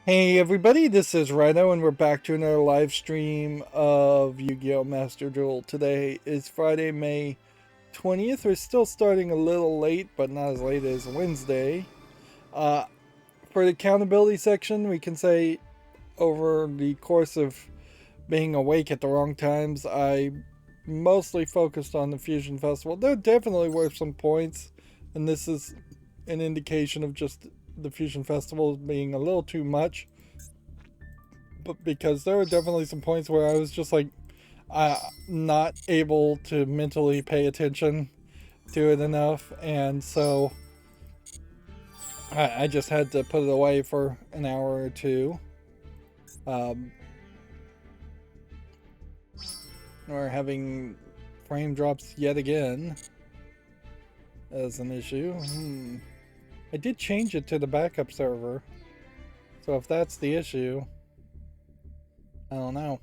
Hey everybody, this is Rydo and we're back to another live stream of Yu-Gi-Oh! Master Duel. Today is Friday, May 20th. We're still starting a little late, but not as late as Wednesday. Uh, for the accountability section, we can say over the course of being awake at the wrong times, I mostly focused on the Fusion Festival. There definitely were some points, and this is an indication of just the Fusion Festival being a little too much, but because there were definitely some points where I was just like not able to mentally pay attention to it enough, and so I just had to put it away for an hour or two. Um, we're having frame drops yet again as an issue. I did change it to the backup server, so if that's the issue, I don't know.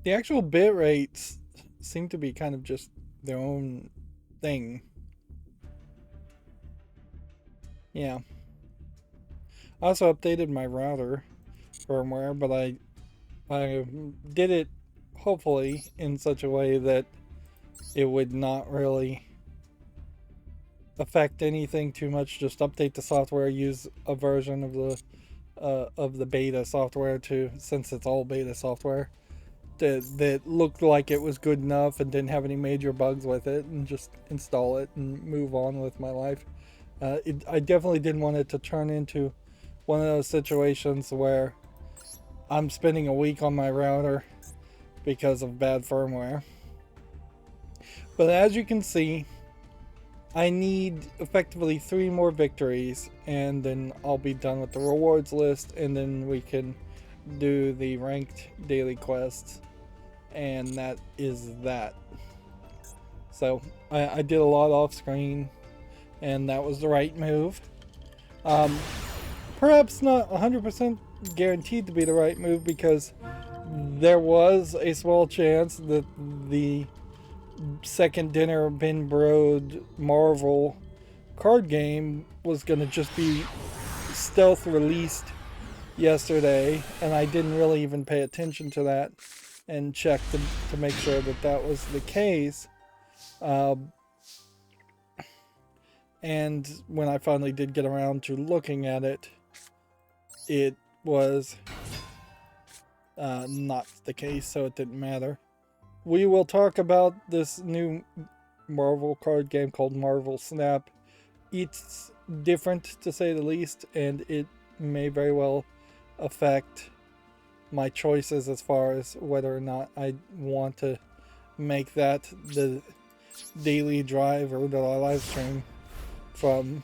The actual bit rates seem to be kind of just their own thing. Yeah. I also updated my router firmware, but I did it hopefully in such a way that it would not really affect anything too much. Just update the software, use a version of the beta software to, since it's all beta software, that looked like it was good enough and didn't have any major bugs with it, and just install it and move on with my life. I definitely didn't want it to turn into one of those situations where I'm spending a week on my router because of bad firmware. But as you can see, I need effectively 3 more victories, and then I'll be done with the rewards list, and then we can do the ranked daily quests, and that is that. So I did a lot off screen, and that was the right move. Perhaps not 100% guaranteed to be the right move, because there was a small chance that the second dinner bin broed Marvel card game was going to just be stealth released yesterday, and I didn't really even pay attention to that and check to make sure that that was the case. And when I finally did get around to looking at it, it was not the case, so it didn't matter. We will talk about this new Marvel card game called Marvel Snap. It's different, to say the least, and it may very well affect my choices as far as whether or not I want to make that the daily drive or the live stream from,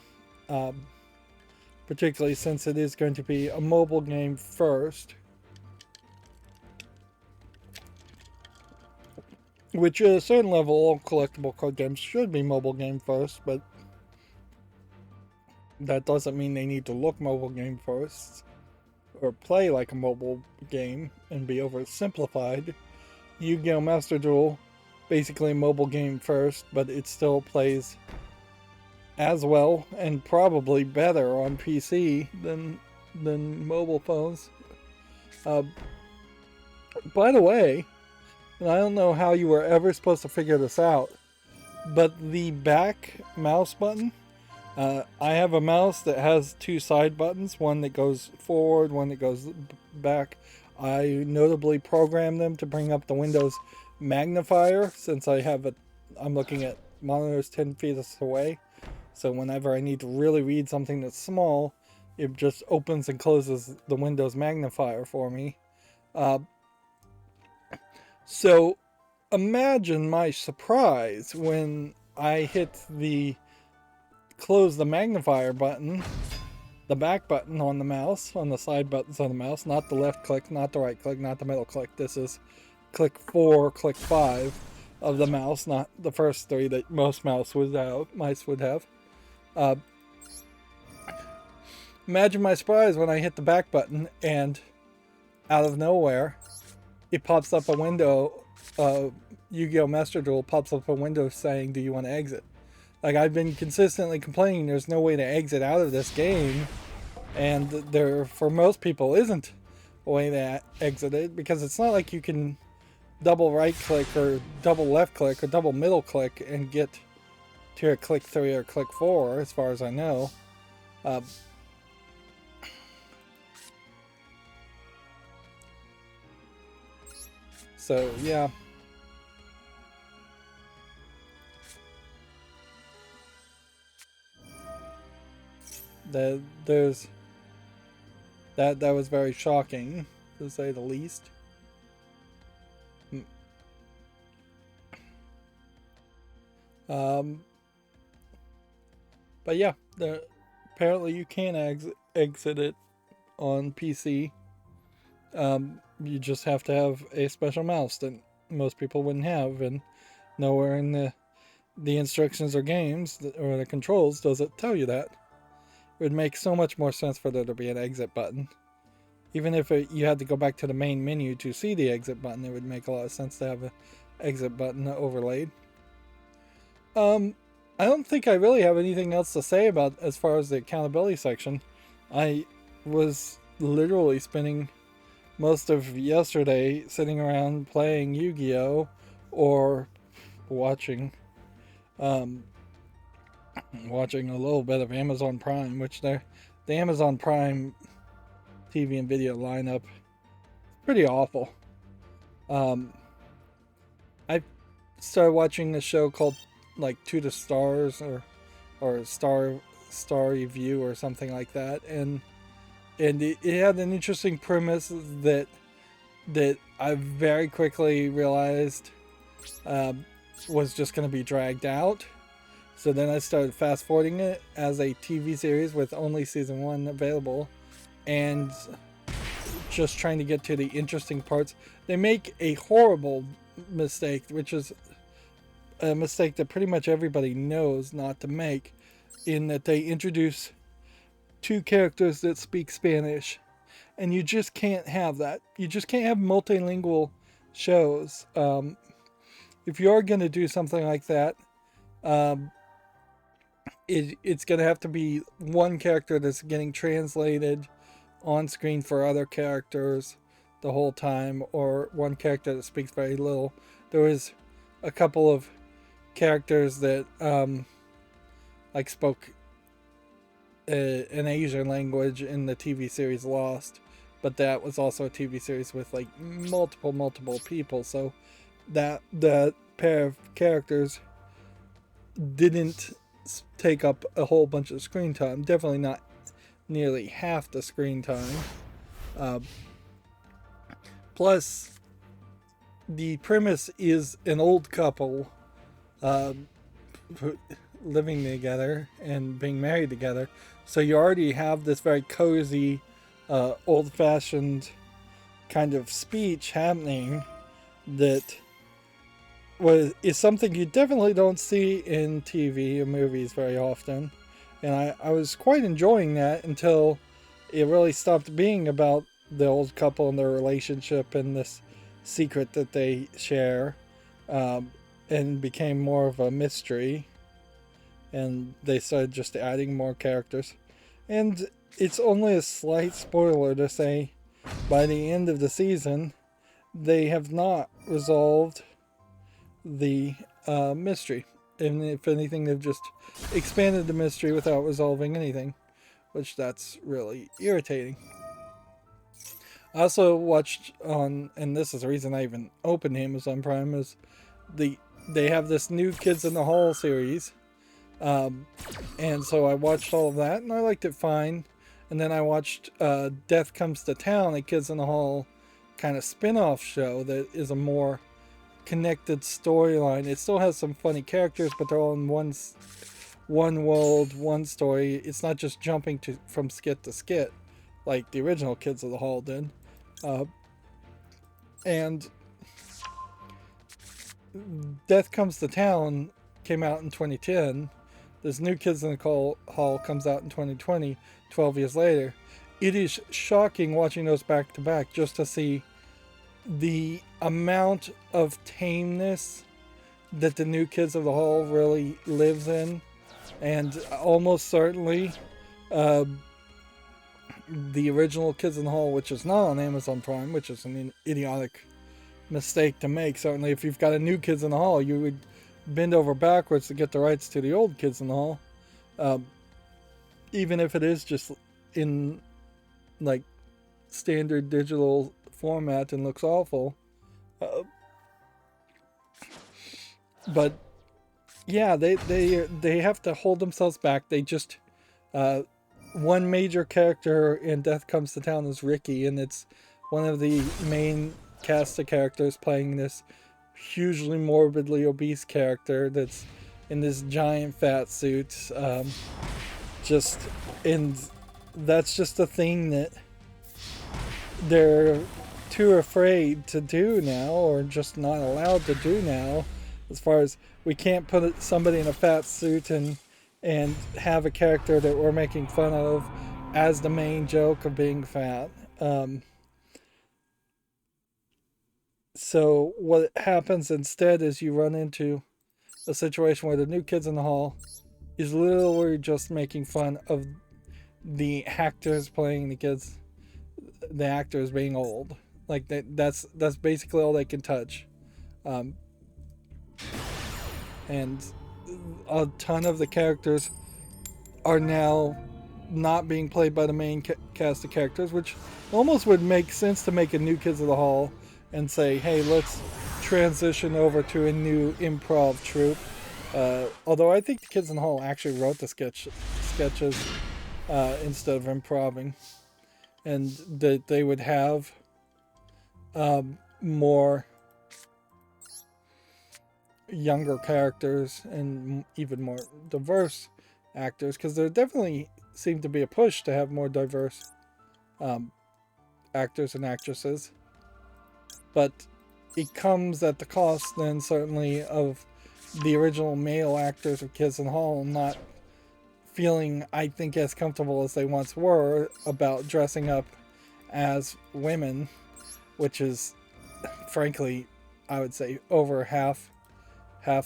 particularly since it is going to be a mobile game first, which at a certain level all collectible card games should be mobile game first, but that doesn't mean they need to look mobile game first or play like a mobile game and be oversimplified. Yu-Gi-Oh! Master Duel, basically a mobile game first, but it still plays as well and probably better on PC than mobile phones. By the way, and I don't know how you were ever supposed to figure this out, but the back mouse button, I have a mouse that has 2 side buttons, one that goes forward, one that goes back. I notably programmed them to bring up the Windows magnifier, since I'm looking at monitors 10 feet away. So whenever I need to really read something that's small, it just opens and closes the Windows magnifier for me. So imagine my surprise when I hit the close the magnifier button, the back button on the mouse, on the side buttons on the mouse, not the left click, not the right click, not the middle click. This is click 4, click 5 of the mouse, not the first 3 that most mice would have. Imagine my surprise when I hit the back button and out of nowhere it pops up a window. Yu-Gi-Oh! Master Duel pops up a window saying, "Do you want to exit?" Like, I've been consistently complaining there's no way to exit out of this game, and there for most people isn't a way to exit it, because it's not like you can double right click or double left click or double middle click and get to a click 3 or click 4, as far as I know. Uh, so yeah, there's that was very shocking, to say the least. Um, but yeah, apparently you can exit it on PC. You just have to have a special mouse that most people wouldn't have, and nowhere in the instructions or games or the controls does it tell you that. It would make so much more sense for there to be an exit button. Even if you had to go back to the main menu to see the exit button, it would make a lot of sense to have an exit button overlaid. I don't think I really have anything else to say about as far as the accountability section. I was literally spending most of yesterday sitting around playing Yu-Gi-Oh! Or watching watching a little bit of Amazon Prime, which the Amazon Prime TV and video lineup is pretty awful. I started watching a show called like To the Stars or Starry View or something like that, and it had an interesting premise that I very quickly realized was just going to be dragged out. So then I started fast forwarding it as a TV series with only season 1 available, and just trying to get to the interesting parts. They make a horrible mistake, which is a mistake that pretty much everybody knows not to make, in that they introduce 2 characters that speak Spanish, and you just can't have that. You just can't have multilingual shows. If you're going to do something like that, it's going to have to be one character that's getting translated on screen for other characters the whole time, or one character that speaks very little. There was a couple of characters that like spoke an Asian language in the TV series Lost, but that was also a TV series with like multiple people, so that the pair of characters didn't take up a whole bunch of screen time. Definitely not nearly half the screen time. Plus, the premise is an old couple living together and being married together. So you already have this very cozy, old-fashioned kind of speech happening that is something you definitely don't see in TV or movies very often. And I was quite enjoying that until it really stopped being about the old couple and their relationship and this secret that they share, and became more of a mystery. And they started just adding more characters. And it's only a slight spoiler to say, by the end of the season, they have not resolved the mystery. And if anything, they've just expanded the mystery without resolving anything, which that's really irritating. I also watched on, and this is the reason I even opened Amazon Prime, is they have this new Kids in the Hall series, and so I watched all of that, and I liked it fine. And then I watched Death Comes to Town, a Kids in the Hall kind of spin-off show that is a more connected storyline. It still has some funny characters, but they're all in one world, one story. It's not just jumping from skit to skit like the original Kids of the Hall did. And Death Comes to Town came out in 2010. This new Kids in the Hall comes out in 2020, 12 years later. It is shocking watching those back to back just to see the amount of tameness that the new Kids of the Hall really lives in. And almost certainly the original Kids in the Hall, which is not on Amazon Prime, which is an idiotic mistake to make. Certainly, if you've got a new Kids in the Hall, you would bend over backwards to get the rights to the old Kids in the Hall, even if it is just in like standard digital format and looks awful. But yeah, they have to hold themselves back. They just one major character in Death Comes to Town is Ricky, and it's one of the main cast of characters playing this hugely morbidly obese character that's in this giant fat suit. And that's just a thing that they're too afraid to do now, or just not allowed to do now. As far as, we can't put somebody in a fat suit and have a character that we're making fun of as the main joke of being fat. So what happens instead is you run into a situation where the new Kids in the Hall is literally just making fun of the actors playing the kids, the actors being old. Like that's basically all they can touch. And a ton of the characters are now not being played by the main cast of characters, which almost would make sense to make a new Kids of the Hall and say, hey, let's transition over to a new improv troupe. Although I think the Kids in the Hall actually wrote the sketches instead of improving, and that they would have more younger characters and even more diverse actors, because there definitely seemed to be a push to have more diverse actors and actresses, but it comes at the cost then certainly of the original male actors of Kids in the Hall not feeling, I think, as comfortable as they once were about dressing up as women, which is frankly, I would say, over half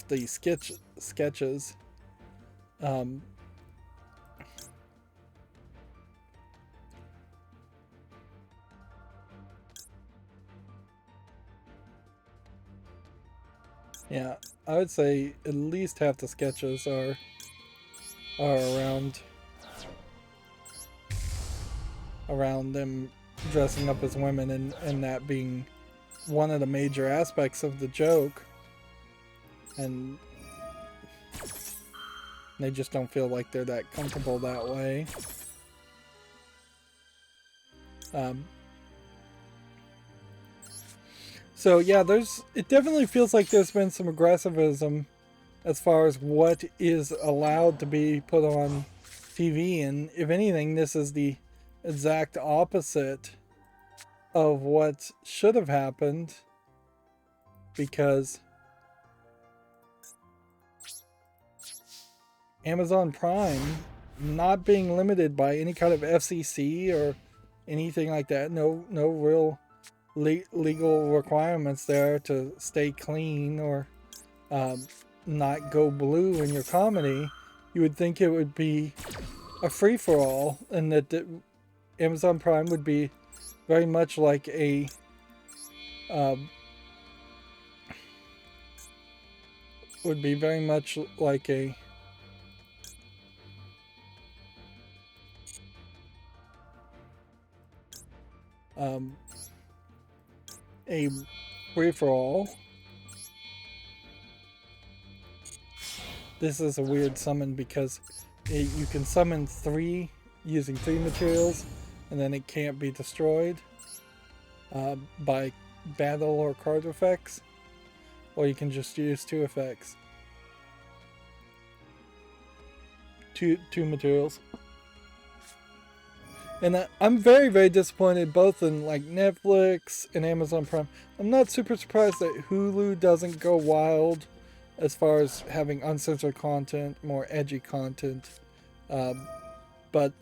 the sketches. Yeah, I would say at least half the sketches are around them dressing up as women, and that being one of the major aspects of the joke, and they just don't feel like they're that comfortable that way. So yeah, it definitely feels like there's been some aggressivism as far as what is allowed to be put on TV, and if anything, this is the exact opposite of what should have happened, because Amazon Prime not being limited by any kind of FCC or anything like that, no real legal requirements there to stay clean or not go blue in your comedy, you would think it would be a free-for-all, and that Amazon Prime would be very much like a a free-for-all. This is a weird summon because you can summon using 3 materials, and then it can't be destroyed by battle or card effects, or you can just use 2 effects. 2 materials. And I'm very, very disappointed both in like Netflix and Amazon Prime. I'm not super surprised that Hulu doesn't go wild as far as having uncensored content, more edgy content. But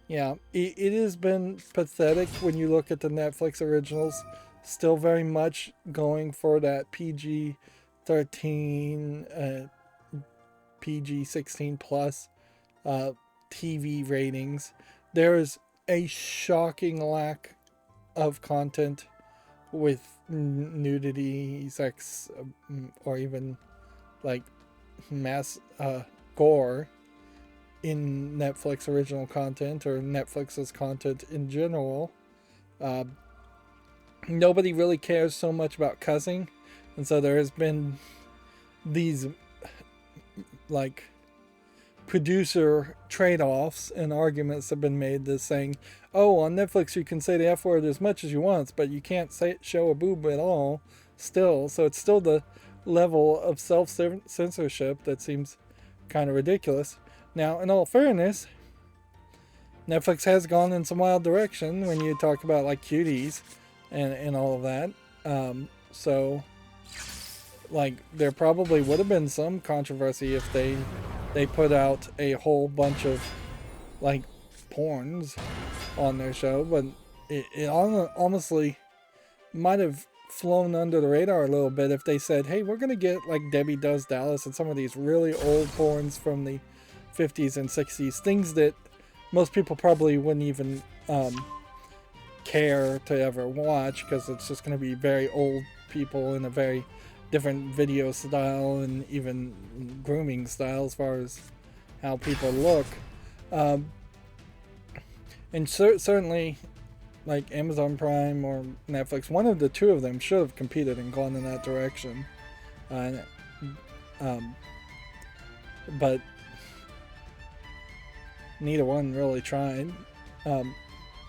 yeah, it has been pathetic when you look at the Netflix originals. Still very much going for that PG-13, PG-16 plus TV ratings. There's a shocking lack of content with nudity, sex, or even like mass gore in Netflix original content or Netflix's content in general. Uh, Nobody really cares so much about cussing, and so there has been these like producer trade-offs and arguments have been made that's saying, oh, on Netflix you can say the F word as much as you want, but you can't show a boob at all still. So it's still the level of self-censorship that seems kind of ridiculous. Now, in all fairness, Netflix has gone in some wild direction when you talk about like cuties and all of that. So like there probably would have been some controversy if they put out a whole bunch of like porns on their show, but it honestly might have flown under the radar a little bit if they said, hey, we're gonna get like Debbie Does Dallas and some of these really old porns from the 50s and 60s, things that most people probably wouldn't even care to ever watch because it's just going to be very old people in a very different video style and even grooming style as far as how people look. And certainly like Amazon Prime or Netflix, one of the two of them should have competed and gone in that direction. But neither one really tried.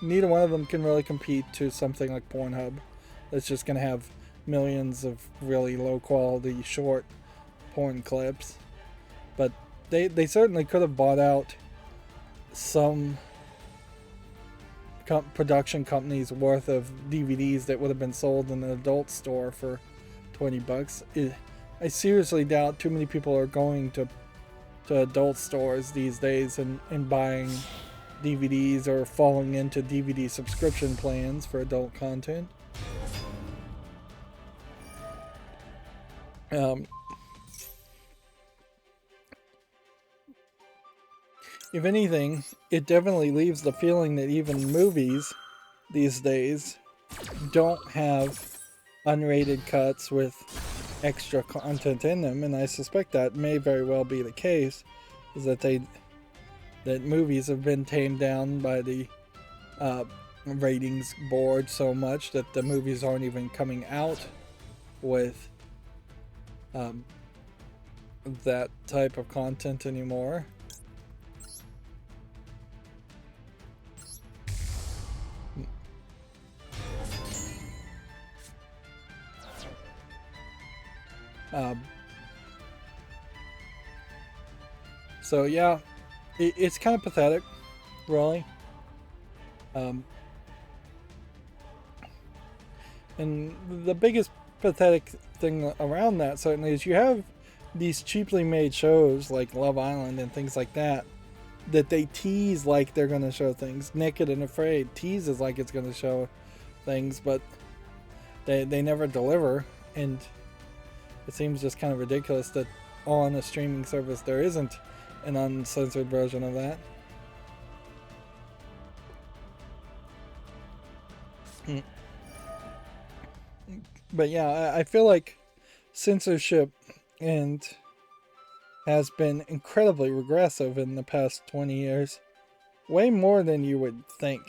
Neither one of them can really compete to something like Pornhub that's just going to have millions of really low quality short porn clips. But they certainly could have bought out some production company's worth of DVDs that would have been sold in an adult store for $20. I seriously doubt too many people are going to adult stores these days and buying DVDs or falling into DVD subscription plans for adult content. If anything, it definitely leaves the feeling that even movies these days don't have unrated cuts with extra content in them, and I suspect that may very well be the case, is that that movies have been tamed down by the ratings board so much that the movies aren't even coming out with that type of content anymore. So yeah, it's kind of pathetic, really. And the biggest pathetic thing around that certainly is you have these cheaply made shows like Love Island and things like that they tease like they're going to show things. Naked and Afraid teases like it's going to show things, but they never deliver, and it seems just kind of ridiculous that on a streaming service there isn't an uncensored version of that. But yeah, I feel like censorship has been incredibly regressive in the past 20 years. Way more than you would think.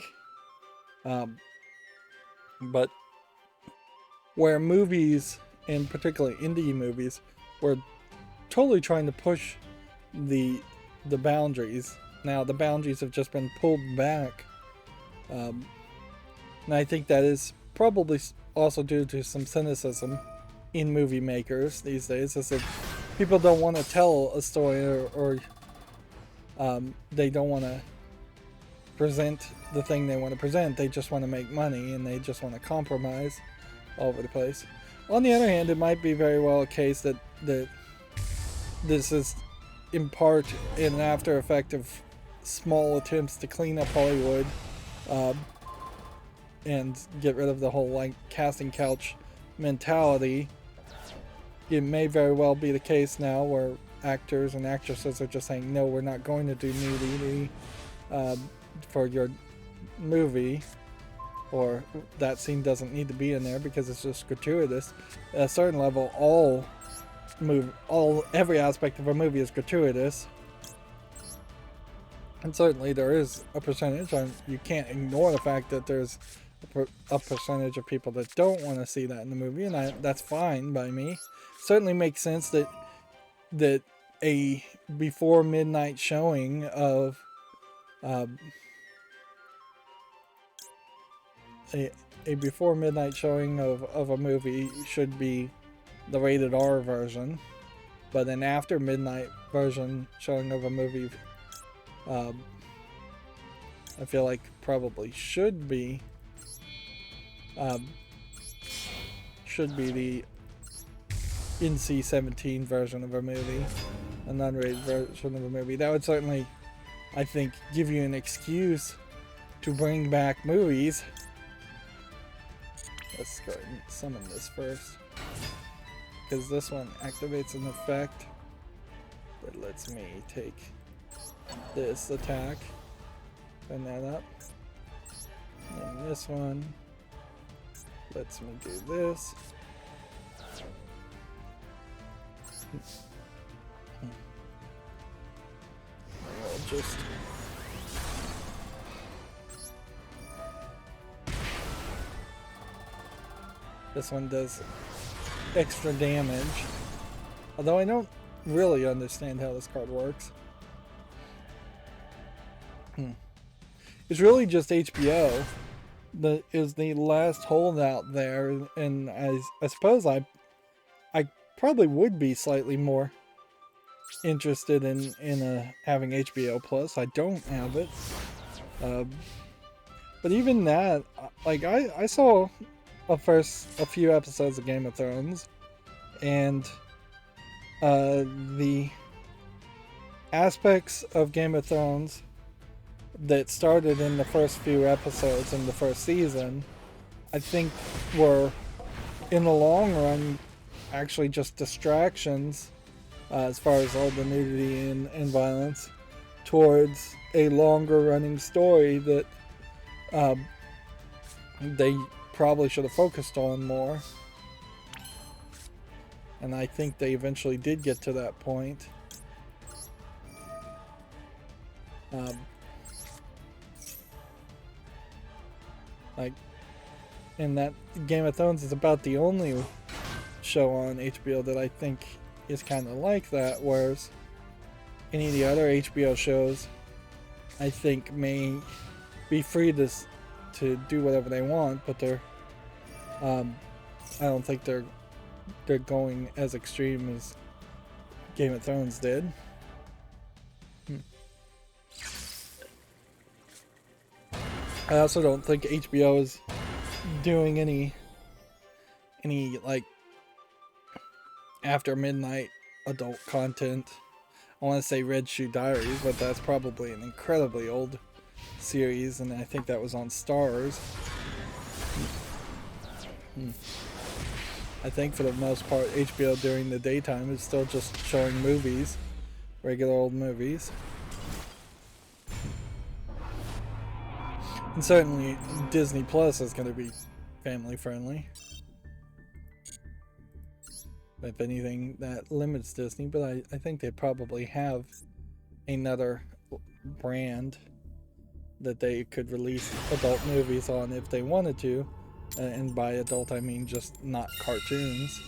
But where movies, and particularly indie movies, were totally trying to push the boundaries. Now the boundaries have just been pulled back. And I think that is probably also due to some cynicism in movie makers these days, as if people don't want to tell a story or they don't want to present the thing they want to present. They just want to make money and they just want to compromise all over the place. On the other hand, it might be very well a case that this is in part an after effect of small attempts to clean up Hollywood and get rid of the whole like casting couch mentality. It may very well be the case now where actors and actresses are just saying, no, we're not going to do nudity for your movie, or that scene doesn't need to be in there because it's just gratuitous. At a certain level, every aspect of a movie is gratuitous. And certainly there is a percentage, you can't ignore the fact that there's a percentage of people that don't want to see that in the movie, and that's fine by me. Certainly makes sense that a before midnight showing of a before midnight showing of a movie should be the rated R version, but an after midnight version showing of a movie, I feel like probably should be the NC-17 version of a movie, an unrated version of a movie. That would certainly, I think, give you an excuse to bring back movies. Let's go ahead and summon this first, because this one activates an effect that lets me take this attack, turn that up, and then this one lets me do this. I'll just this one does extra damage, although I don't really understand how this card works. It's really just HBO that is the last holdout there, and I suppose I probably would be slightly more interested in having HBO Plus. I don't have it, but even that, like I saw a few episodes of Game of Thrones, and the aspects of Game of Thrones that started in the first few episodes in the first season, I think were, in the long run, actually just distractions, as far as all the nudity and violence, towards a longer running story that they probably should have focused on more. And I think they eventually did get to that point. And that Game of Thrones is about the only show on HBO that I think is kind of like that, whereas any of the other HBO shows, I think, may be free to do whatever they want, but I don't think they're going as extreme as Game of Thrones did. I also don't think HBO is doing any like after midnight adult content. I want to say Red Shoe Diaries, but that's probably an incredibly old series, and I think that was on Stars. I think for the most part HBO during the daytime is still just showing movies, regular old movies. And certainly Disney Plus is going to be family friendly. If anything, that limits Disney, but I think they probably have another brand that they could release adult movies on if they wanted to. And by adult, I mean just not cartoons.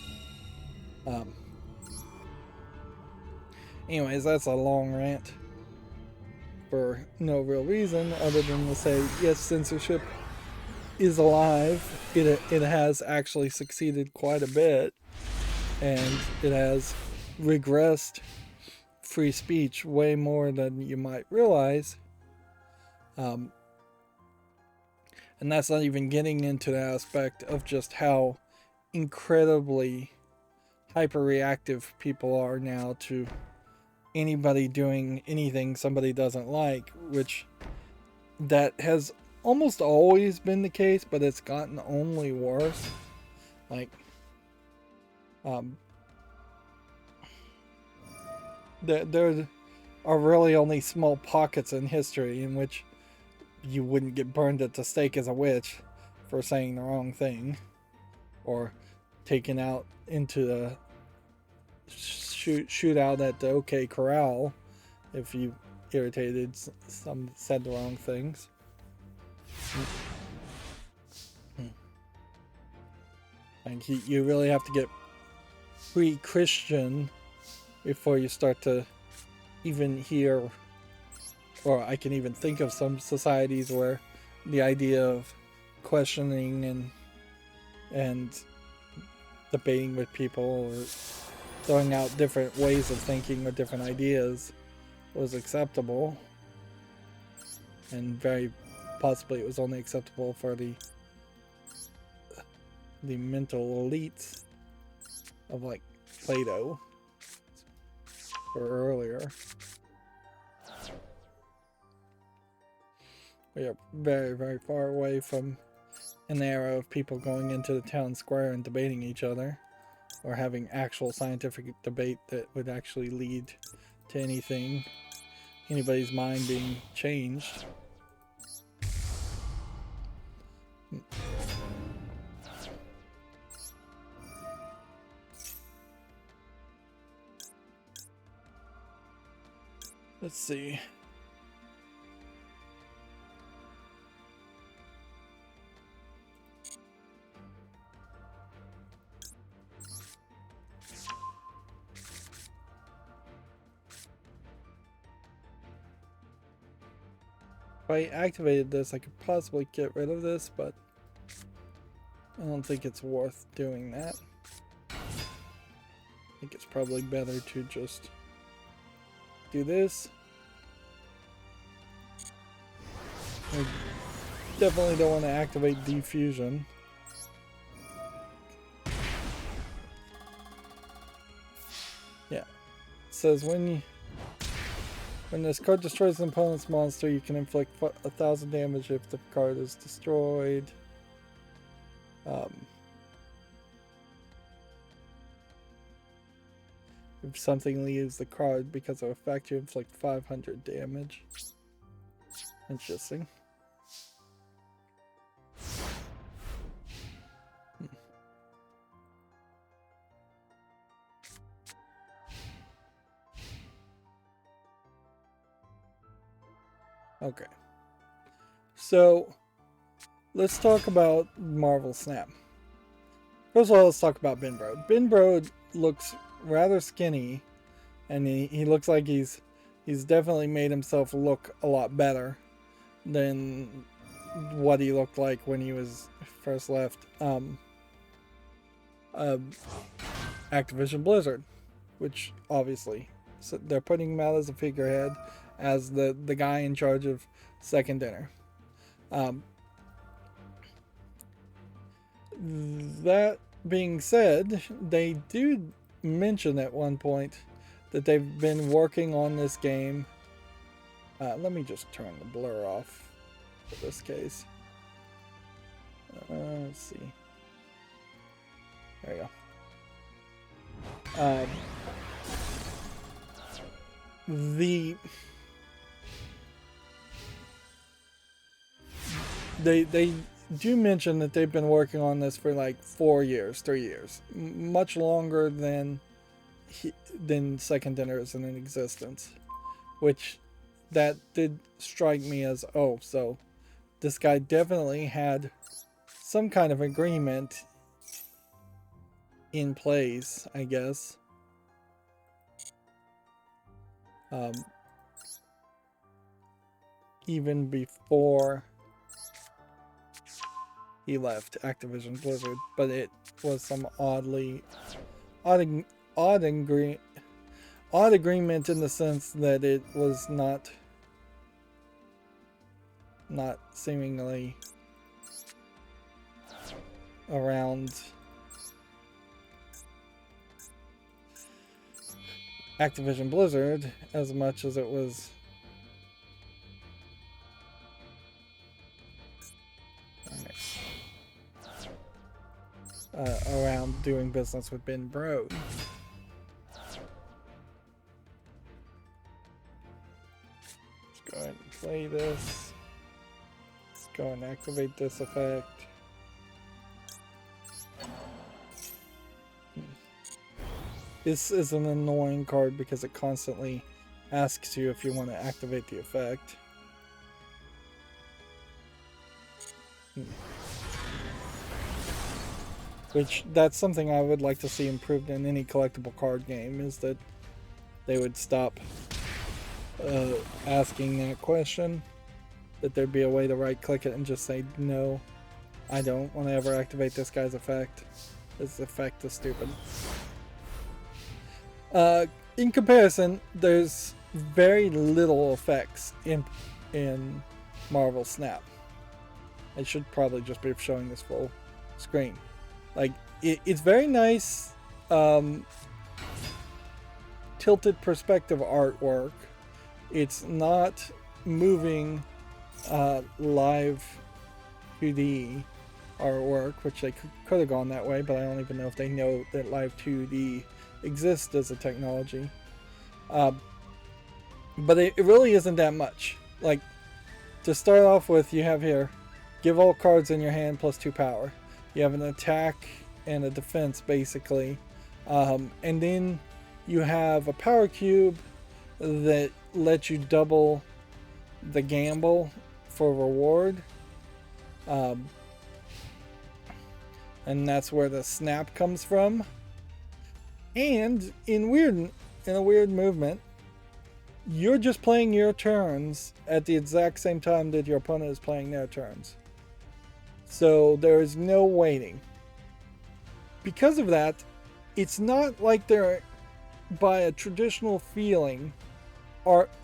Anyways, that's a long rant for no real reason other than to say, yes, censorship is alive. It has actually succeeded quite a bit, and it has regressed free speech way more than you might realize. And that's not even getting into the aspect of just how incredibly hyperreactive people are now to anybody doing anything somebody doesn't like, which that has almost always been the case, but it's gotten only worse. Like, there are really only small pockets in history in which you wouldn't get burned at the stake as a witch for saying the wrong thing, or taken out into the shoot out at the OK Corral if you irritated some said the wrong things. Like you really have to get pre-Christian before you start to even hear, or I can even think of some societies where the idea of questioning and debating with people or throwing out different ways of thinking or different ideas was acceptable, and very possibly it was only acceptable for the mental elites of like Plato or earlier. We are very, very far away from an era of people going into the town square and debating each other, or having actual scientific debate that would actually lead to anything, anybody's mind being changed. Let's see. If I activated this, I could possibly get rid of this, but I don't think it's worth doing that. I think it's probably better to just do this. I definitely don't want to activate diffusion. Yeah. It says when this card destroys an opponent's monster, you can inflict 1,000 damage if the card is destroyed. If something leaves the card because of effect, you inflict 500 damage. Interesting. Okay. So, let's talk about Marvel Snap. First of all, let's talk about Binbrode. Binbrode looks rather skinny, and he looks like he's definitely made himself look a lot better than what he looked like when he was first left Activision Blizzard, which obviously, so they're putting him out as a figurehead, as the guy in charge of Second Dinner. That being said, they do mention at one point that they've been working on this game. Let me just turn the blur off for this case. Let's see. There you go. They do mention that they've been working on this for like 3 years, much longer than Second Dinner is in existence, which that did strike me as, oh, so this guy definitely had some kind of agreement in place, I guess. Even before he left Activision Blizzard, but it was some odd agreement in the sense that it was not seemingly around Activision Blizzard as much as it was around doing business with Binbrode. Let's go ahead and play this. go and activate this effect. This is an annoying card because it constantly asks you if you want to activate the effect. Which, that's something I would like to see improved in any collectible card game, is that they would stop asking that question. That there'd be a way to right click it and just say, no, I don't want to ever activate this guy's effect. This effect is stupid. In comparison, there's very little effects in Marvel Snap. I should probably just be showing this full screen. Like, it's very nice tilted perspective artwork. It's not moving live 2D artwork, which they could have gone that way, but I don't even know if they know that live 2D exists as a technology. But it really isn't that much. Like, to start off with, you have here, give all cards in your hand plus 2 power. You have an attack and a defense, basically. And then you have a power cube that lets you double the gamble for reward. And that's where the snap comes from. And in a weird movement, you're just playing your turns at the exact same time that your opponent is playing their turns. So there is no waiting. Because of that, it's not like they're, by a traditional feeling,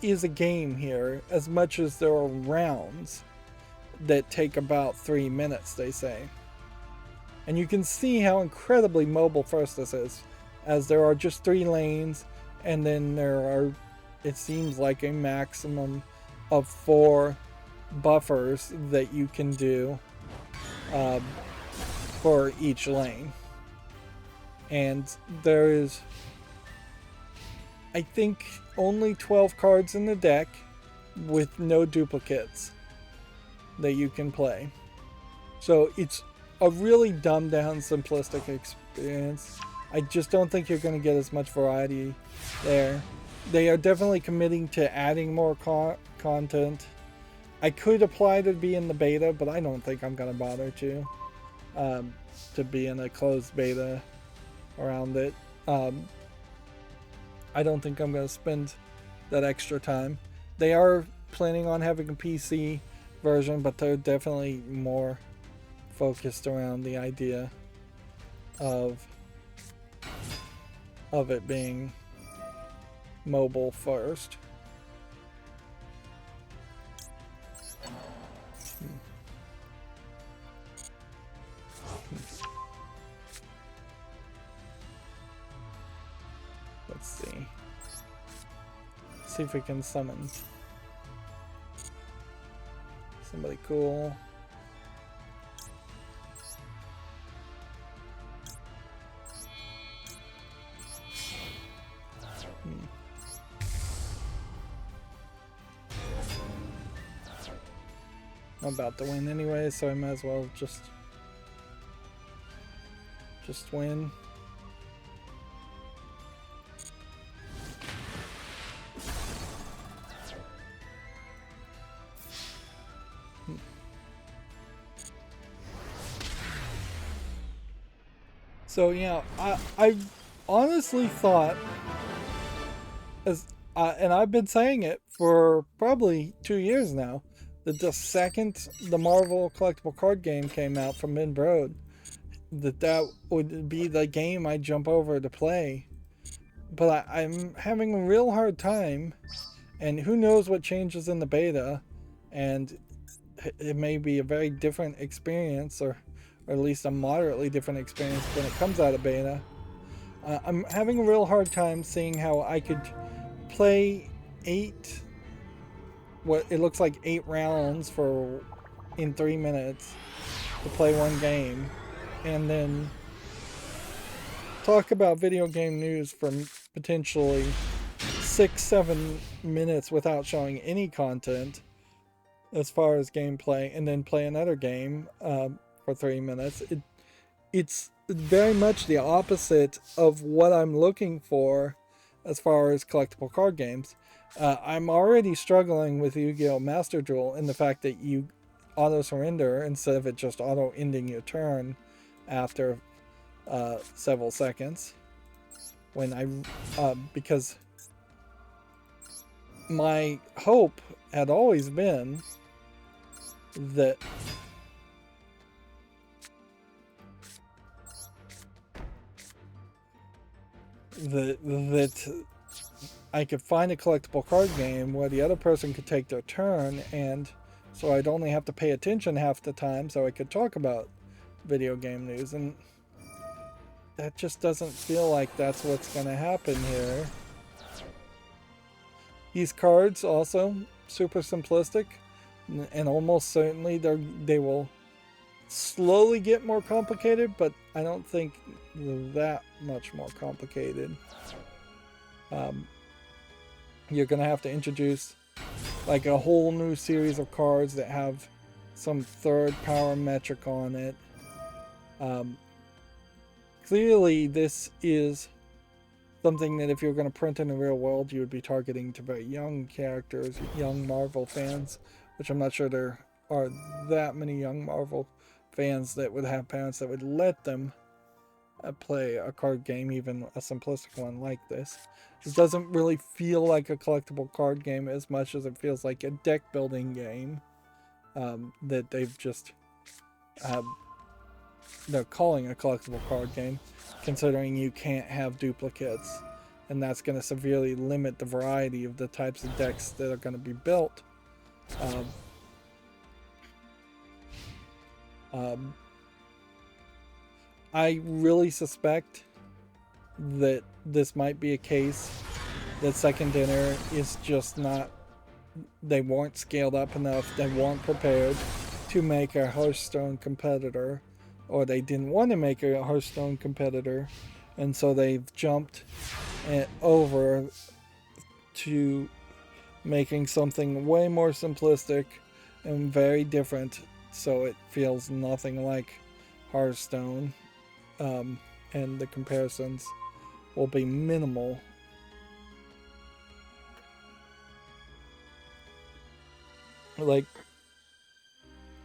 is a game here, as much as there are rounds that take about 3 minutes, they say. And you can see how incredibly mobile first this is, as there are just 3 lanes, and then there are, it seems like, a maximum of 4 buffers that you can do for each lane. And there is, I think, only 12 cards in the deck with no duplicates that you can play. So it's a really dumbed down, simplistic experience. I just don't think you're going to get as much variety there. They are definitely committing to adding more content. I could apply to be in the beta, but I don't think I'm going to bother to be in a closed beta around it. I don't think I'm going to spend that extra time. They are planning on having a PC version, but they're definitely more focused around the idea of it being mobile first. Let's see. See if we can summon somebody cool. I'm about to win anyway, so I might as well just win. So yeah, I honestly thought, and I've been saying it for probably 2 years now, that the second the Marvel collectible card game came out from Minbrode, that would be the game I'd jump over to play. But I'm having a real hard time, and who knows what changes in the beta, and it may be a very different experience, or at least a moderately different experience when it comes out of beta. I'm having a real hard time seeing how I could play 8, what it looks like 8 rounds in 3 minutes to play one game, and then talk about video game news for potentially 6-7 minutes without showing any content, as far as gameplay, and then play another game for 3 minutes. It's very much the opposite of what I'm looking for as far as collectible card games. I'm already struggling with Yu-Gi-Oh! Master Duel in the fact that you auto surrender instead of it just auto ending your turn after several seconds. When because my hope had always been that I could find a collectible card game where the other person could take their turn, and so I'd only have to pay attention half the time so I could talk about video game news, and that just doesn't feel like that's what's going to happen here. These cards also super simplistic, and almost certainly they will slowly get more complicated, but I don't think that much more complicated. You're gonna have to introduce like a whole new series of cards that have some third power metric on it. Clearly this is something that if you're going to print in the real world, you would be targeting to very young characters, young Marvel fans, which I'm not sure there are that many young Marvel fans that would have parents that would let them play a card game, even a simplistic one like this. It doesn't really feel like a collectible card game as much as it feels like a deck building game that they've just they're calling a collectible card game, considering you can't have duplicates, and that's going to severely limit the variety of the types of decks that are going to be built. I really suspect that this might be a case that Second Dinner is just not, they weren't scaled up enough, they weren't prepared to make a Hearthstone competitor, or they didn't want to make a Hearthstone competitor, and so they've jumped over to making something way more simplistic and very different, so it feels nothing like Hearthstone, and the comparisons will be minimal. Like,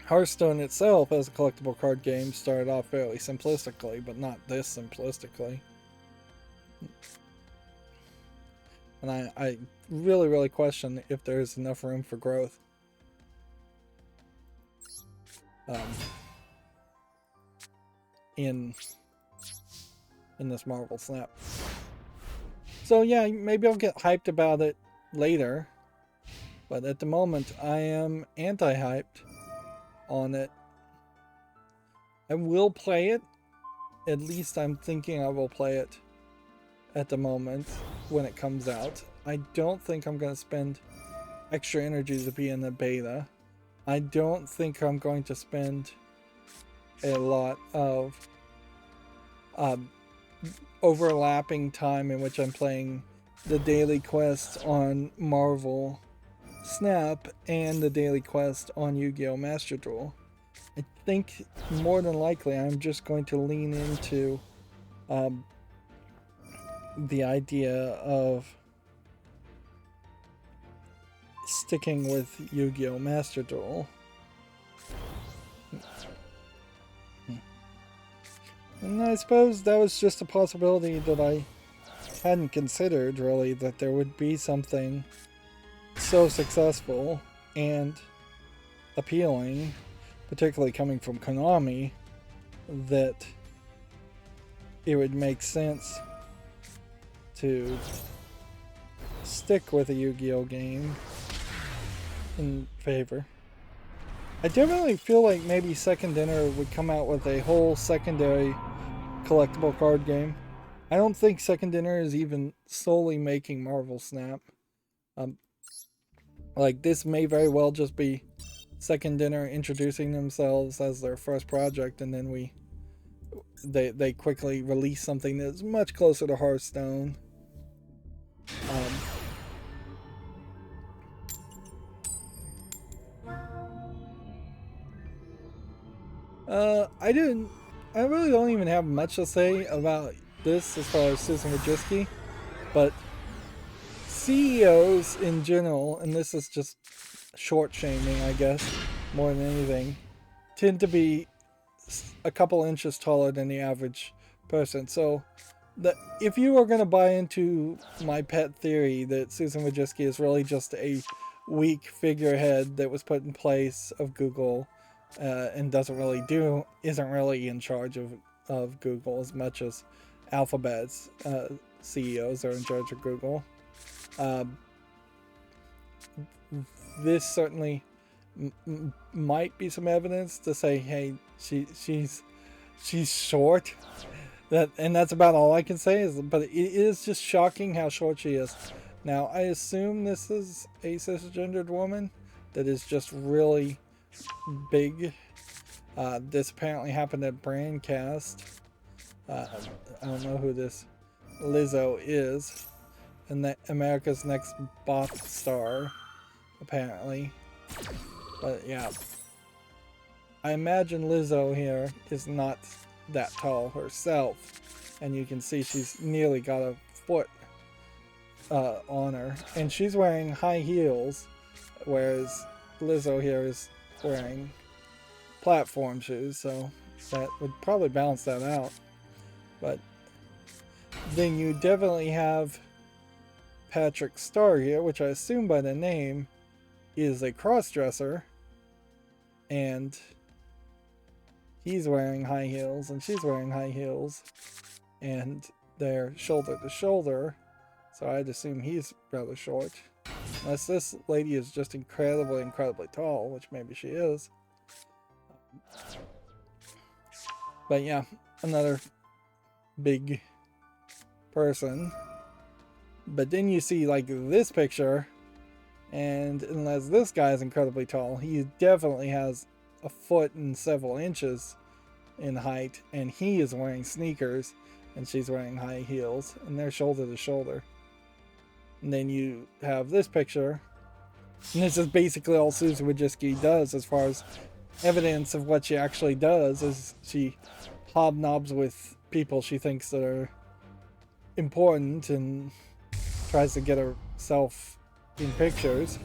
Hearthstone itself as a collectible card game started off fairly simplistically, but not this simplistically. And I really, really question if there's enough room for growth. In this Marvel Snap. So yeah, maybe I'll get hyped about it later, but at the moment I am anti-hyped on it. I will play it, at least I'm thinking I will play it at the moment when it comes out. I don't think I'm going to spend extra energy to be in the beta. I don't think I'm going to spend a lot of overlapping time in which I'm playing the daily quest on Marvel Snap and the daily quest on Yu-Gi-Oh! Master Duel. I think more than likely I'm just going to lean into the idea of sticking with Yu-Gi-Oh! Master Duel. And I suppose that was just a possibility that I hadn't considered, really, that there would be something so successful and appealing, particularly coming from Konami, that it would make sense to stick with a Yu-Gi-Oh! Game in favor. I definitely feel like maybe Second Dinner would come out with a whole secondary collectible card game. I don't think Second Dinner is even solely making Marvel Snap. Like, this may very well just be Second Dinner introducing themselves as their first project, and then they quickly release something that's much closer to Hearthstone. I didn't. I really don't even have much to say about this as far as Susan Wojcicki, but CEOs in general, and this is just short shaming, I guess, more than anything, tend to be a couple inches taller than the average person. So, if you are going to buy into my pet theory that Susan Wojcicki is really just a weak figurehead that was put in place of Google and isn't really in charge of Google as much as Alphabet's CEOs are in charge of Google. This certainly might be some evidence to say, hey, she's short. And that's about all I can say. But it is just shocking how short she is. Now, I assume this is a cisgendered woman that is just really big. This apparently happened at Brandcast. I don't know who this Lizzo is. And that America's Next Bop Star, apparently. But yeah, I imagine Lizzo here is not that tall herself, and you can see she's nearly got a foot on her, and she's wearing high heels, whereas Lizzo here is wearing platform shoes, so that would probably balance that out. But then you definitely have Patrick Starr here, which I assume by the name is a cross-dresser, and he's wearing high heels and she's wearing high heels, and they're shoulder to shoulder, so I'd assume he's rather short, unless this lady is just incredibly tall, which maybe she is. But yeah, another big person. But then you see like this picture, and unless this guy is incredibly tall, he definitely has a foot and several inches in height, and he is wearing sneakers and she's wearing high heels, and they're shoulder to shoulder. And then you have this picture, and this is basically all Susan Wojcicki does as far as evidence of what she actually does, is she hobnobs with people she thinks that are important and tries to get herself in pictures.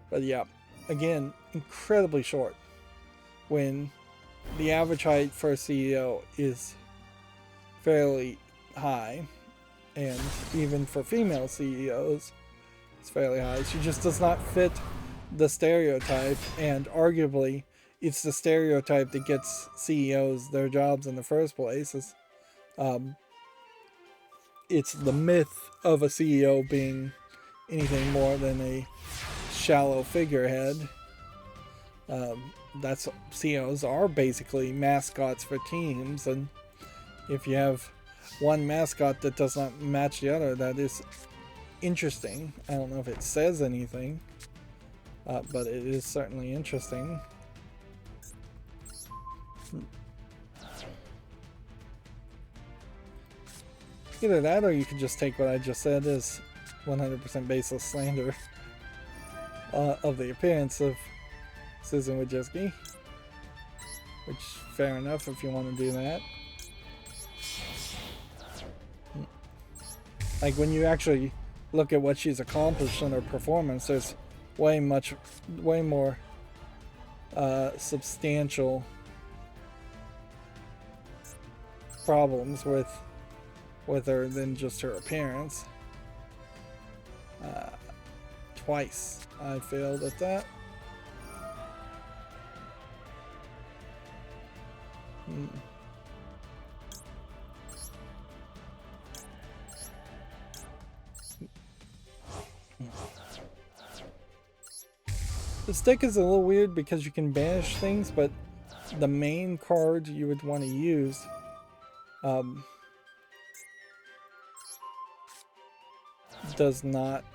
But yeah, again, incredibly short, when the average height for a CEO is fairly high, and even for female CEOs it's fairly high. She just does not fit the stereotype, and arguably it's the stereotype that gets CEOs their jobs in the first place. It's the myth of a CEO being anything more than a shallow figurehead. That's CEOs are basically mascots for teams, and if you have one mascot that does not match the other, that is interesting. I don't know if it says anything, but it is certainly interesting. Either that, or you could just take what I just said as 100% baseless slander of the appearance of Susan Wojcicki, which, fair enough if you want to do that. Like, when you actually look at what she's accomplished in her performance, there's way more substantial problems with her than just her appearance. Twice I failed at that. The stick is a little weird because you can banish things, but the main card you would want to use does not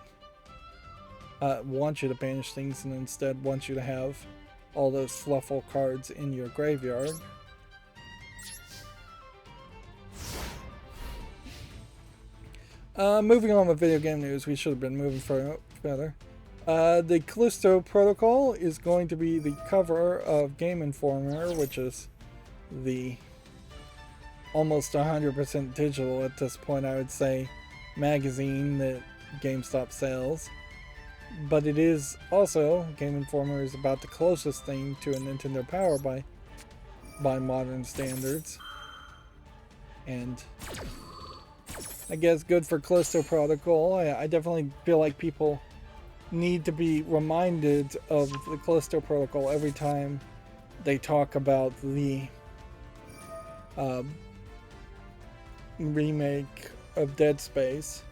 want you to banish things, and instead wants you to have all those fluffle cards in your graveyard. Moving on with video game news, we should have been moving further. The Callisto Protocol is going to be the cover of Game Informer, which is the almost 100% digital at this point, I would say, magazine that GameStop sells. But it is also, Game Informer is about the closest thing to a Nintendo Power by modern standards. And I guess good for Callisto Protocol. I definitely feel like people need to be reminded of the Callisto Protocol every time they talk about the remake of Dead Space,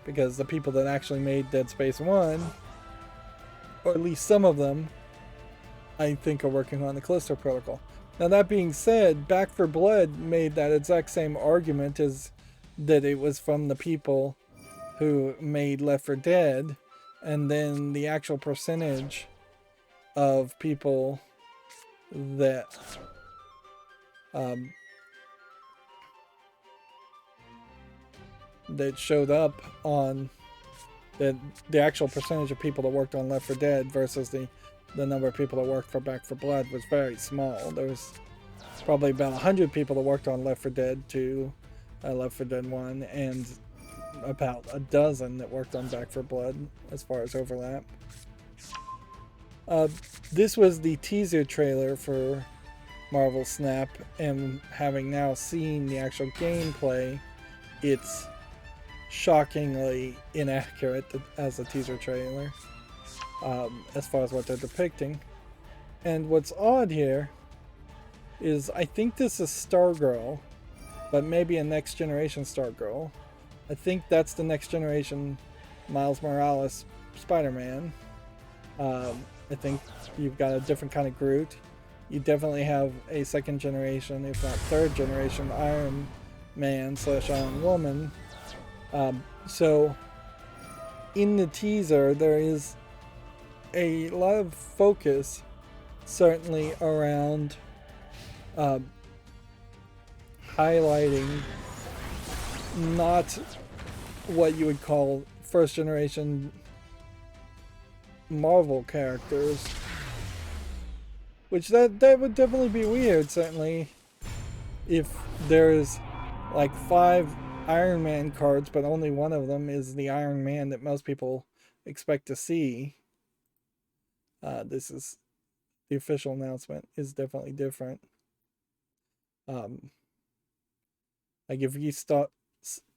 because the people that actually made Dead Space 1, or at least some of them, I think are working on the Callisto Protocol. Now that being said, Back 4 Blood made that exact same argument, as that it was from the people who made Left 4 Dead, and then the actual percentage of people that that showed up on the actual percentage of people that worked on Left 4 Dead versus the number of people that worked for Back 4 Blood was very small. There was probably about 100 people that worked on Left 4 Dead 2, Left 4 Dead 1, and about a dozen that worked on Back 4 Blood as far as overlap. This was the teaser trailer for Marvel Snap, and having now seen the actual gameplay, it's shockingly inaccurate as a teaser trailer as far as what they're depicting. And what's odd here is I think this is Stargirl, but maybe a next generation Stargirl. I think that's the next generation Miles Morales Spider-Man. I think you've got a different kind of Groot. You definitely have a second generation, if not third generation, Iron Man / Iron Woman. So in the teaser, there is a lot of focus, certainly around highlighting not what you would call first generation Marvel characters, which that would definitely be weird, certainly, if there's like 5 Iron Man cards, but only one of them is the Iron Man that most people expect to see. This is the official announcement is definitely different. Like if you start,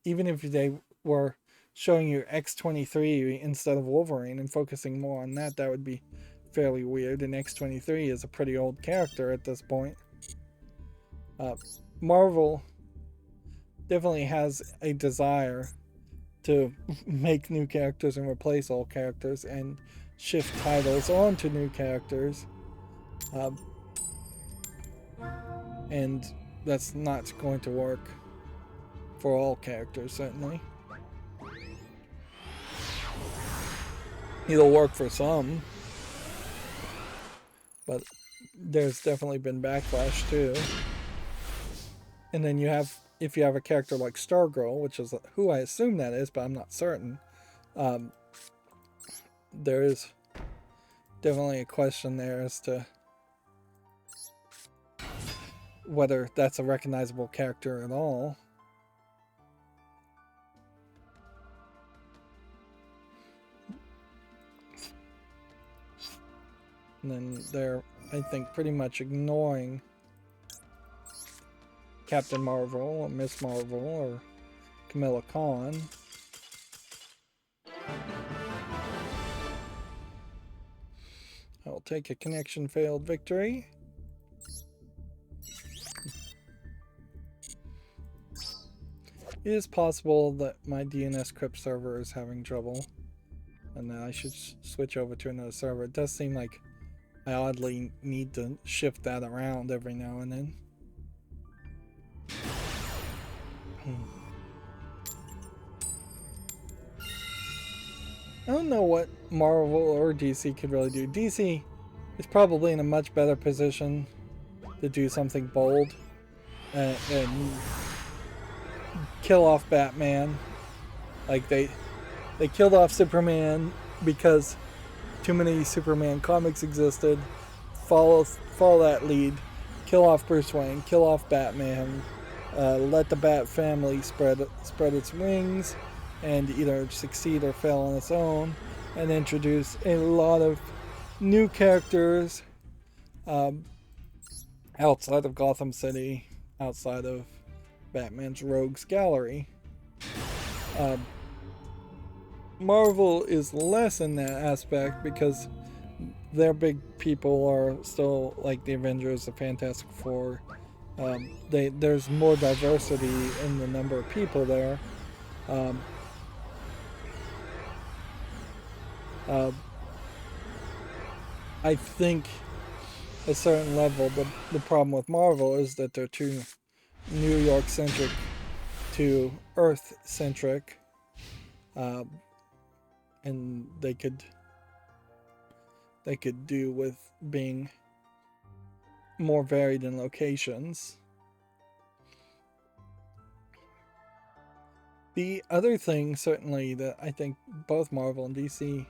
even if they were showing you X-23 instead of Wolverine and focusing more on that, that would be fairly weird. And X-23 is a pretty old character at this point. Marvel definitely has a desire to make new characters and replace old characters and shift titles onto new characters. And that's not going to work for all characters, certainly. It'll work for some, but there's definitely been backlash too. And then you have, if you have a character like Stargirl, which is who I assume that is, but I'm not certain, there is definitely a question there as to whether that's a recognizable character at all. And then they're, I think, pretty much ignoring Captain Marvel or Miss Marvel or Camilla Khan. I'll take a connection failed victory. It is possible that my DNS crypt server is having trouble, and that I should switch over to another server. It does seem like I oddly need to shift that around every now and then. I don't know what Marvel or DC could really do. DC is probably in a much better position to do something bold and kill off Batman. Like they killed off Superman because too many Superman comics existed. Follow that lead. Kill off Bruce Wayne. Kill off Batman. Let the Bat family spread its wings, and either succeed or fail on its own, and introduce a lot of new characters outside of Gotham City, outside of Batman's Rogues Gallery. Marvel is less in that aspect because their big people are still like the Avengers, the Fantastic Four. There's more diversity in the number of people there. I think a certain level, the problem with Marvel is that they're too New York centric, too Earth centric, and they could do with being more varied in locations. The other thing, certainly, that I think both Marvel and DC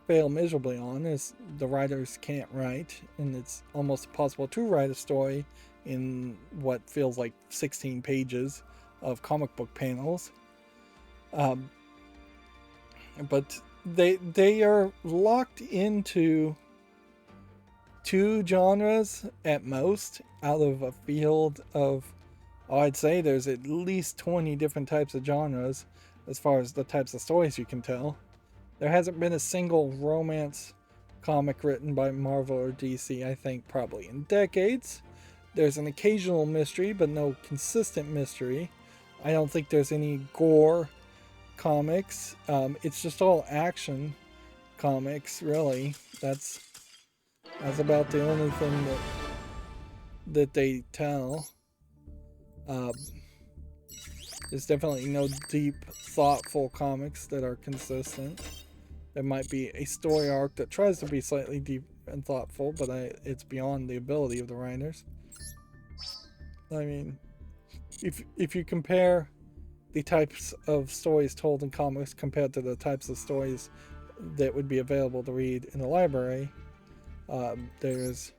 fail miserably on is the writers can't write, and it's almost impossible to write a story in what feels like 16 pages of comic book panels. But they are locked into 2 genres at most out of a field of, I'd say there's at least 20 different types of genres as far as the types of stories you can tell. There hasn't been a single romance comic written by Marvel or DC, I think, probably in decades. There's an occasional mystery, but no consistent mystery. I don't think there's any gore comics. It's just all action comics, really. That's about the only thing that they tell. There's definitely no deep, thoughtful comics that are consistent. There might be a story arc that tries to be slightly deep and thoughtful, but it's beyond the ability of the writers. I mean, if you compare the types of stories told in comics compared to the types of stories that would be available to read in the library, there's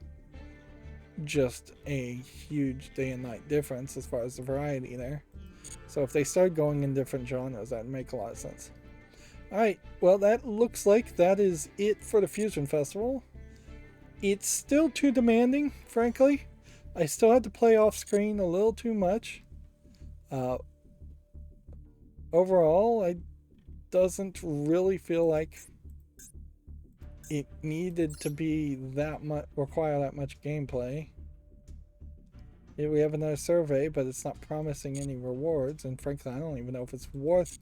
just a huge day and night difference as far as the variety there. So if they start going in different genres, that would make a lot of sense. Alright, well, that looks like that is it for the Fusion Festival. It's still too demanding, frankly. I still had to play off screen a little too much. Overall, I doesn't really feel like it needed to be that much, require that much gameplay. Here we have another survey, but it's not promising any rewards, and frankly, I don't even know if it's worth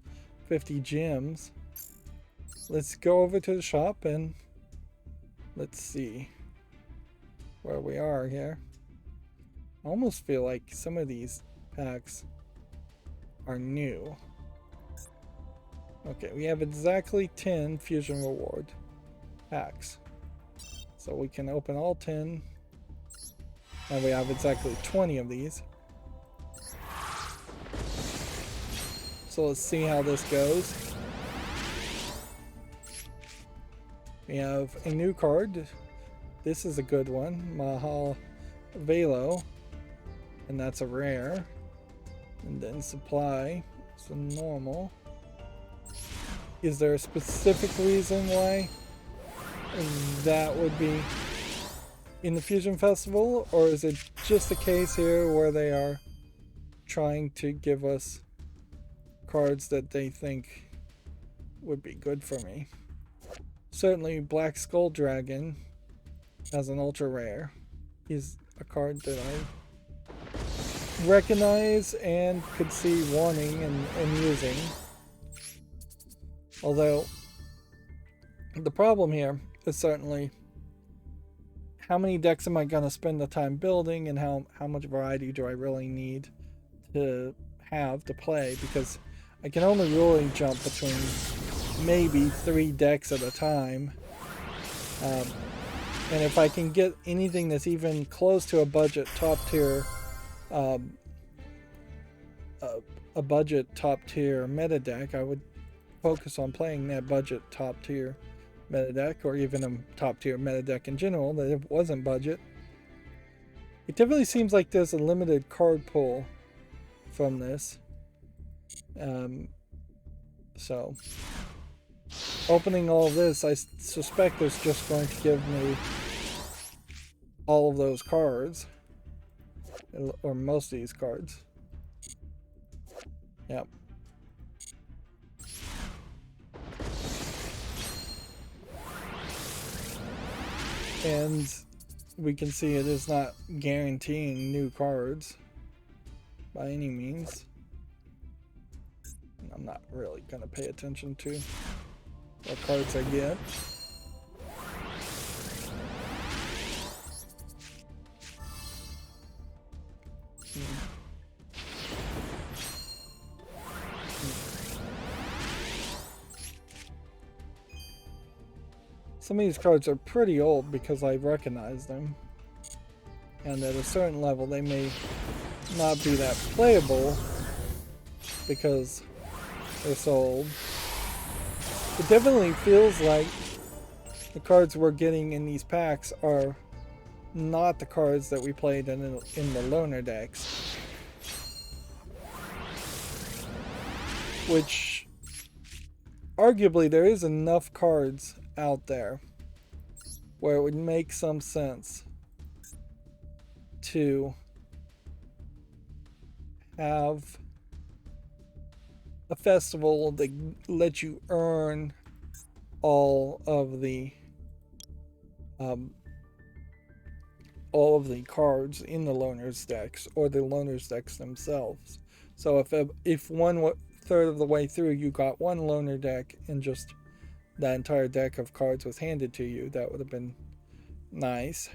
50 gems. Let's go over to the shop and let's see where we are here. I almost feel like some of these packs are new. Okay, we have exactly 10 Fusion Reward packs. So we can open all 10. And we have exactly 20 of these. So let's see how this goes. We have a new card. This is a good one. Mahal Velo. And that's a rare. And then supply. It's a normal. Is there a specific reason why that would be in the Fusion Festival? Or is it just a case here where they are trying to give us cards that they think would be good for me? Certainly Black Skull Dragon as an ultra rare is a card that I recognize and could see wanting and using. Although the problem here is certainly how many decks am I going to spend the time building, and how much variety do I really need to have to play, because I can only really jump between maybe 3 decks at a time. And if I can get anything that's even close to a budget top tier meta deck, I would focus on playing that budget top tier meta deck, or even a top tier meta deck in general, that it wasn't budget. It definitely seems like there's a limited card pool from this. So opening all this, I suspect it's just going to give me all of those cards, or most of these cards. Yep. And we can see it is not guaranteeing new cards by any means. I'm not really going to pay attention to what cards I get. Some of these cards are pretty old because I recognize them. And at a certain level they may not be that playable because they're so old. It definitely feels like the cards we're getting in these packs are not the cards that we played in the loner decks. Which, arguably, there is enough cards out there where it would make some sense to have a festival that lets you earn all of the cards in the loners decks, or the loners decks themselves. So if 1/3 of the way through you got one loner deck and just that entire deck of cards was handed to you, that would have been nice.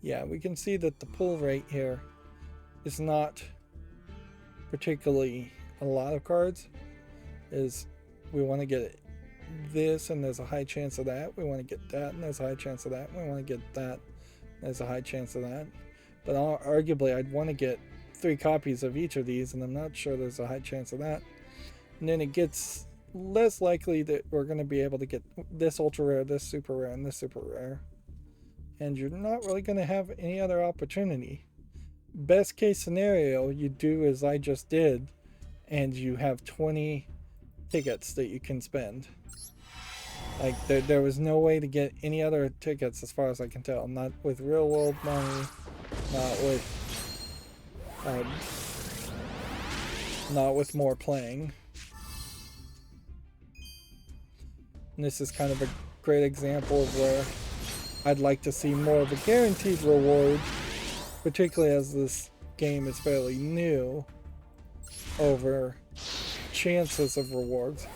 Yeah, we can see that the pull rate here is not particularly a lot of cards. We want to get this and there's a high chance of that. We want to get that and there's a high chance of that. We want to get that. There's a high chance of that. But arguably I'd want to get 3 copies of each of these, and I'm not sure there's a high chance of that. And then it gets less likely that we're going to be able to get this ultra rare, this super rare, and this super rare. And you're not really going to have any other opportunity. Best case scenario, you do as I just did, and you have 20 tickets that you can spend. Like, there was no way to get any other tickets as far as I can tell. Not with real world money, not with more playing. And this is kind of a great example of where I'd like to see more of a guaranteed reward, particularly as this game is fairly new, over chances of rewards.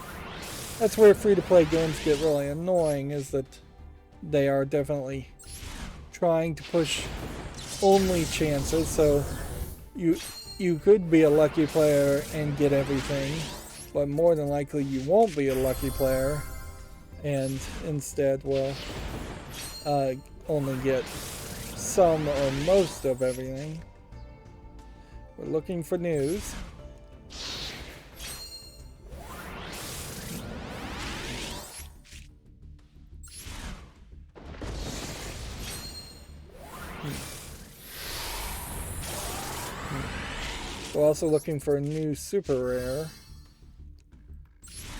That's where free-to-play games get really annoying, is that they are definitely trying to push only chances. So you could be a lucky player and get everything, but more than likely you won't be a lucky player and instead will only get some or most of everything. We're looking for news. We're also looking for a new super rare.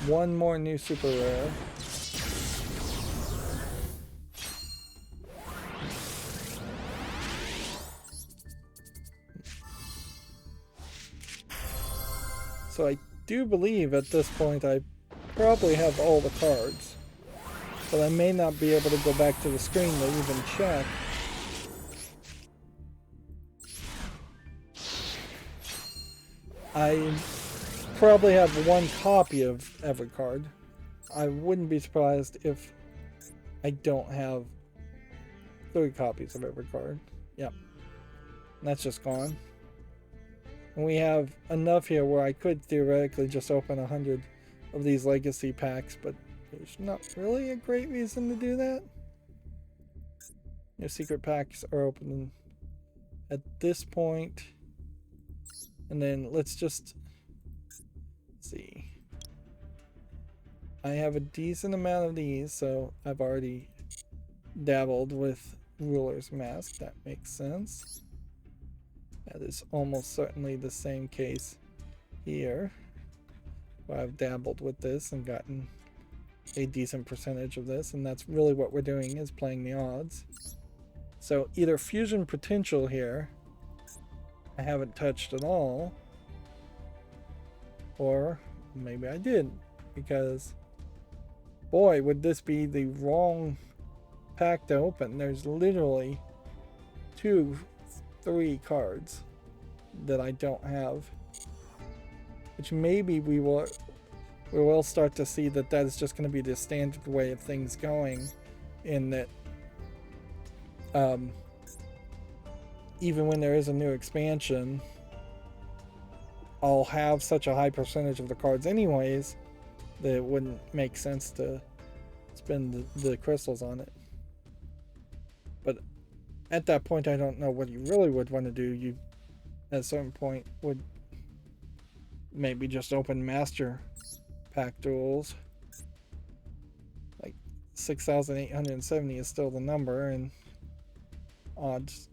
One more new super rare. So I do believe at this point I probably have all the cards, but I may not be able to go back to the screen to even check. I probably have 1 copy of every card. I wouldn't be surprised if I don't have 3 copies of every card. Yep. And that's just gone. And we have enough here where I could theoretically just open 100 of these legacy packs, but there's not really a great reason to do that. Your secret packs are open at this point. And then let's just see. I have a decent amount of these, so I've already dabbled with Ruler's Mask. That makes sense. That is almost certainly the same case here, where I've dabbled with this and gotten a decent percentage of this, and that's really what we're doing, is playing the odds. So either fusion potential here I haven't touched at all, or maybe I did, because boy, would this be the wrong pack to open. There's literally 3 cards that I don't have, which maybe we will start to see that is just going to be the standard way of things going, in that even when there is a new expansion, I'll have such a high percentage of the cards anyways that it wouldn't make sense to spend the crystals on it. But at that point, I don't know what you really would want to do. You, at a certain point, would maybe just open master pack duels. Like 6,870 is still the number, and odds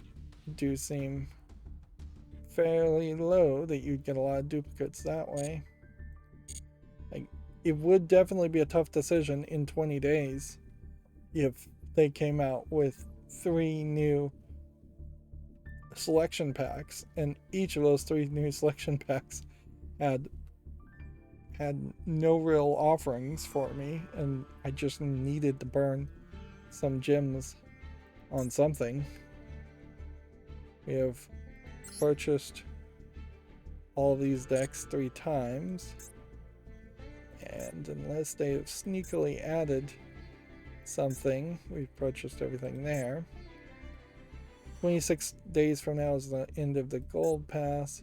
do seem fairly low that you'd get a lot of duplicates that way. Like, it would definitely be a tough decision in 20 days if they came out with 3 new selection packs, and each of those 3 new selection packs had no real offerings for me, and I just needed to burn some gems on something. We have purchased all these decks 3 times, and unless they have sneakily added something, we've purchased everything there. 26 days from now is the end of the gold pass,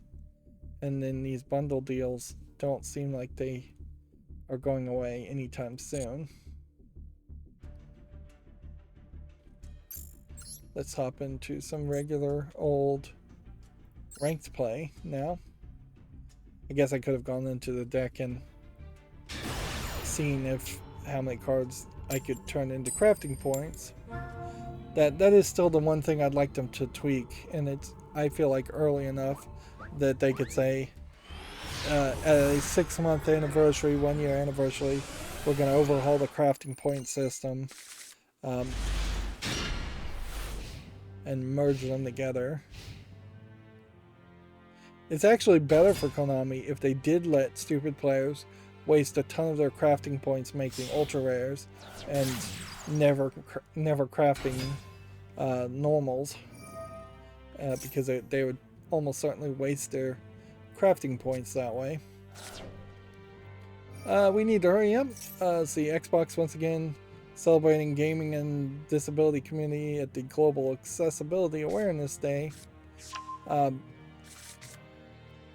and then these bundle deals don't seem like they are going away anytime soon. Let's hop into some regular old ranked play now. I guess I could have gone into the deck and seen how many cards I could turn into crafting points. That is still the one thing I'd like them to tweak, and I feel like early enough that they could say at a 6-month anniversary, 1-year anniversary, we're going to overhaul the crafting point system and merge them together. It's actually better for Konami if they did let stupid players waste a ton of their crafting points making ultra rares and never crafting normals, because they would almost certainly waste their crafting points that way. We need to hurry up. See, Xbox once again celebrating gaming and disability community at the Global Accessibility Awareness Day.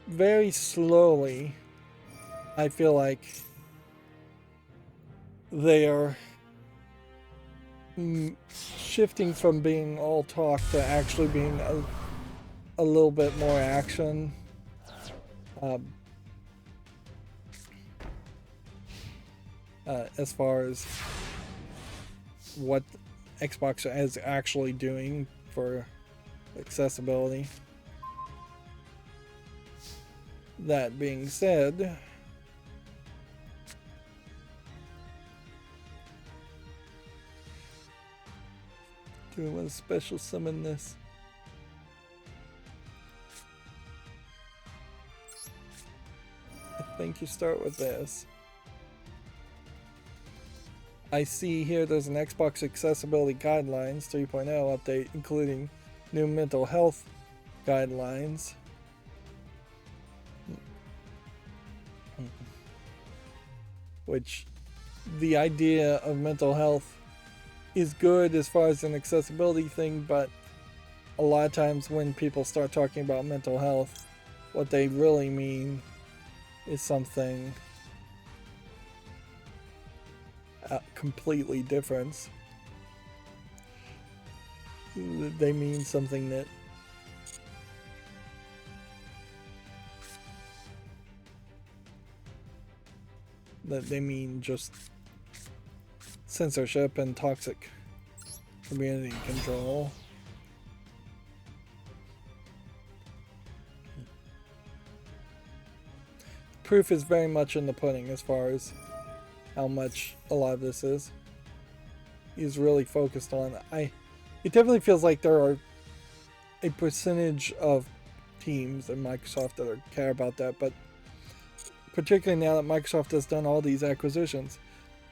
Very slowly, I feel like they are shifting from being all talk to actually being a little bit more action. As far as what Xbox is actually doing for accessibility. That being said, do I want to special summon this? I think you start with this. I see here there's an Xbox Accessibility Guidelines 3.0 update, including new mental health guidelines. Which, the idea of mental health is good as far as an accessibility thing, but a lot of times when people start talking about mental health, what they really mean is something completely different. They mean something that they mean just censorship and toxic community control. Proof is very much in the pudding as far as how much a lot of this is. He's really focused on. It definitely feels like there are a percentage of teams in Microsoft that care about that, but particularly now that Microsoft has done all these acquisitions,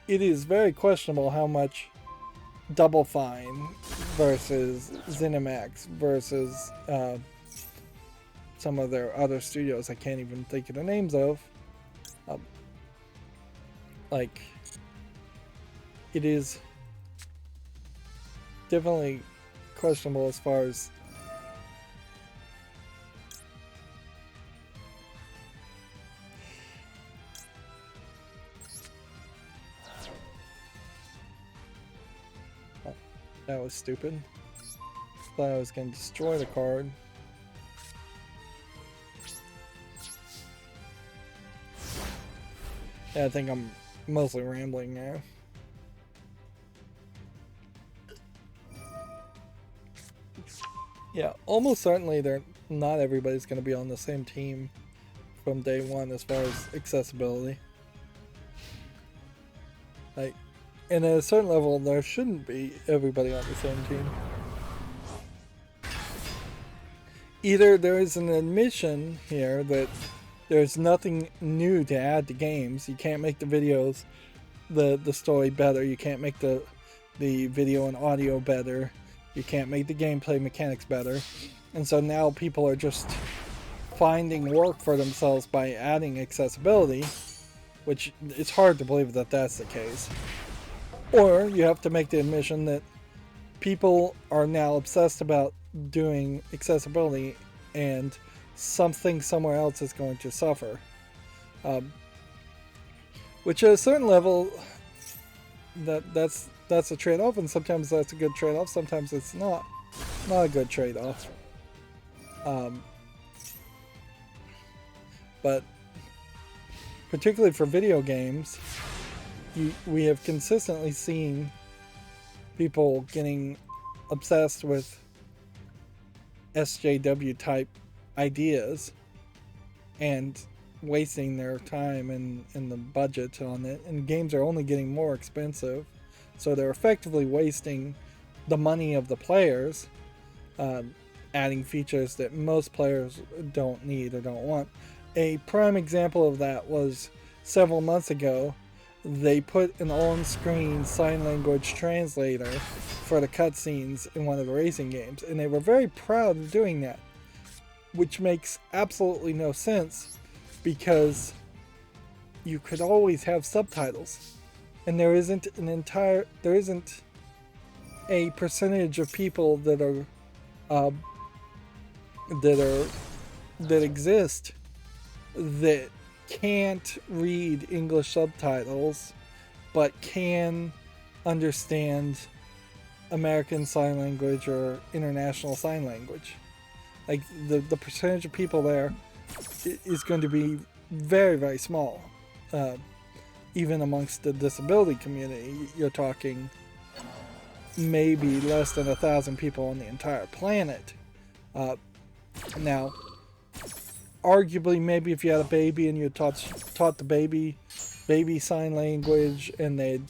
it is very questionable how much Double Fine versus ZeniMax versus some of their other studios I can't even think of the names of. Like, it is definitely questionable as far as that was stupid. Thought I was going to destroy the card. Yeah, I think I'm mostly rambling now. Yeah, almost certainly not everybody's going to be on the same team from day one as far as accessibility. Like, and at a certain level, there shouldn't be everybody on the same team. Either there is an admission here that there's nothing new to add to games. You can't make the videos, the story better. You can't make the video and audio better. You can't make the gameplay mechanics better. And so now people are just finding work for themselves by adding accessibility, which it's hard to believe that that's the case. Or you have to make the admission that people are now obsessed about doing accessibility and something somewhere else is going to suffer. Which at a certain level, that's a trade-off, and sometimes that's a good trade-off, sometimes it's not a good trade-off. But particularly for video games, we have consistently seen people getting obsessed with SJW type ideas and wasting their time and the budget on it, and games are only getting more expensive, so they're effectively wasting the money of the players, adding features that most players don't need or don't want. A prime example of that was several months ago. They put an on-screen sign language translator for the cutscenes in one of the racing games, and they were very proud of doing that, which makes absolutely no sense because you could always have subtitles, and there isn't a percentage of people that exist that can't read English subtitles but can understand American Sign Language or International Sign Language. Like, the percentage of people there is going to be very, very small. Even amongst the disability community, you're talking maybe less than 1,000 people on the entire planet. Now, arguably, maybe if you had a baby and you taught the baby sign language, and they'd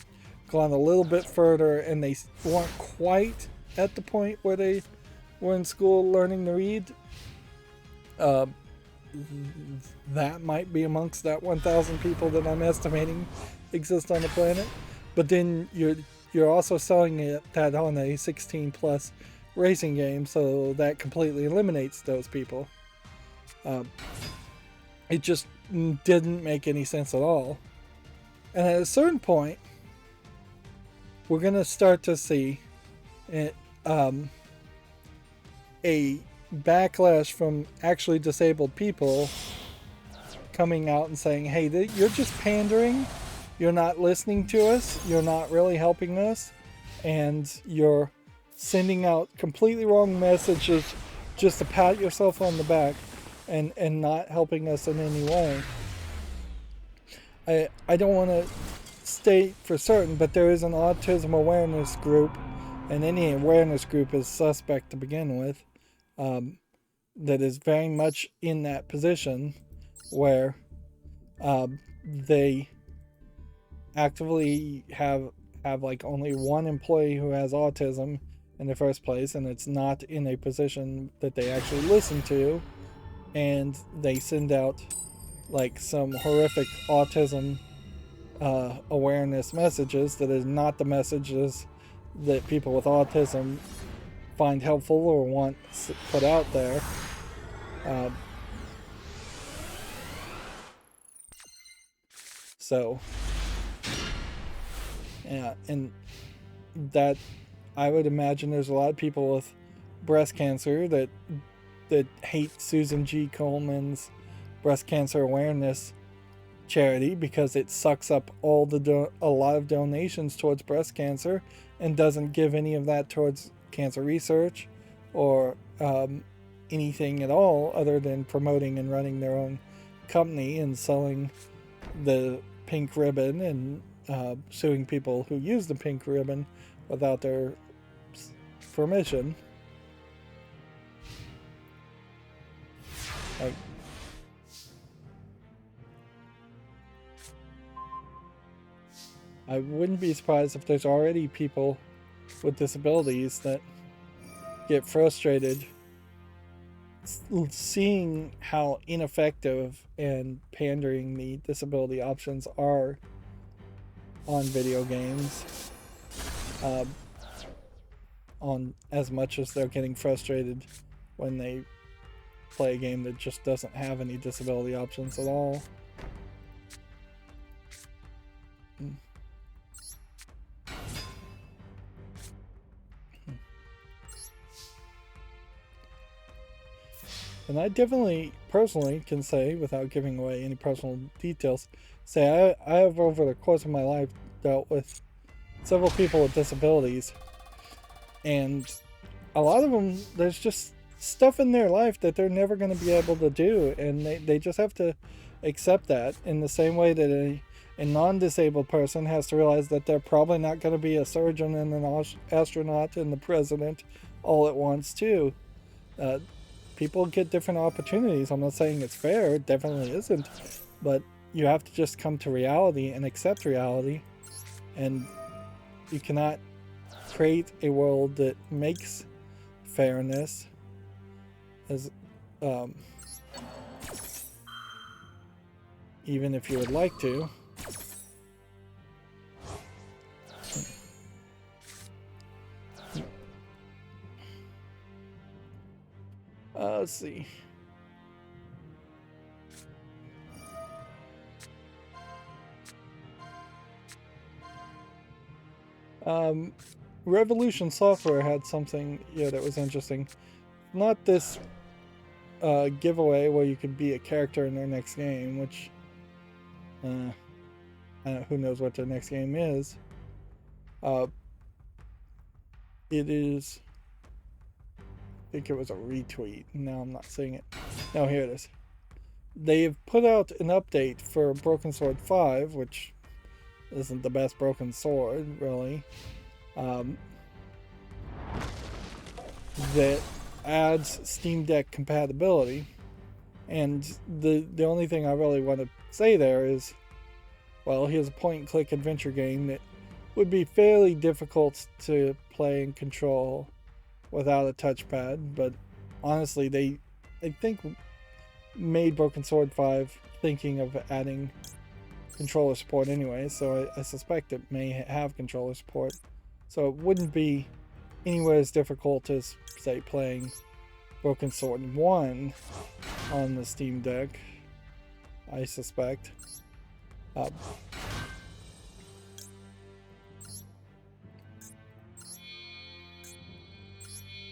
gone a little bit further and they weren't quite at the point where they were in school learning to read, that might be amongst that 1,000 people that I'm estimating exist on the planet. But then you're also selling that on a 16 plus racing game, so that completely eliminates those people. It just didn't make any sense at all. And at a certain point, we're going to start to see a backlash from actually disabled people coming out and saying, hey, you're just pandering, you're not listening to us, you're not really helping us, and you're sending out completely wrong messages just to pat yourself on the back and not helping us in any way. I don't want to state for certain, but there is an autism awareness group, and any awareness group is suspect to begin with, that is very much in that position where they actively have like only one employee who has autism in the first place, and it's not in a position that they actually listen to, and they send out like some horrific autism awareness messages that is not the messages that people with autism find helpful or want put out there. So yeah, and that I would imagine there's a lot of people with breast cancer that hate Susan G. Coleman's breast cancer awareness charity because it sucks up all a lot of donations towards breast cancer and doesn't give any of that towards cancer research or anything at all other than promoting and running their own company and selling the pink ribbon and suing people who use the pink ribbon without their permission. Like, I wouldn't be surprised if there's already people with disabilities that get frustrated seeing how ineffective and pandering the disability options are on video games, on as much as they're getting frustrated when they play a game that just doesn't have any disability options at all. And I definitely, personally, can say, without giving away any personal details, say I have over the course of my life dealt with several people with disabilities, and a lot of them, there's just stuff in their life that they're never going to be able to do, and they just have to accept that, in the same way that a non-disabled person has to realize that they're probably not going to be a surgeon and an astronaut and the president all at once too. People get different opportunities. I'm not saying it's fair, it definitely isn't, but you have to just come to reality and accept reality, and you cannot create a world that makes fairness as even if you would like to. Let's see. Revolution Software had something that was interesting. Not this giveaway where you could be a character in their next game, which who knows what their next game is. It is, I think it was a retweet. Now I'm not seeing it. No, here it is. They've put out an update for Broken Sword 5, which isn't the best Broken Sword, really. That adds Steam Deck compatibility. And the only thing I really want to say there is, well, here's a point-and-click adventure game that would be fairly difficult to play and control without a touchpad, but honestly, they, I think, made Broken Sword 5 thinking of adding controller support anyway, so I suspect it may have controller support. So it wouldn't be anywhere as difficult as, say, playing Broken Sword 1 on the Steam Deck, I suspect.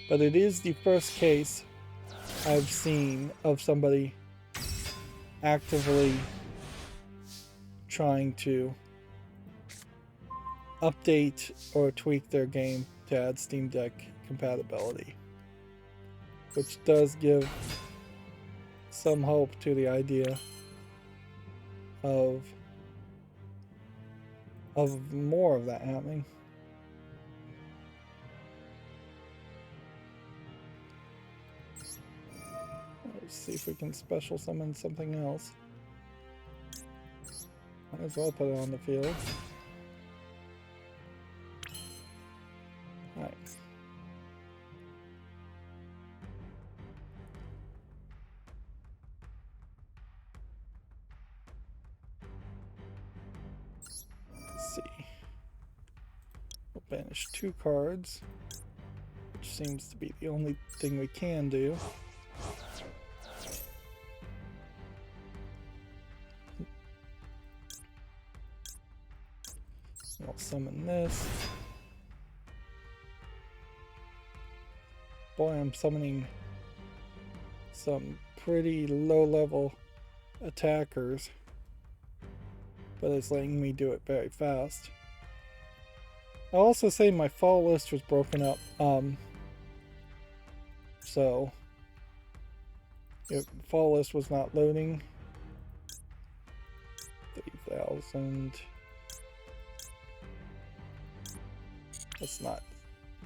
But it is the first case I've seen of somebody actively trying to update or tweak their game to add Steam Deck compatibility, which does give some hope to the idea of of more of that happening. Let's see if we can special summon something else. Might as well put it on the field. Alright. Let's see. We'll banish 2 cards, which seems to be the only thing we can do. I'll summon this. Boy, I'm summoning some pretty low-level attackers, but it's letting me do it very fast. I'll also say my fall list was broken up, so fall list was not loading. 3,000. Let's not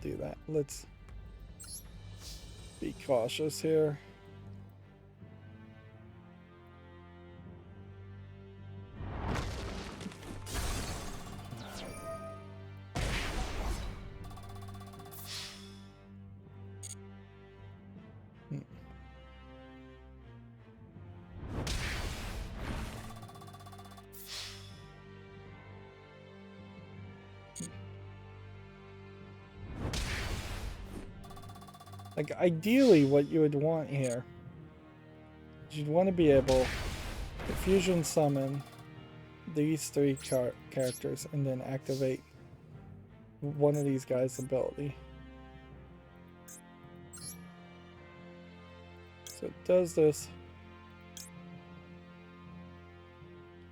do that. Let's be cautious here. Like, ideally what you would want here is you'd want to be able to fusion summon these 3 characters and then activate one of these guys' ability. So does this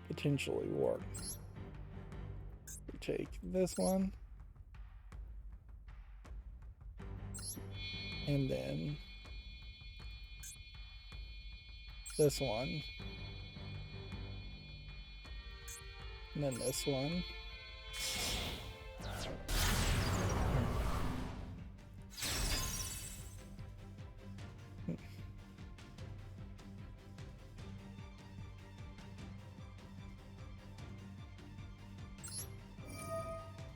potentially work? We take this one. And then this one. And then this one.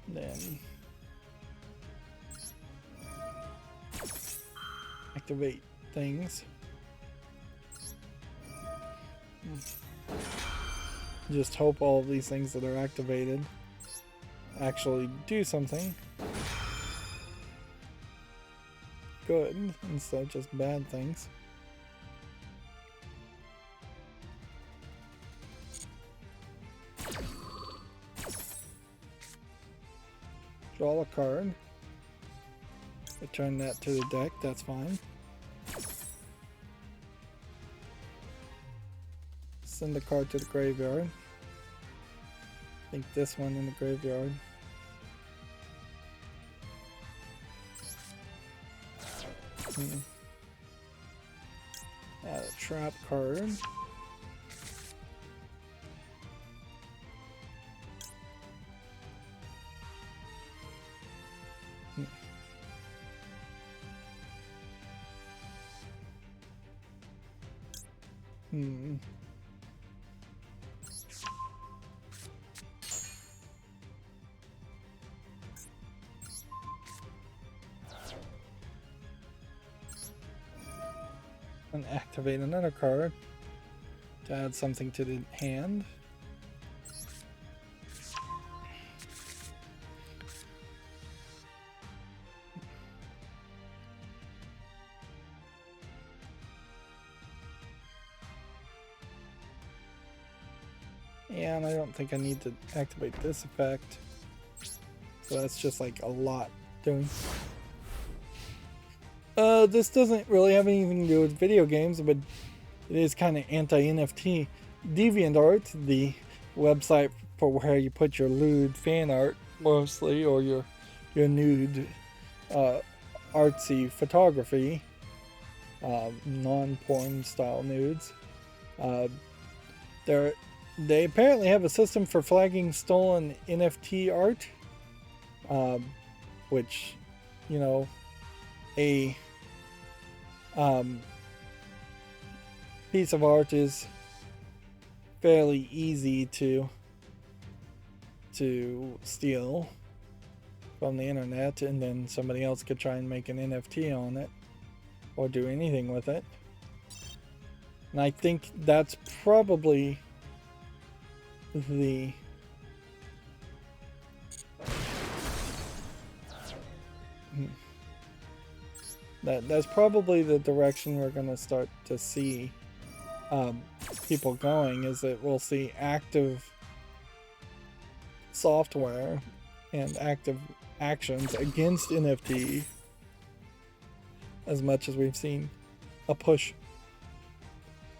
Then activate things. Just hope all of these things that are activated actually do something good instead of just bad things. Draw a card. Return that to the deck, that's fine. Send the card to the graveyard. I think this one in the graveyard. Add a trap card. And activate another card to add something to the hand. And I don't think I need to activate this effect. So that's just like a lot doing. This doesn't really have anything to do with video games, but it is kind of anti-NFT. DeviantArt, the website for where you put your lewd fan art mostly, or your nude artsy photography, non-porn style nudes. They're they apparently have a system for flagging stolen NFT art, which, you know, a piece of art is fairly easy to steal from the internet, and then somebody else could try and make an NFT on it or do anything with it. And I think that's probably the that's probably the direction we're going to start to see people going, is that we'll see active software and active actions against NFT as much as we've seen a push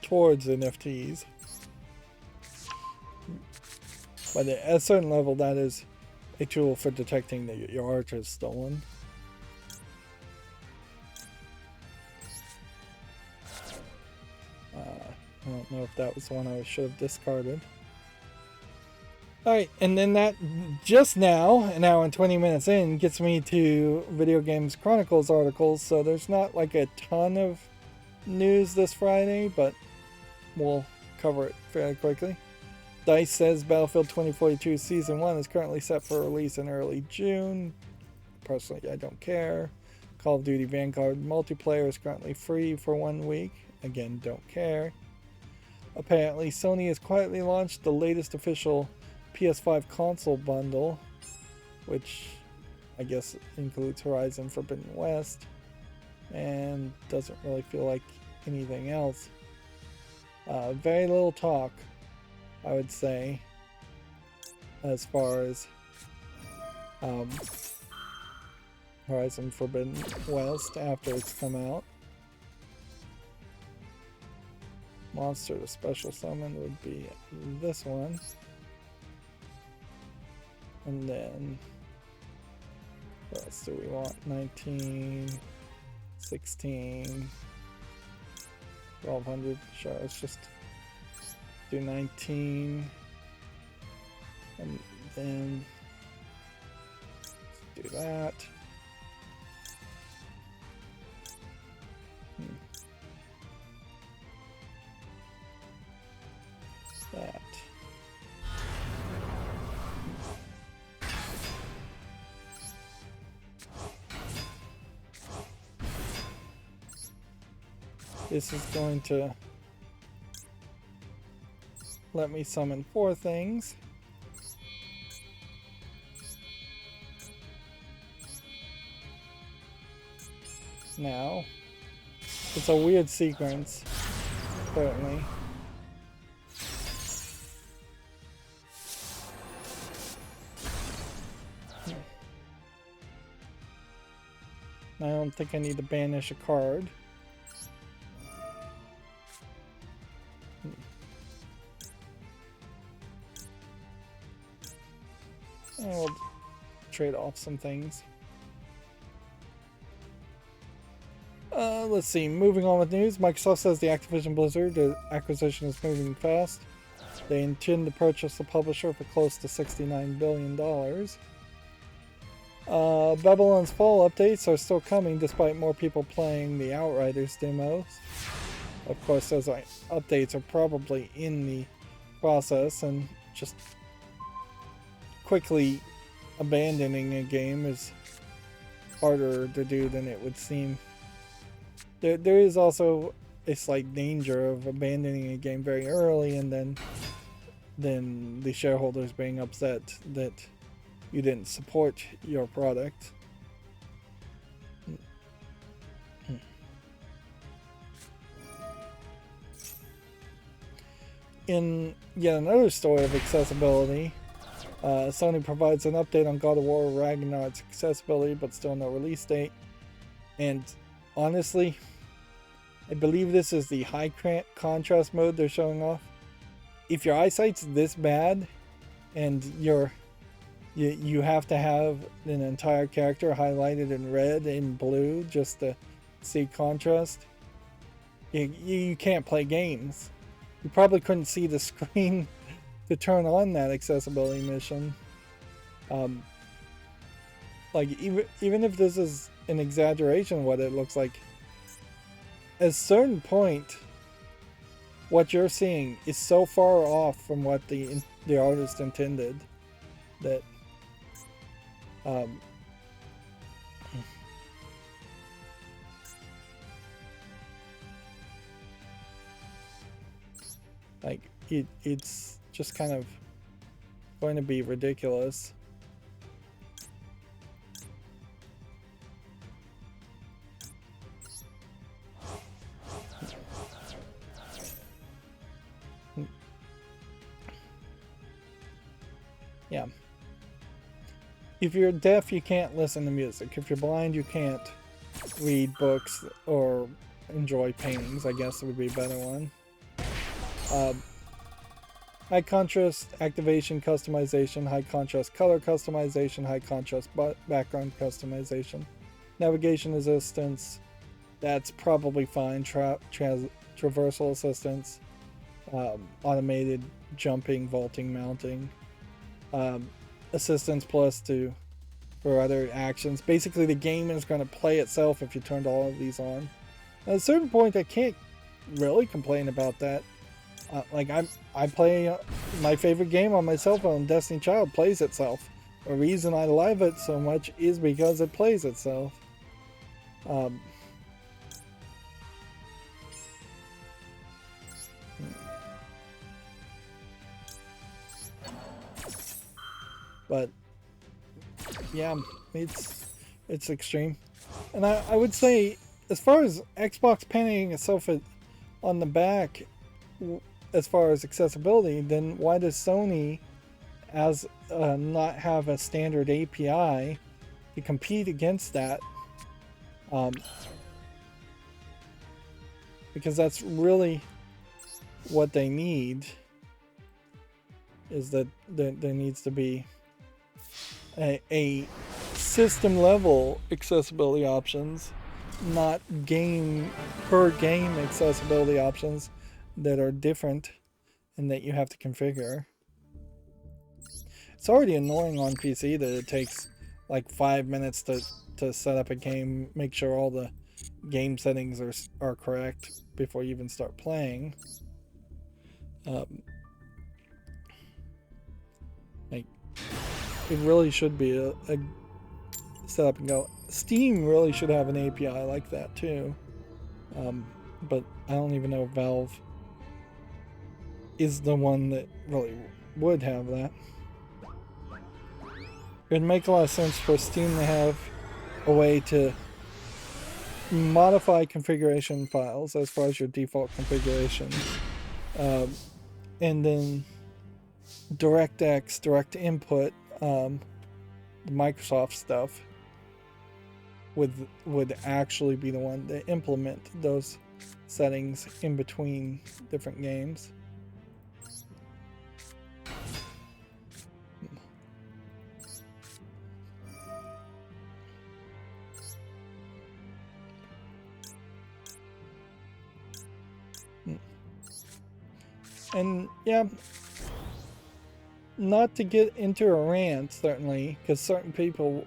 towards NFTs. But at a certain level, that is a tool for detecting that your art is stolen. I don't know if that was the one I should have discarded. Alright, and then that just now, an hour and 20 minutes in, gets me to Video Games Chronicles articles, so there's not like a ton of news this Friday, but we'll cover it fairly quickly. DICE says Battlefield 2042 Season 1 is currently set for release in early June. Personally, I don't care. Call of Duty Vanguard multiplayer is currently free for 1 week. Again, don't care. Apparently, Sony has quietly launched the latest official PS5 console bundle, which I guess includes Horizon Forbidden West, and doesn't really feel like anything else. Very little talk, I would say, as far as Horizon Forbidden West after it's come out. Monster to special summon would be this one. And then, what else do we want? 19, 16, 1200. Sure, let's just do 19. And then let's do that. That. This is going to let me summon 4 things. Now, it's a weird sequence, apparently. I don't think I need to banish a card. And we'll trade off some things. Let's see, moving on with news. Microsoft says the Activision Blizzard acquisition is moving fast. They intend to purchase the publisher for close to $69 billion. Babylon's Fall updates are still coming despite more people playing the Outriders demos. Of course, those updates are probably in the process, and just quickly abandoning a game is harder to do than it would seem. There is also a slight danger of abandoning a game very early and then the shareholders being upset that you didn't support your product. In yet another story of accessibility, Sony provides an update on God of War Ragnarok's accessibility, but still no release date. And honestly, I believe this is the high contrast mode they're showing off. If your eyesight's this bad, and you have to have an entire character highlighted in red and blue just to see contrast, you can't play games. You probably couldn't see the screen to turn on that accessibility mission. Like even if this is an exaggeration of what it looks like, at a certain point, what you're seeing is so far off from what the artist intended that like it's just kind of going to be ridiculous. Yeah. If you're deaf, you can't listen to music. If you're blind, you can't read books or enjoy paintings, I guess would be a better one. High contrast activation customization, high contrast color customization, high contrast background customization. Navigation assistance, that's probably fine. Traversal assistance, automated jumping, vaulting, mounting. Assistance plus for other actions. Basically, the game is going to play itself if you turned all of these on. At a certain point, I can't really complain about that. Like I play my favorite game on my cell phone, Destiny Child, plays itself. The reason I love it so much is because it plays itself. But yeah, it's extreme. And I would say, as far as Xbox painting itself on the back, as far as accessibility, then why does Sony not have a standard API to compete against that? Because that's really what they need, is that there needs to be a system level accessibility options, not game per game accessibility options that are different and that you have to configure. It's already annoying on PC that it takes like 5 minutes to set up a game, make sure all the game settings are correct before you even start playing. Like, it really should be a set up and go. Steam really should have an API like that too. But I don't even know if Valve is the one that really would have that. It would make a lot of sense for Steam to have a way to modify configuration files as far as your default configuration, and then DirectX, direct input, the Microsoft stuff would actually be the one to implement those settings in between different games. And yeah, not to get into a rant, certainly, because certain people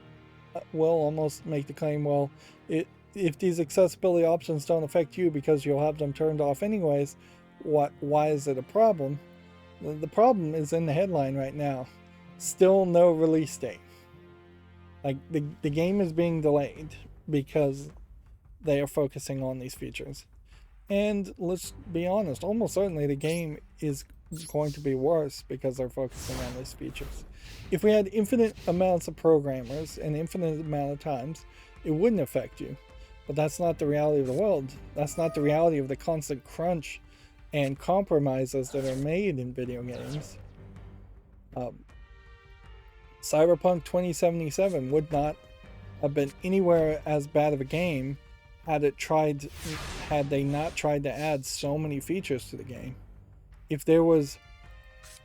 will almost make the claim, well, if these accessibility options don't affect you because you'll have them turned off anyways, why is it a problem? The problem is in the headline right now. Still no release date. Like, the game is being delayed because they are focusing on these features. And let's be honest, almost certainly the game is going to be worse because they're focusing on these features. If we had infinite amounts of programmers and infinite amount of times, it wouldn't affect you. But that's not the reality of the world. That's not the reality of the constant crunch and compromises that are made in video games. Cyberpunk 2077 would not have been anywhere as bad of a game had they not tried to add so many features to the game. If there was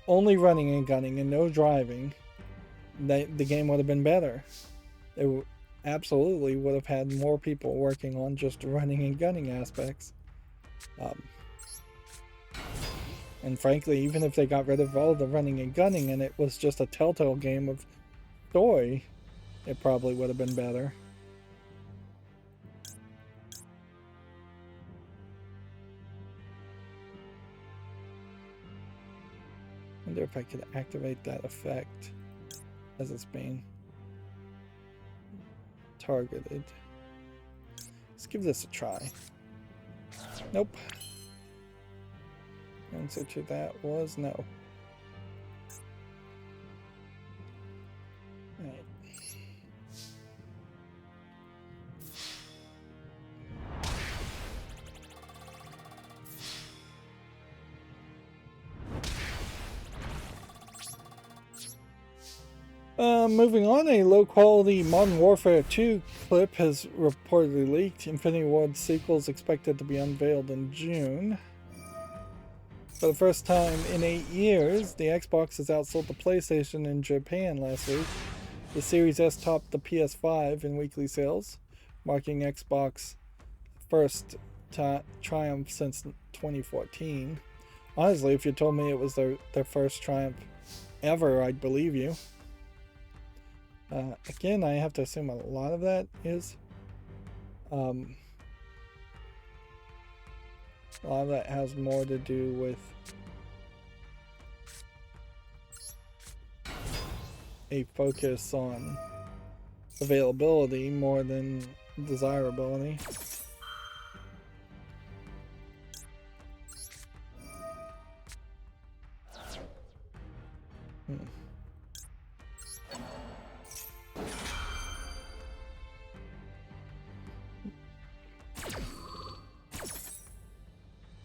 only running and gunning and no driving, the game would have been better. It absolutely would have had more people working on just running and gunning aspects. And frankly, even if they got rid of all the running and gunning and it was just a Telltale game of story, it probably would have been better. I wonder if I could activate that effect as it's being targeted. Let's give this a try. Nope. The answer to that was no. Right. Moving on, a low-quality Modern Warfare 2 clip has reportedly leaked. Infinity Ward sequels expected to be unveiled in June. For the first time in 8 years, the Xbox has outsold the PlayStation in Japan last week. The Series S topped the PS5 in weekly sales, marking Xbox's first triumph since 2014. Honestly, if you told me it was their first triumph ever, I'd believe you. Again, I have to assume a lot of that is a lot of that has more to do with a focus on availability more than desirability.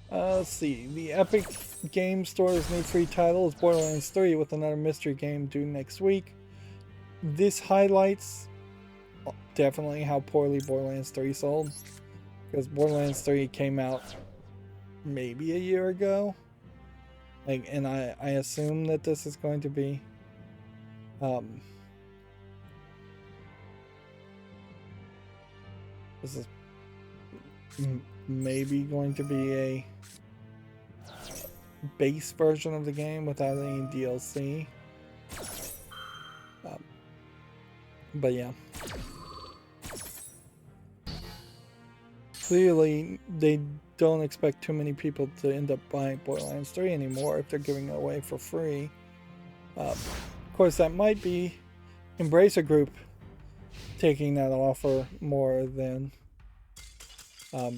Let's see. The Epic Game Store's new free title is Borderlands 3 with another mystery game due next week. This highlights definitely how poorly Borderlands 3 sold, because Borderlands 3 came out maybe a year ago. And I assume that this is going to be this is maybe going to be a base version of the game without any DLC. But yeah. Clearly, they don't expect too many people to end up buying Borderlands 3 anymore if they're giving it away for free. Of course, that might be Embracer Group taking that offer more than... wow,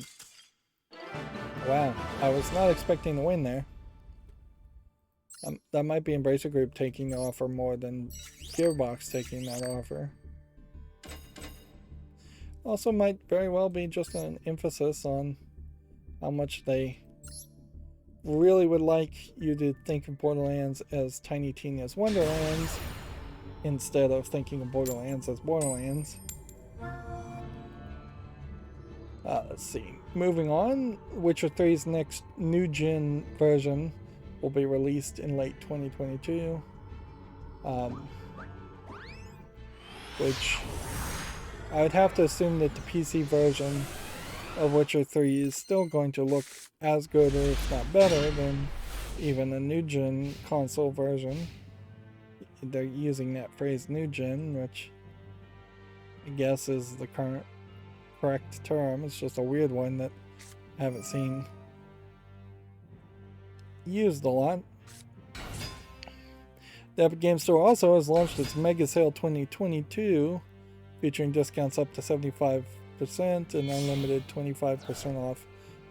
I was not expecting to win there. That might be Embracer Group taking the offer more than Gearbox taking that offer. Also might very well be just an emphasis on how much they really would like you to think of Borderlands as Tiny Tina's Wonderlands instead of thinking of Borderlands as Borderlands. Let's see. Moving on, Witcher 3's next new-gen version will be released in late 2022. Which I would have to assume that the PC version of Witcher 3 is still going to look as good, or if not better, than even a new-gen console version. They're using that phrase new-gen, which I guess is the correct term. It's just a weird one that I haven't seen used a lot. The Epic Game Store also has launched its Mega Sale 2022, featuring discounts up to 75% and unlimited 25% off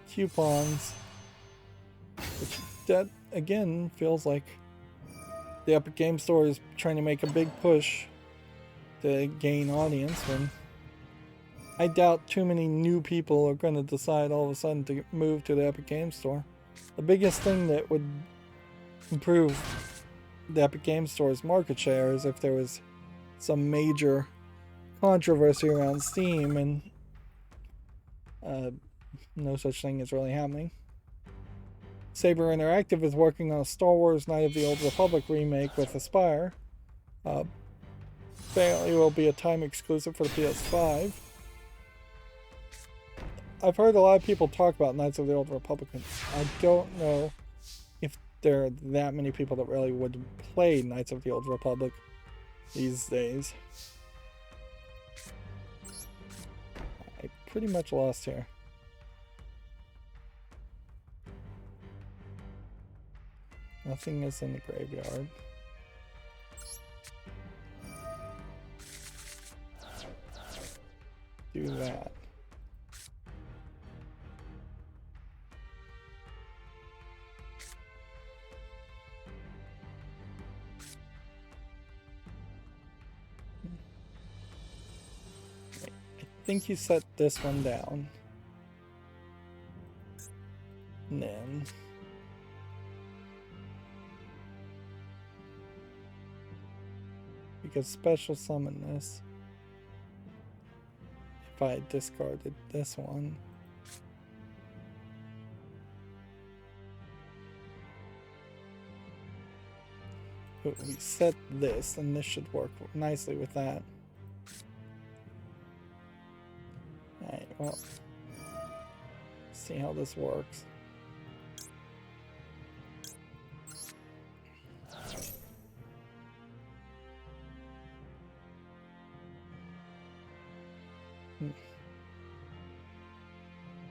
coupons. Which, that again feels like the Epic Game Store is trying to make a big push to gain audience, when I doubt too many new people are going to decide all of a sudden to move to the Epic Game Store. The biggest thing that would improve the Epic Game Store's market share is if there was some major controversy around Steam, and no such thing is really happening. Saber Interactive is working on a Star Wars Knight of the Old Republic remake with Aspyr. Apparently it will be a time exclusive for the PS5. I've heard a lot of people talk about Knights of the Old Republic. I don't know if there are that many people that really would play Knights of the Old Republic these days. I pretty much lost here. Nothing is in the graveyard. Do that. I think you set this one down. And then you could special summon this if I discarded this one. But we set this, and this should work nicely with that. Alright, well, see how this works.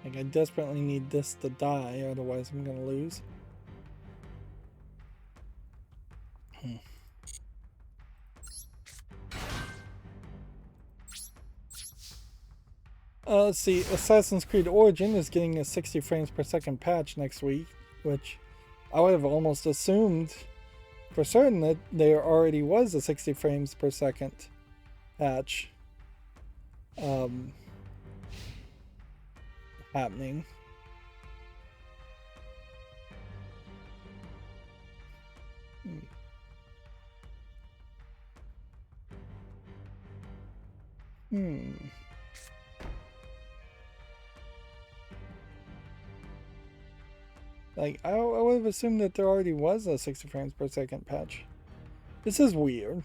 Like, I desperately need this to die, otherwise I'm gonna lose. Let's see, Assassin's Creed Origin is getting a 60 frames per second patch next week, which I would have almost assumed for certain that there already was a 60 frames per second patch happening. Like, I would have assumed that there already was a 60 frames per second patch. This is weird.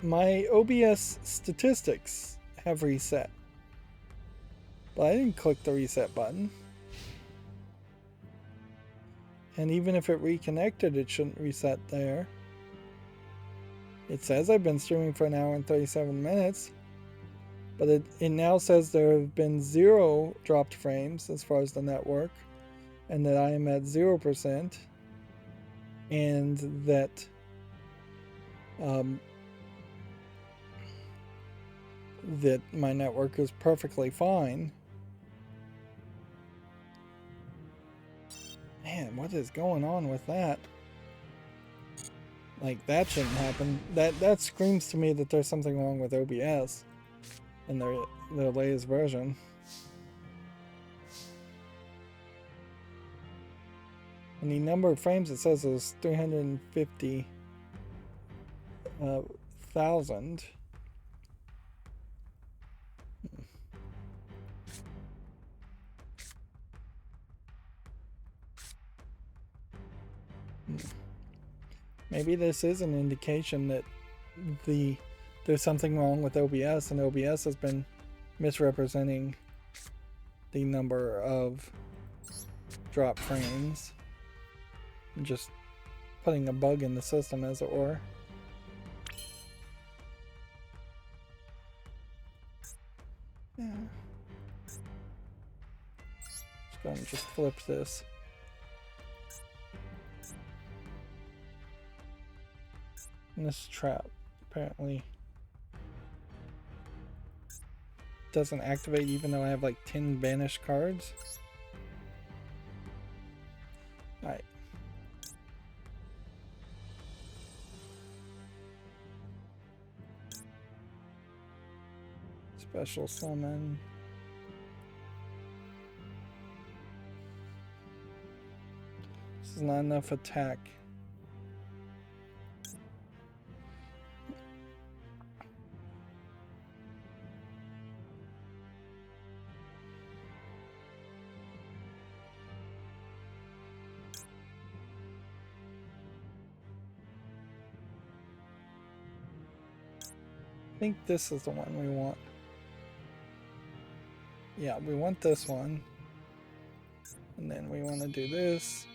My OBS statistics have reset, but I didn't click the reset button. And even if it reconnected, it shouldn't reset there. It says I've been streaming for an hour and 37 minutes. But it now says there have been 0 dropped frames as far as the network, and that I am at 0%, and that that my network is perfectly fine. Man, what is going on with that? Like, that shouldn't happen. That screams to me that there's something wrong with OBS in their latest version. And the number of frames it says is 350,000. Maybe this is an indication that there's something wrong with OBS, and OBS has been misrepresenting the number of drop frames, and just putting a bug in the system, as it were. Yeah. Let's go and just flip this. And this trap apparently doesn't activate even though I have like 10 banished cards. Alright. Special summon. This is not enough attack. I think this is the one we want. Yeah, we want this one. And then we want to do this.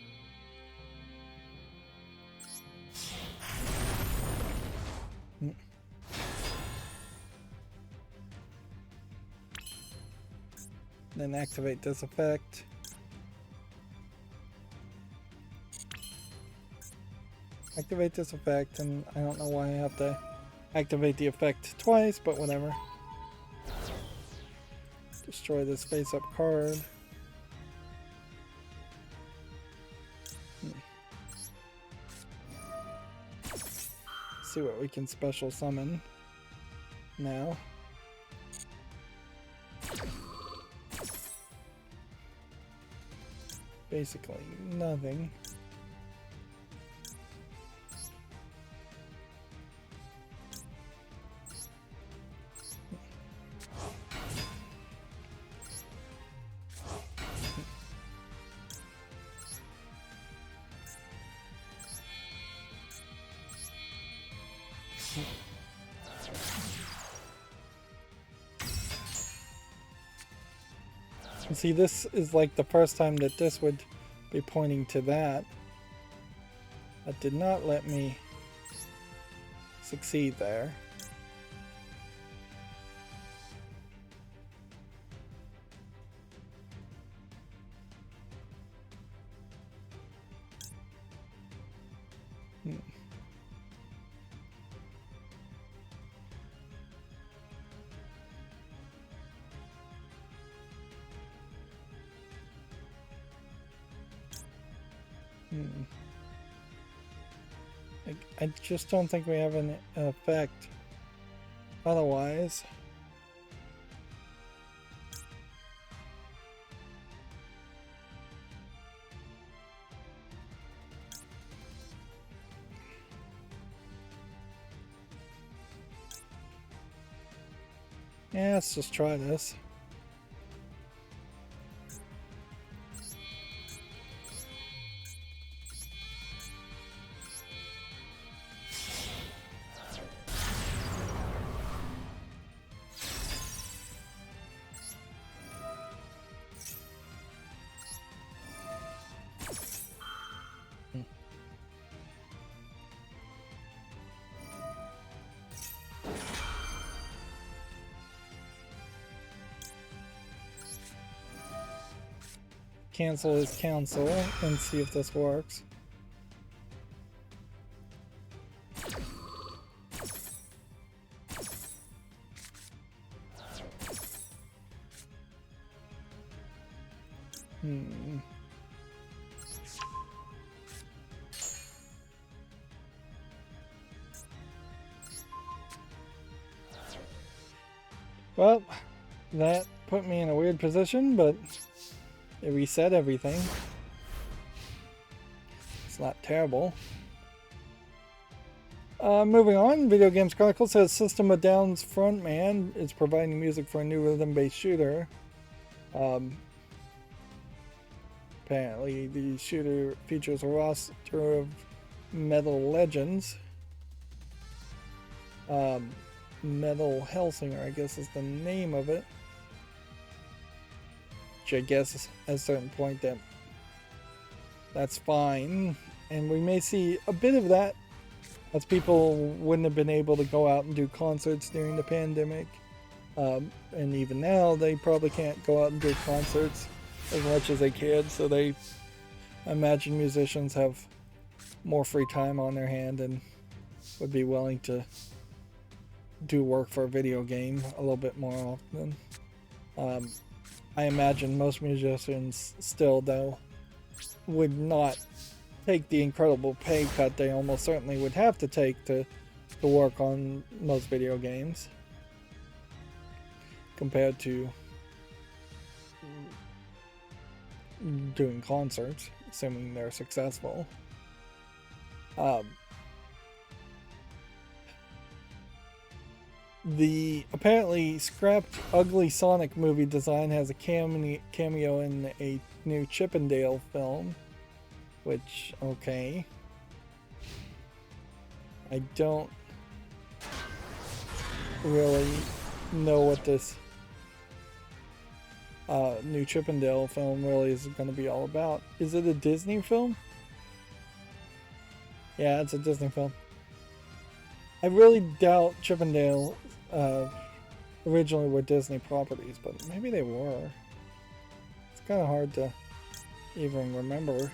Then activate this effect. Activate this effect, and I don't know why I have to activate the effect twice, but whatever. Destroy this face-up card. See what we can special summon now. Basically nothing. See, this is like the first time that this would be pointing to that. That did not let me succeed there. I just don't think we have an effect otherwise. Yeah, let's just try this. Cancel his council and see if this works. Well, that put me in a weird position, but it reset everything. It's not terrible. Moving on, Video Games Chronicle says System of Down's frontman is providing music for a new rhythm-based shooter. Apparently, the shooter features a roster of metal legends. Metal Hellsinger, I guess, is the name of it. I guess at a certain point that's fine, and we may see a bit of that as people wouldn't have been able to go out and do concerts during the pandemic, and even now they probably can't go out and do concerts as much as they could, so I imagine musicians have more free time on their hand and would be willing to do work for a video game a little bit more often. I imagine most musicians still, though, would not take the incredible pay cut they almost certainly would have to take to work on most video games compared to doing concerts, assuming they're successful. The apparently scrapped Ugly Sonic movie design has a cameo in a new Chip 'n Dale film, which, okay. I don't really know what this new Chippendale film really is going to be all about. Is it a Disney film? Yeah, it's a Disney film. I really doubt Chippendale originally were Disney properties, but maybe they were. It's kind of hard to even remember.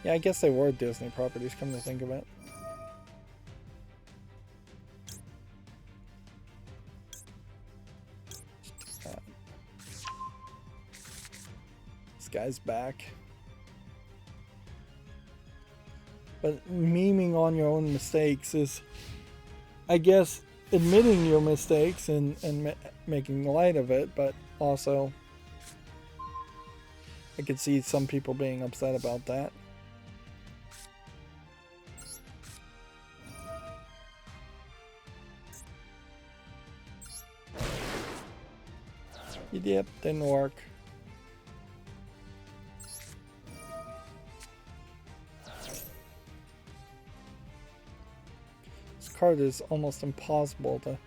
Yeah, I guess they were Disney properties, come to think of it. This guy's back. But memeing on your own mistakes is, I guess, admitting your mistakes and making light of it, but also I could see some people being upset about that. Yep, didn't work. This card is almost impossible to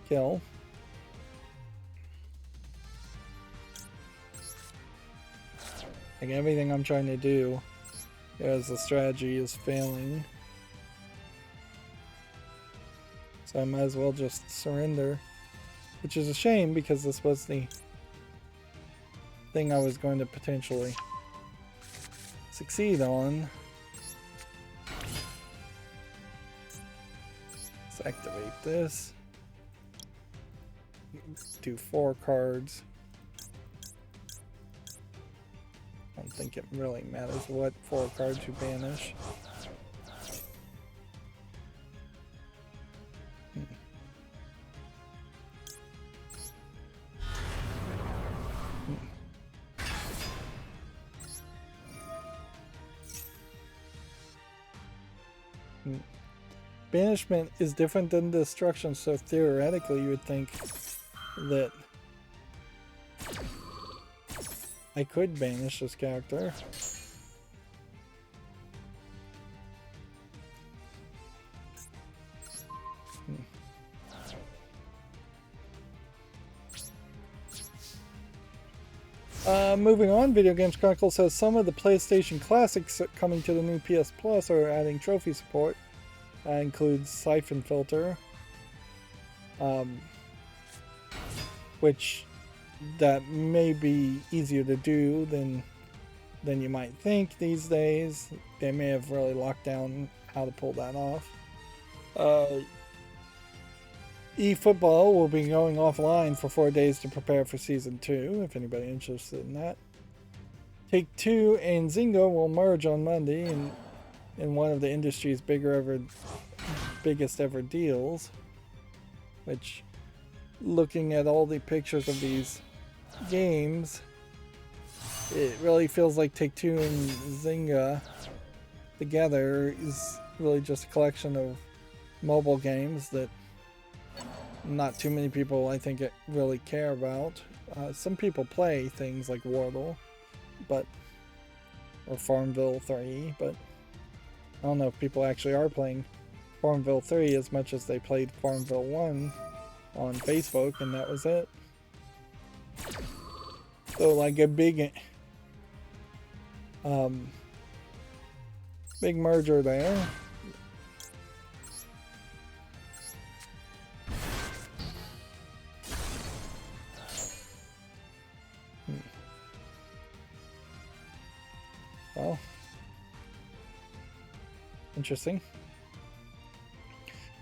kill. Like everything I'm trying to do as the strategy is failing. So I might as well just surrender. Which is a shame because this was the thing I was going to potentially succeed on. Let's activate this. Do 4 cards. I don't think it really matters what 4 cards you banish. Banishment is different than destruction, so theoretically you would think that I could banish this character. Moving on, Video Games Chronicle says some of the PlayStation classics coming to the new PS Plus are adding trophy support. That includes Siphon Filter, which that may be easier to do than you might think these days. They may have really locked down how to pull that off. eFootball will be going offline for 4 days to prepare for Season 2, if anybody interested in that. Take-Two and Zynga will merge on Monday in one of the industry's biggest ever deals, which, looking at all the pictures of these games, it really feels like Take-Two and Zynga together is really just a collection of mobile games that not too many people, I think, really care about. Some people play things like Wordle, or Farmville 3, but I don't know if people actually are playing Farmville 3 as much as they played Farmville 1 on Facebook, and that was it. So like a big merger there. Well, interesting.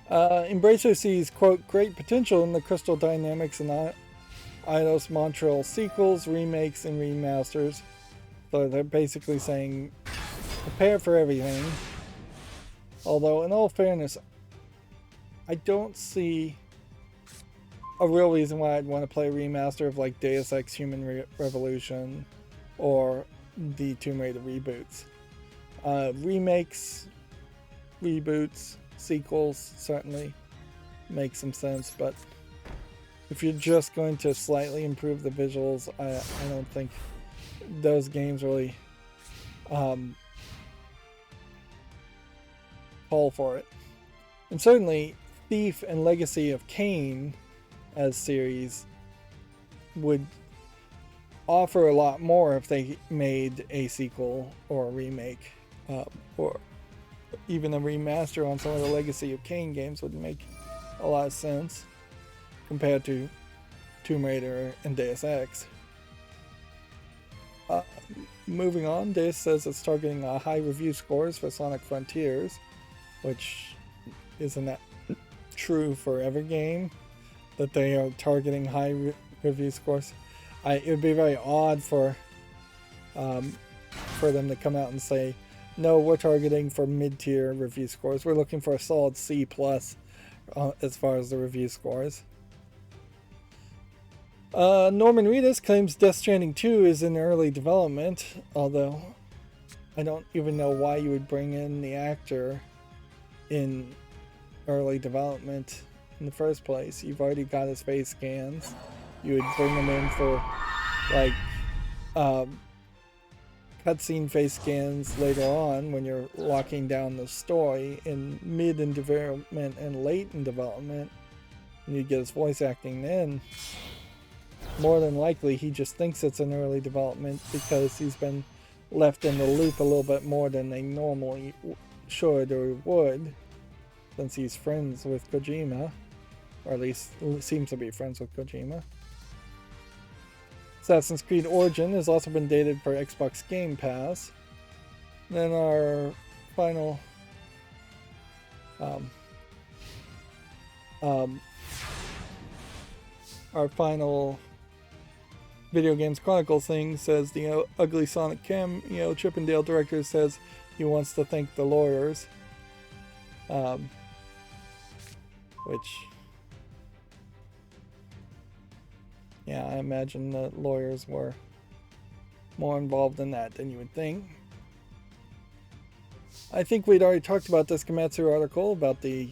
Embracer sees, quote, great potential in the Crystal Dynamics and Eidos Montreal sequels, remakes, and remasters. So they're basically saying, prepare for everything. Although, in all fairness, I don't see a real reason why I'd want to play a remaster of like Deus Ex Human Revolution or the Tomb Raider reboots. Remakes, reboots, sequels certainly make some sense, but if you're just going to slightly improve the visuals, I don't think those games really call for it. And certainly Thief and Legacy of Kain as series would offer a lot more if they made a sequel or a remake, or even a remaster on some of the Legacy of Kain games would make a lot of sense compared to Tomb Raider and Deus Ex. Moving on, Deus says it's targeting high review scores for Sonic Frontiers, which isn't that true for every game that they are targeting high review scores. It would be very odd for them to come out and say, no, we're targeting for mid-tier review scores. We're looking for a solid C+ as far as the review scores. Norman Reedus claims Death Stranding 2 is in early development, although I don't even know why you would bring in the actor in early development in the first place. You've already got his face scans. You would bring him in for like cutscene face scans later on when you're locking down the story in mid in development and late in development, and you get his voice acting then. More than likely he just thinks it's in early development because he's been left in the loop a little bit more than they normally should or would, since he's friends with Kojima, or at least seems to be friends with Kojima. Assassin's Creed Origin has also been dated for Xbox Game Pass. Then our final Video Games Chronicles thing says the Ugly Sonic cameo Chippendale director says he wants to thank the lawyers, which, yeah, I imagine the lawyers were more involved in that than you would think. I think we'd already talked about this Komatsu article about the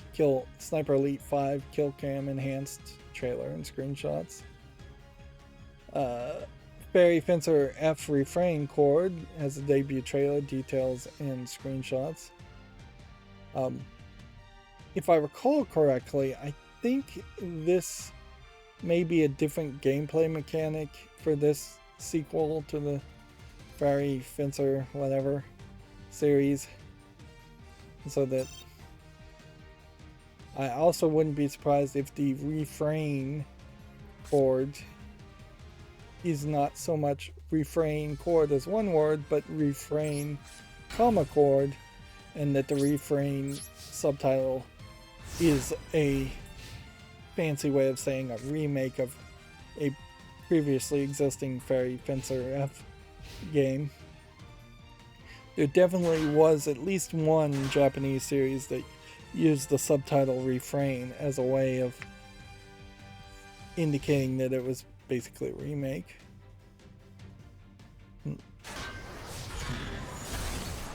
Sniper Elite 5 kill cam enhanced trailer and screenshots. Fairy Fencer F Refrain Chord has a debut trailer, details, and screenshots. If I recall correctly, I think this may be a different gameplay mechanic for this sequel to the Fairy Fencer whatever series, so that I also wouldn't be surprised if the refrain chord is not so much refrain chord as one word, but refrain comma chord, and that the refrain subtitle is a fancy way of saying a remake of a previously existing Fairy Fencer F game. There definitely was at least one Japanese series that used the subtitle refrain as a way of indicating that it was basically a remake.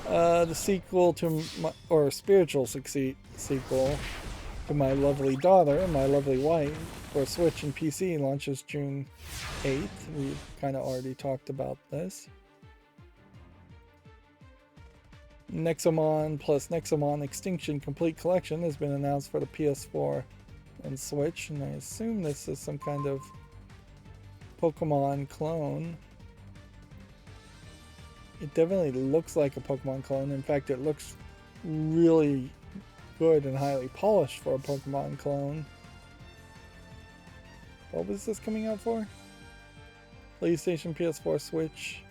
The sequel to or spiritual sequel to My Lovely Daughter, My Lovely Wife for Switch and PC launches June 8th. We've kind of already talked about this. Nexomon plus Nexomon Extinction Complete Collection has been announced for the PS4 and Switch, and I assume this is some kind of Pokemon clone. It definitely looks like a Pokemon clone. In fact, it looks really good and highly polished for a Pokemon clone. What was this coming out for? PlayStation, PS4, Switch,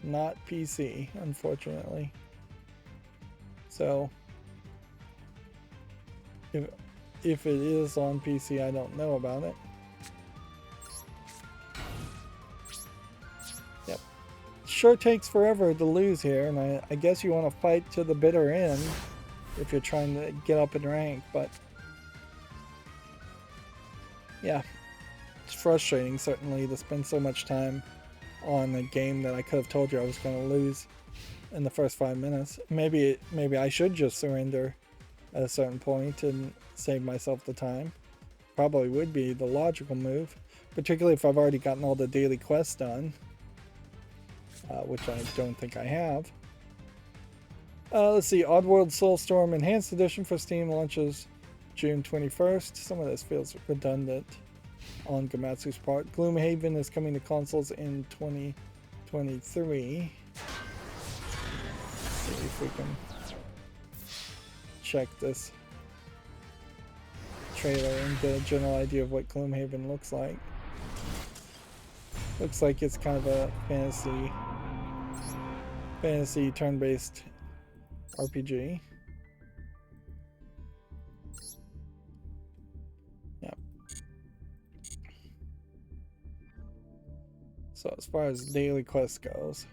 not PC, unfortunately. So, if it is on PC, I don't know about it. Yep. Sure takes forever to lose here, and I guess you want to fight to the bitter end if you're trying to get up in rank, but yeah, it's frustrating certainly to spend so much time on a game that I could have told you I was going to lose in the first 5 minutes. Maybe I should just surrender at a certain point and save myself the time. Probably would be the logical move, particularly if I've already gotten all the daily quests done, which I don't think I have. Let's see, Oddworld Soulstorm Enhanced Edition for Steam launches June 21st. Some of this feels redundant. on Gamatsu's part. Gloomhaven is coming to consoles in 2023. See if we can check this trailer and get a general idea of what Gloomhaven looks like. Looks like it's kind of a fantasy turn-based RPG. Yep. So as far as daily quest goes,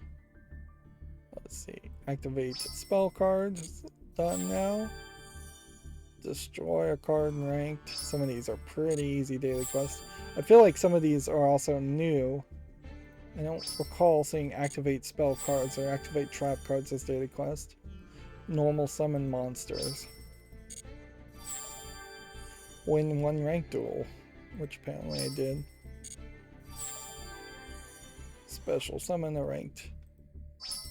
let's see. Activate spell cards, done now. Destroy a card in ranked. Some of these are pretty easy daily quests. I feel like some of these are also new. I don't recall seeing activate spell cards or activate trap cards as daily quest. Normal summon monsters. Win one ranked duel, which apparently I did. Special summon a ranked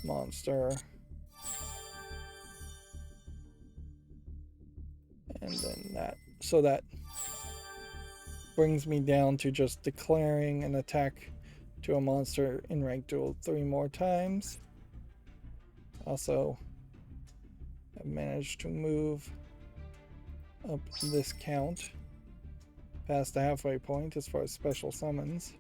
monster. And then that. So that brings me down to just declaring an attack to a monster in ranked duel 3 more times. Also, I've managed to move up this count past the halfway point as far as special summons.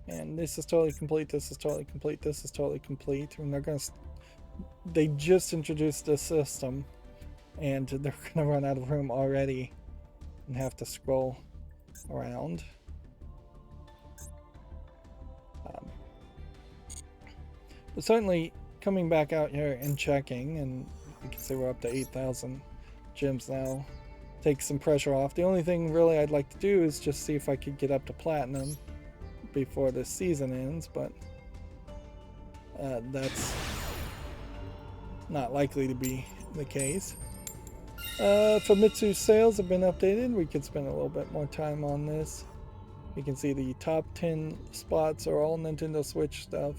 And this is totally complete, this is totally complete, this is totally complete. And they're gonna they just introduced this system and they're gonna run out of room already and have to scroll around. But certainly coming back out here and checking, and you can see we're up to 8,000 gems now, takes some pressure off. The only thing really I'd like to do is just see if I could get up to platinum before this season ends, but that's not likely to be the case. Famitsu's sales have been updated. We could spend a little bit more time on this. You can see the top 10 spots are all Nintendo Switch stuff,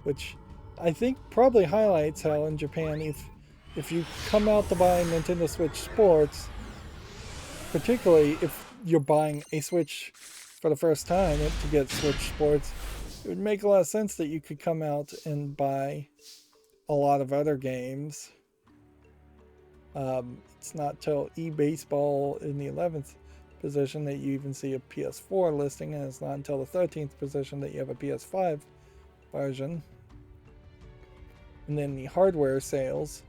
which I think probably highlights how in Japan, if you come out to buy Nintendo Switch Sports, particularly if you're buying a Switch for the first time to get Switch Sports, it would make a lot of sense that you could come out and buy a lot of other games. It's not till eBaseball in the 11th position that you even see a PS4 listing, and it's not until the 13th position that you have a PS5 version. And then the hardware sales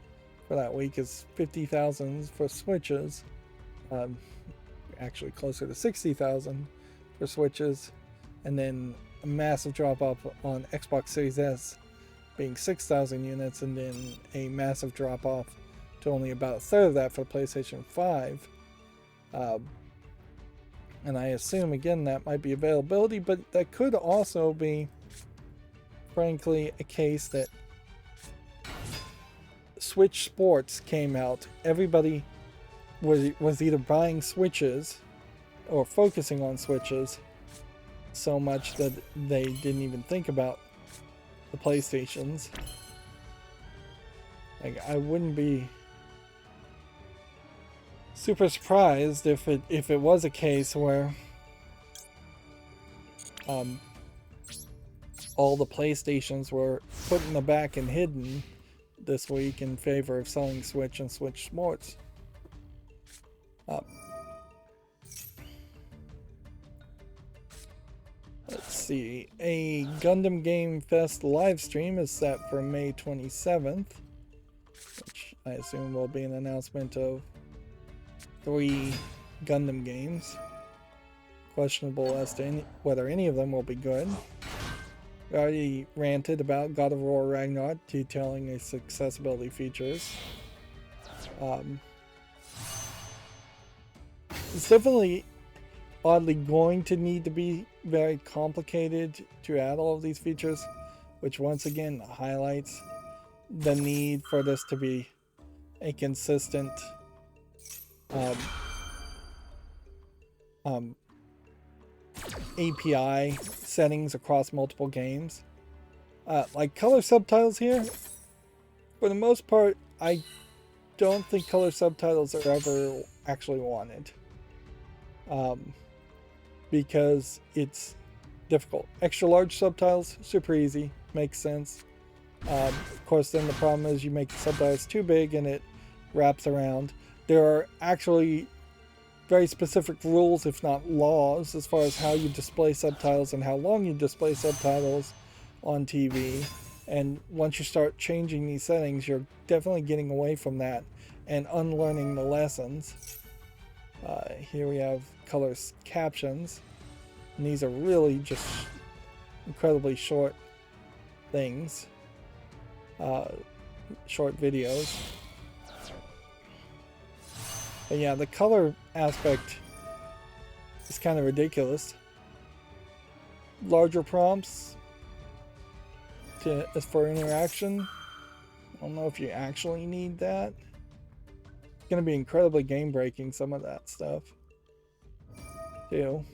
for that week is 50,000 for Switches, actually closer to 60,000 for Switches, and then a massive drop off on Xbox Series S being 6,000 units, and then a massive drop off to only about a third of that for PlayStation 5. And I assume again that might be availability, but that could also be, frankly, a case that Switch Sports came out, everybody was either buying Switches or focusing on Switches so much that they didn't even think about the PlayStations. Like, I wouldn't be super surprised if it was a case where all the PlayStations were put in the back and hidden this week in favor of selling Switch and Switch Sports. Let's see. A Gundam Game Fest live stream is set for May 27th, which I assume will be an announcement of 3 Gundam games. Questionable as to whether any of them will be good. We already ranted about God of War Ragnarok, detailing its accessibility features. It's definitely oddly going to need to be very complicated to add all of these features, which once again highlights the need for this to be a consistent API settings across multiple games. Like color subtitles here, for the most part, I don't think color subtitles are ever actually wanted. Because it's difficult. Extra large subtitles, super easy, makes sense. Of course, then the problem is you make the subtitles too big and it wraps around. There are actually very specific rules, if not laws, as far as how you display subtitles and how long you display subtitles on TV. And once you start changing these settings, you're definitely getting away from that and unlearning the lessons. Here we have color captions. And these are really just incredibly short things. Short videos. But yeah, the color aspect is kind of ridiculous. Larger prompts as for interaction. I don't know if you actually need that. It's going to be incredibly game breaking, some of that stuff too.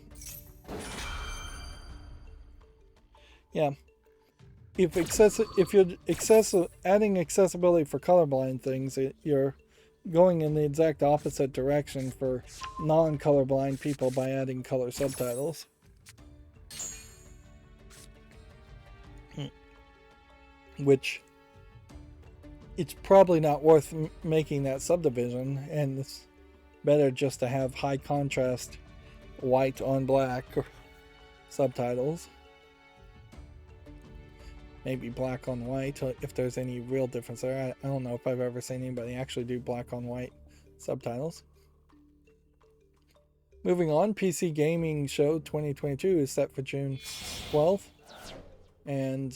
Yeah. If you're adding accessibility for colorblind things, you're going in the exact opposite direction for non-colorblind people by adding color subtitles. Which it's probably not worth making that subdivision, and it's better just to have high contrast white on black subtitles. Maybe black on white if there's any real difference there. I don't know if I've ever seen anybody actually do black on white subtitles. Moving on, PC Gaming Show 2022 is set for June 12th. And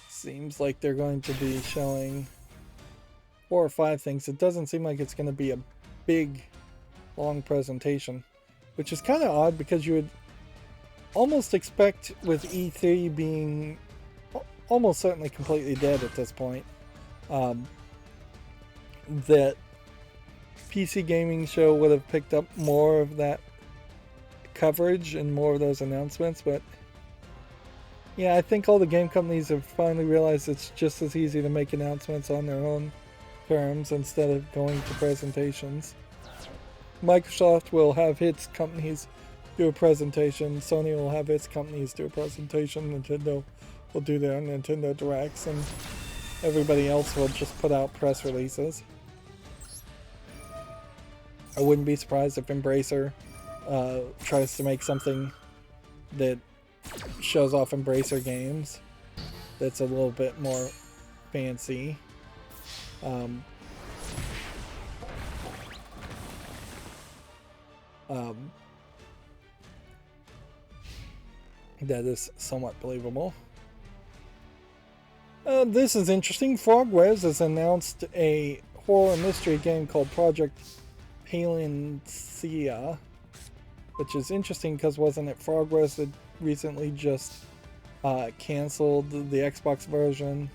seems like they're going to be showing 4 or 5 things. It doesn't seem like it's going to be a big, long presentation, which is kind of odd because you would almost expect with E3 being almost certainly completely dead at this point, that PC Gaming Show would have picked up more of that coverage and more of those announcements. But yeah, I think all the game companies have finally realized it's just as easy to make announcements on their own terms instead of going to presentations. Microsoft will have its companies do a presentation, Sony will have its companies do a presentation, Nintendo will do their Nintendo Directs, and everybody else will just put out press releases. I wouldn't be surprised if Embracer tries to make something that shows off Embracer games that's a little bit more fancy. That is somewhat believable. This is interesting. Frogwares has announced a horror mystery game called Project Palencia, which is interesting because wasn't it Frogwares that recently just canceled the Xbox version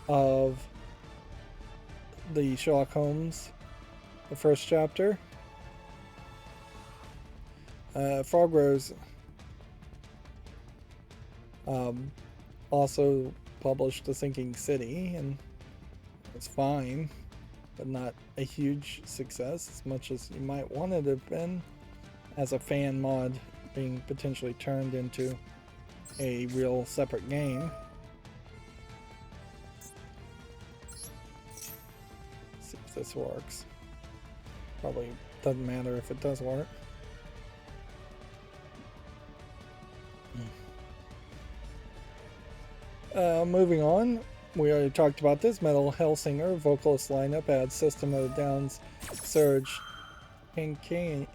of the Sherlock Holmes, the first chapter? Frogwares also published The Sinking City, and it's fine, but not a huge success as much as you might want it to have been as a fan mod being potentially turned into a real separate game. Let's see if this works. Probably doesn't matter if it does work. Moving on, we already talked about this. Metal Hellsinger vocalist lineup adds System of a Down's Serge Tankian,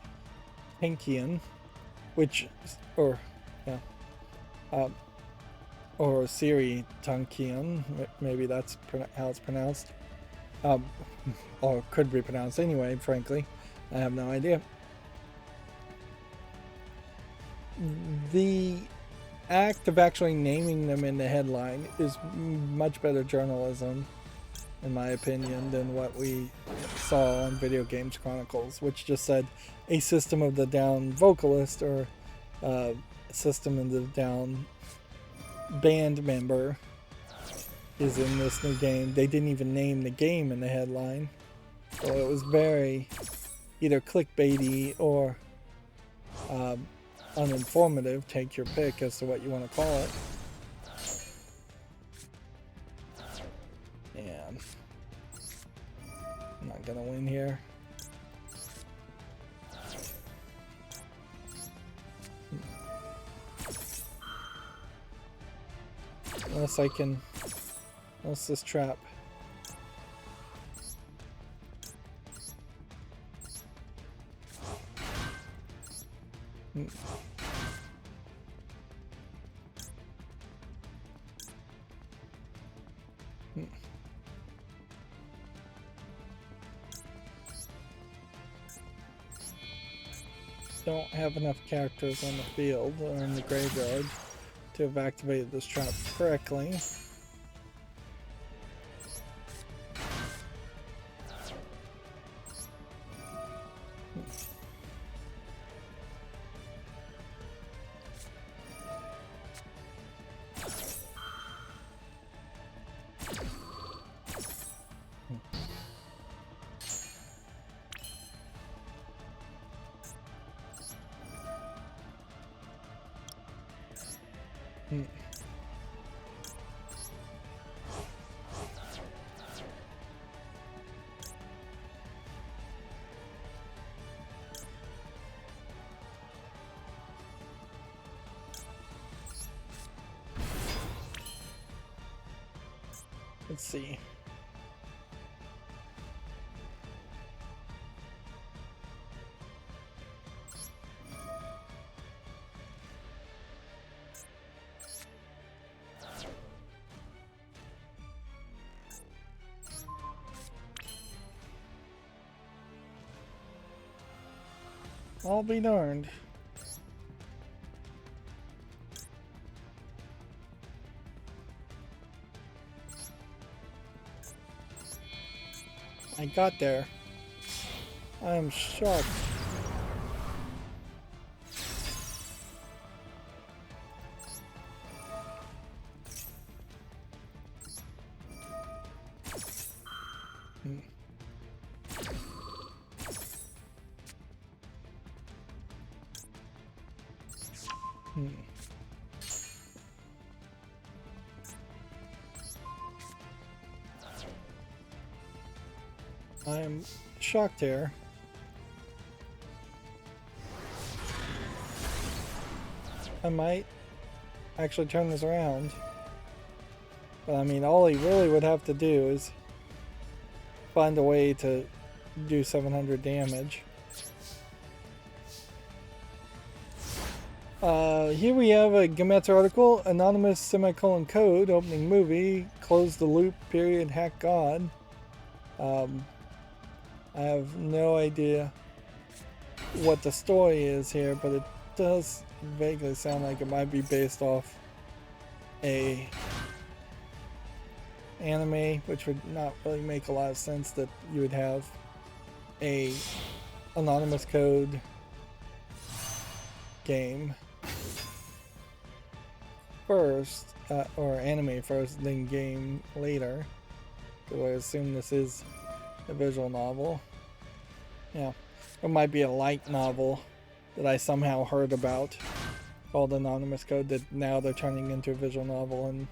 or Siri Tankian, maybe that's how it's pronounced, or could be pronounced anyway. Frankly, I have no idea. The act of actually naming them in the headline is much better journalism, in my opinion, than what we saw on Video Games Chronicles, which just said a System of the Down vocalist or System of the Down band member is in this new game. They didn't even name the game in the headline, so it was very either clickbaity or uninformative. Take your pick as to what you want to call it. And I'm not gonna win here. Unless I can... What's this trap? Don't have enough characters on the field or in the graveyard to have activated this trap correctly. Let's see. I'll be darned. I got there. I am shocked. I'm shocked here. I might actually turn this around. But I mean, all he really would have to do is find a way to do 700 damage. Here we have a Gemetz article, anonymous semicolon code, opening movie, close the loop, period, hack god. I have no idea what the story is here, but it does vaguely sound like it might be based off a anime, which would not really make a lot of sense that you would have a anonymous code game first, or anime first, then game later. So I assume this is a visual novel. Yeah, it might be a light novel that I somehow heard about called Anonymous Code that now they're turning into a visual novel, and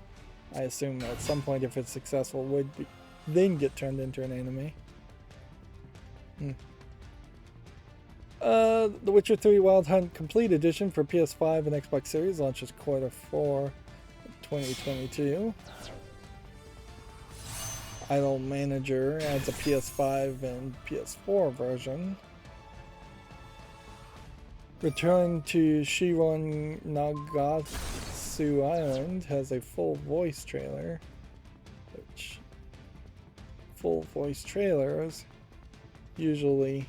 I assume at some point, if it's successful, would be, then get turned into an anime. The Witcher 3 Wild Hunt Complete Edition for PS5 and Xbox Series launches Q4 2022. Idle Manager adds a PS5 and PS4 version. Return to Shiron Nagatsu Island has a full voice trailer. Which full voice trailers usually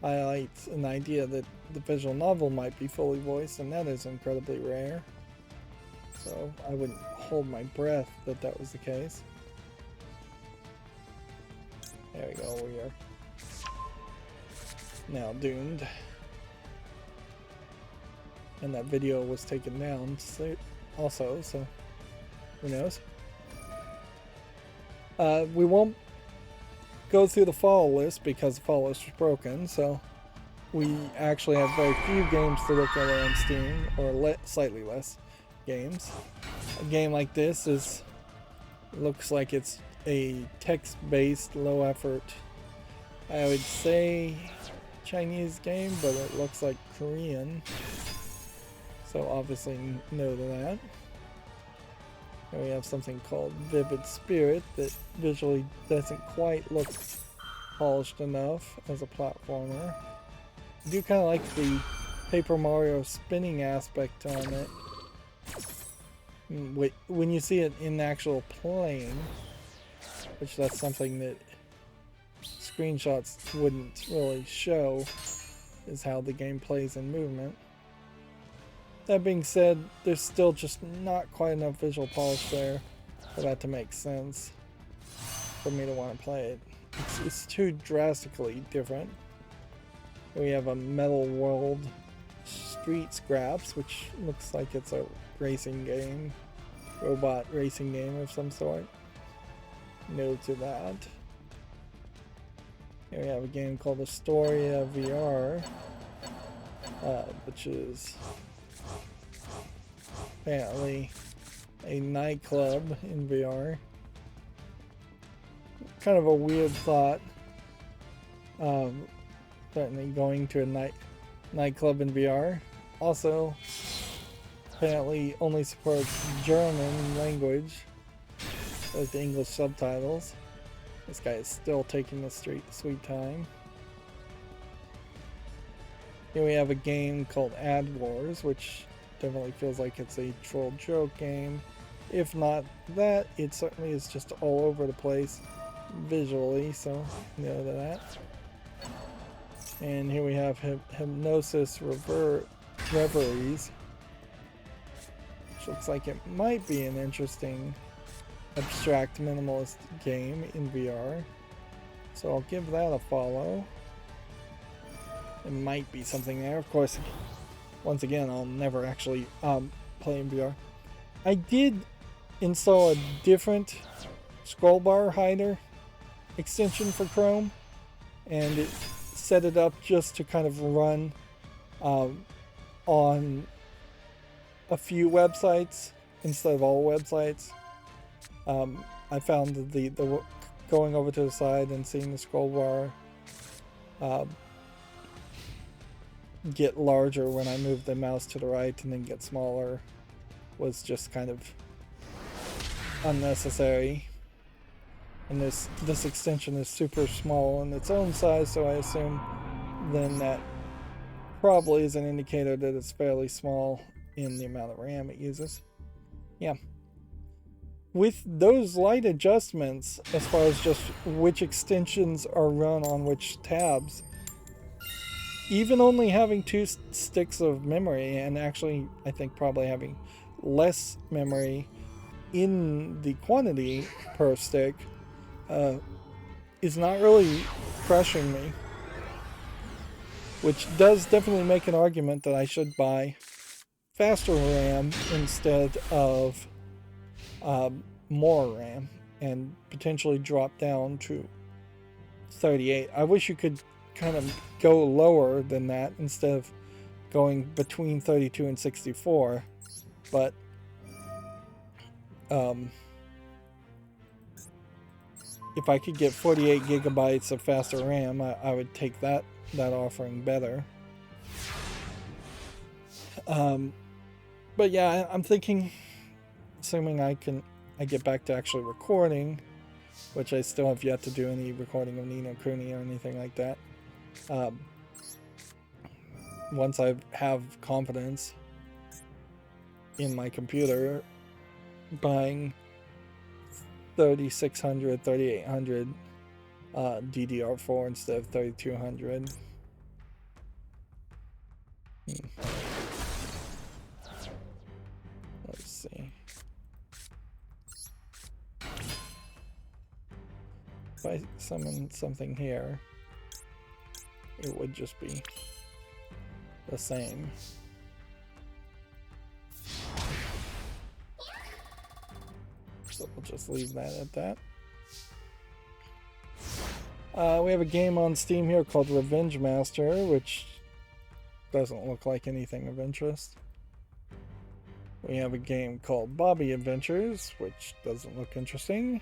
highlights an idea that the visual novel might be fully voiced, and that is incredibly rare. So I wouldn't hold my breath that that was the case. There we go, we are now doomed. And that video was taken down also, so who knows? We won't go through the follow list because the follow list was broken, so we actually have very few games to look at on Steam, or slightly less games. A game like this looks like it's a text-based, low-effort, I would say Chinese game, but it looks like Korean, so obviously no to that. And we have something called Vivid Spirit that visually doesn't quite look polished enough as a platformer. I do kind of like the Paper Mario spinning aspect on it. When you see it in actual playing, which that's something that screenshots wouldn't really show, is how the game plays in movement. That being said, there's still just not quite enough visual polish there for that to make sense for me to want to play it. It's too drastically different. We have a Metal World Street Scraps, which looks like it's a racing game, robot racing game of some sort. No to that. Here we have a game called Astoria VR, which is apparently a nightclub in VR. Kind of a weird thought. Certainly going to a nightclub in VR. Also, apparently only supports German language with the English subtitles. This guy is still taking the sweet time. Here we have a game called Ad Wars, which definitely feels like it's a troll joke game. If not that, it certainly is just all over the place visually, so no to that. And here we have Hypnosis Reveries, which looks like it might be an interesting abstract minimalist game in VR. So I'll give that a follow. It might be something there. Of course, once again, I'll never actually play in VR. I did install a different scroll bar hider extension for Chrome, and it set it up just to kind of run on a few websites instead of all websites. I found the going over to the side and seeing the scroll bar get larger when I moved the mouse to the right and then get smaller was just kind of unnecessary. And this extension is super small in its own size, so I assume then that probably is an indicator that it's fairly small in the amount of RAM it uses. Yeah. With those light adjustments, as far as just which extensions are run on which tabs, even only having 2 sticks of memory, and actually I think probably having less memory in the quantity per stick, is not really crushing me. Which does definitely make an argument that I should buy faster RAM instead of more RAM, and potentially drop down to 38. I wish you could kind of go lower than that instead of going between 32 and 64, but if I could get 48 gigabytes of faster RAM, I would take that offering better. But yeah, I'm thinking, assuming I get back to actually recording, which I still have yet to do any recording of Ni no Kuni or anything like that. Once I have confidence in my computer, buying 3600, 3800 DDR4 instead of 3200. Let's see. If I summon something here, it would just be the same. So we'll just leave that at that. We have a game on Steam here called Revenge Master, which doesn't look like anything of interest. We have a game called Bobby Adventures, which doesn't look interesting.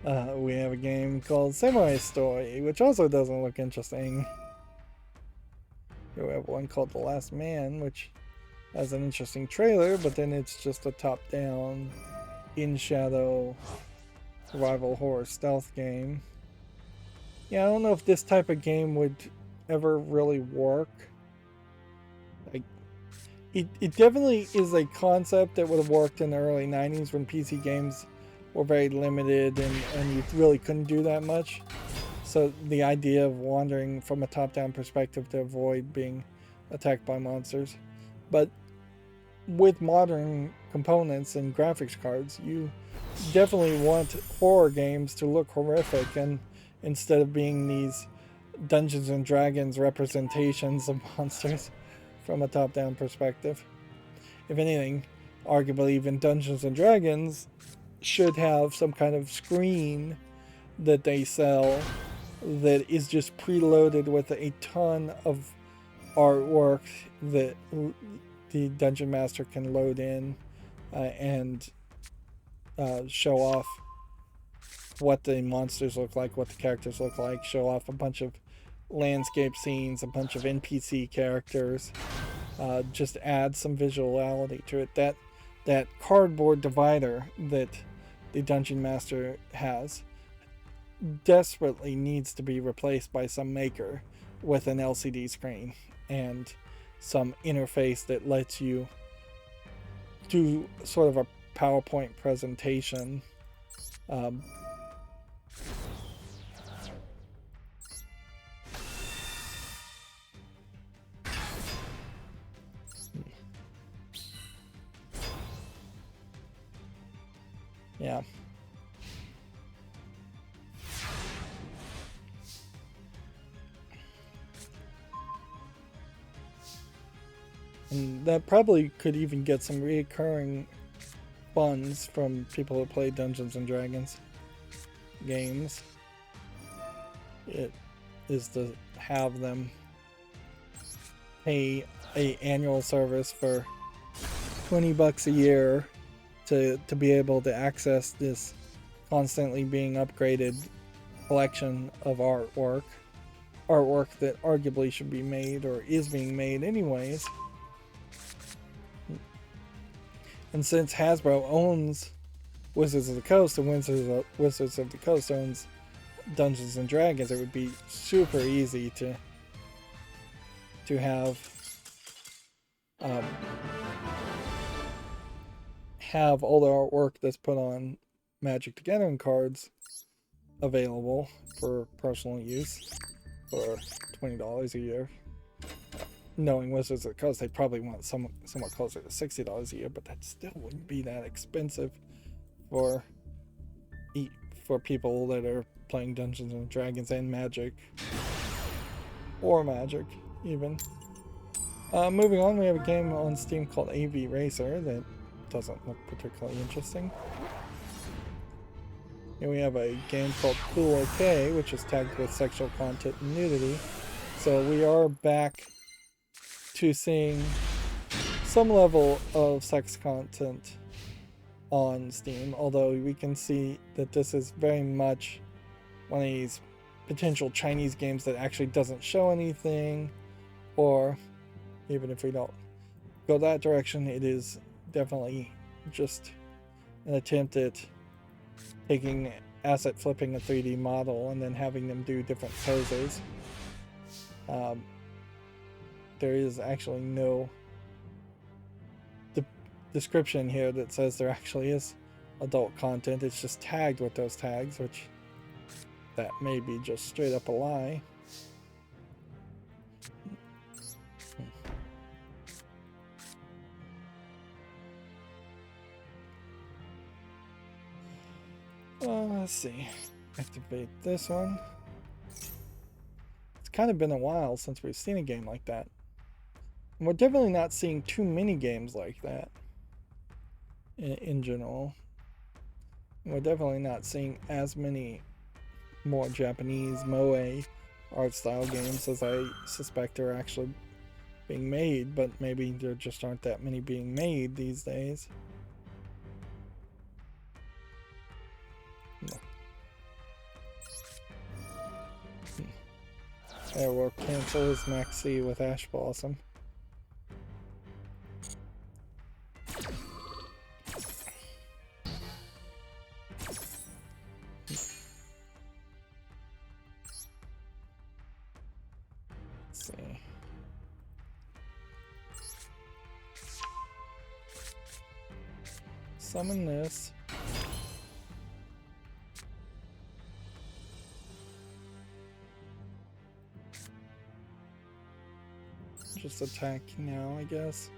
We have a game called Samurai Story, which also doesn't look interesting. Here we have one called The Last Man, which has an interesting trailer, but then it's just a top-down, in-shadow, survival horror stealth game. Yeah, I don't know if this type of game would ever really work. Like, it definitely is a concept that would have worked in the early 90s when PC games were very limited and you really couldn't do that much. So the idea of wandering from a top-down perspective to avoid being attacked by monsters. But with modern components and graphics cards, you definitely want horror games to look horrific, and instead of being these Dungeons and Dragons representations of monsters from a top-down perspective. If anything, arguably even Dungeons and Dragons should have some kind of screen that they sell that is just preloaded with a ton of artwork that the Dungeon Master can load in and show off what the monsters look like, what the characters look like, show off a bunch of landscape scenes, a bunch of NPC characters, just add some visuality to it. That cardboard divider that the Dungeon Master has desperately needs to be replaced by some maker with an LCD screen and some interface that lets you do sort of a PowerPoint presentation. Yeah. And that probably could even get some recurring funds from people who play Dungeons and Dragons games. It is to have them pay a annual service for $20 a year to be able to access this constantly being upgraded collection of artwork that arguably should be made or is being made anyways. And since Hasbro owns Wizards of the Coast and Wizards of the Coast owns Dungeons and Dragons, it would be super easy to have all the artwork that's put on Magic the Gathering cards available for personal use for $20 a year. Knowing Wizards of the Coast, they probably want somewhat closer to $60 a year, but that still wouldn't be that expensive for people that are playing Dungeons and Dragons and Magic, or Magic even. Moving on, we have a game on Steam called AV Racer that doesn't look particularly interesting. Here we have a game called Cool OK, which is tagged with sexual content and nudity. So we are back to seeing some level of sex content on Steam, although we can see that this is very much one of these potential Chinese games that actually doesn't show anything, or even if we don't go that direction, it is definitely just an attempt at taking asset flipping a 3D model and then having them do different poses. There is actually no description here that says there actually is adult content. It's just tagged with those tags, which that may be just straight up a lie. Let's see. Activate this one. It's kind of been a while since we've seen a game like that. And we're definitely not seeing too many games like that in general. We're definitely not seeing as many more Japanese moe art style games, as I suspect are actually being made, but maybe there just aren't that many being made these days. Yeah, we'll cancel his Maxi with Ash Blossom. Let's see. Summon this. Just attack now, I guess.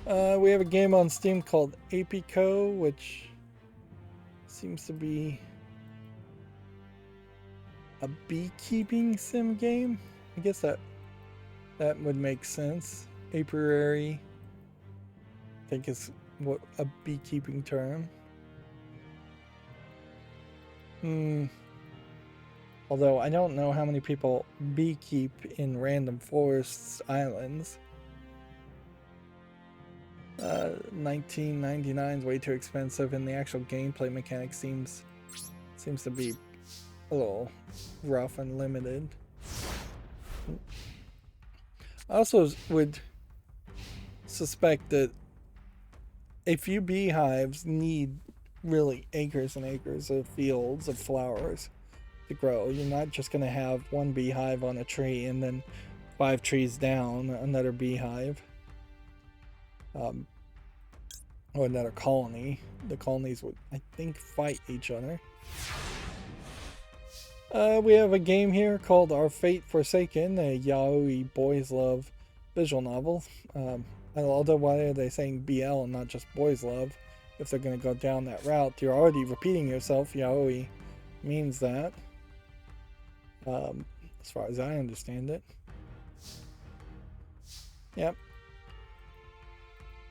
We have a game on Steam called Apico, which seems to be a beekeeping sim game. I guess that would make sense. Apiary, I think, is what a beekeeping term. Although I don't know how many people beekeep in random forests islands. $19.99 is way too expensive, and the actual gameplay mechanic seems to be a little rough and limited. I also would suspect that a few beehives need really acres and acres of fields of flowers to grow. You're not just going to have one beehive on a tree and then 5 trees down another beehive, or another colony. The colonies would, I think, fight each other. We have a game here called Our Fate Forsaken, a yaoi boys love visual novel. Although why are they saying BL and not just boys love? If they're going to go down that route, you're already repeating yourself. Yaoi means that, as far as I understand it. Yep.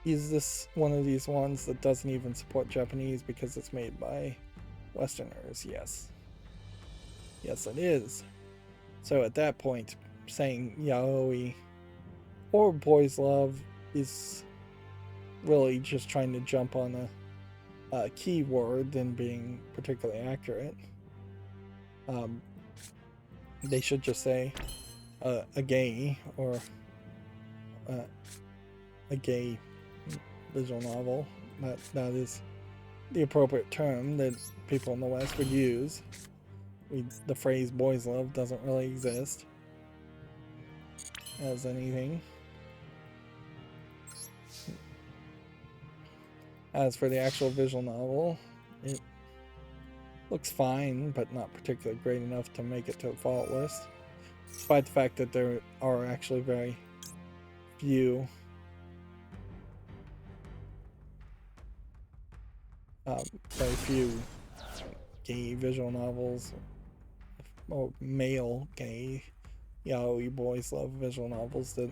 Is this one of these ones that doesn't even support Japanese because it's made by Westerners? Yes. Yes, it is. So at that point, saying yaoi or boys love is really just trying to jump on a keyword than being particularly accurate. They should just say a gay or a gay visual novel. That is the appropriate term that people in the West would use. The phrase boys love doesn't really exist as anything. As for the actual visual novel, it looks fine, but not particularly great enough to make it to a fault list, despite the fact that there are actually very few gay visual novels, or male gay yaoi boys love visual novels that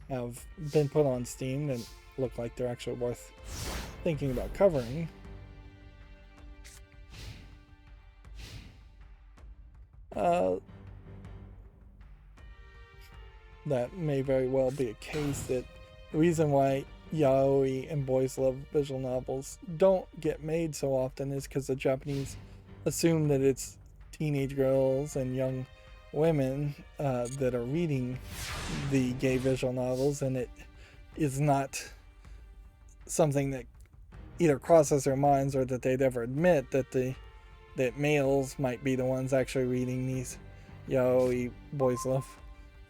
have been put on Steam that look like they're actually worth thinking about covering. That may very well be a case that the reason why yaoi and boys love visual novels don't get made so often is because the Japanese assume that it's teenage girls and young women that are reading the gay visual novels, and it is not something that either crosses their minds or that they'd ever admit that males might be the ones actually reading these yaoi boys love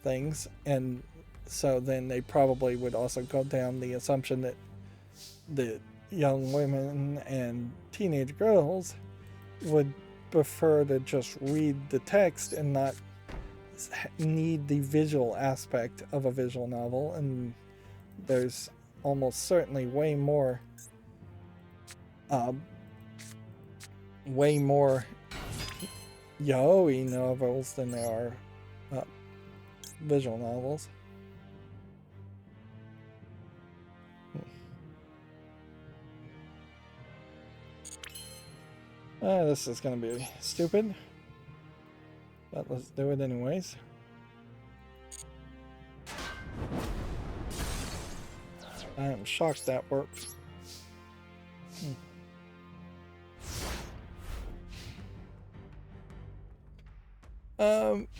things. And so then they probably would also go down the assumption that the young women and teenage girls would prefer to just read the text and not need the visual aspect of a visual novel. And there's almost certainly way more yaoi novels than there are visual novels. This is gonna be stupid, but let's do it anyways. I am shocked that worked.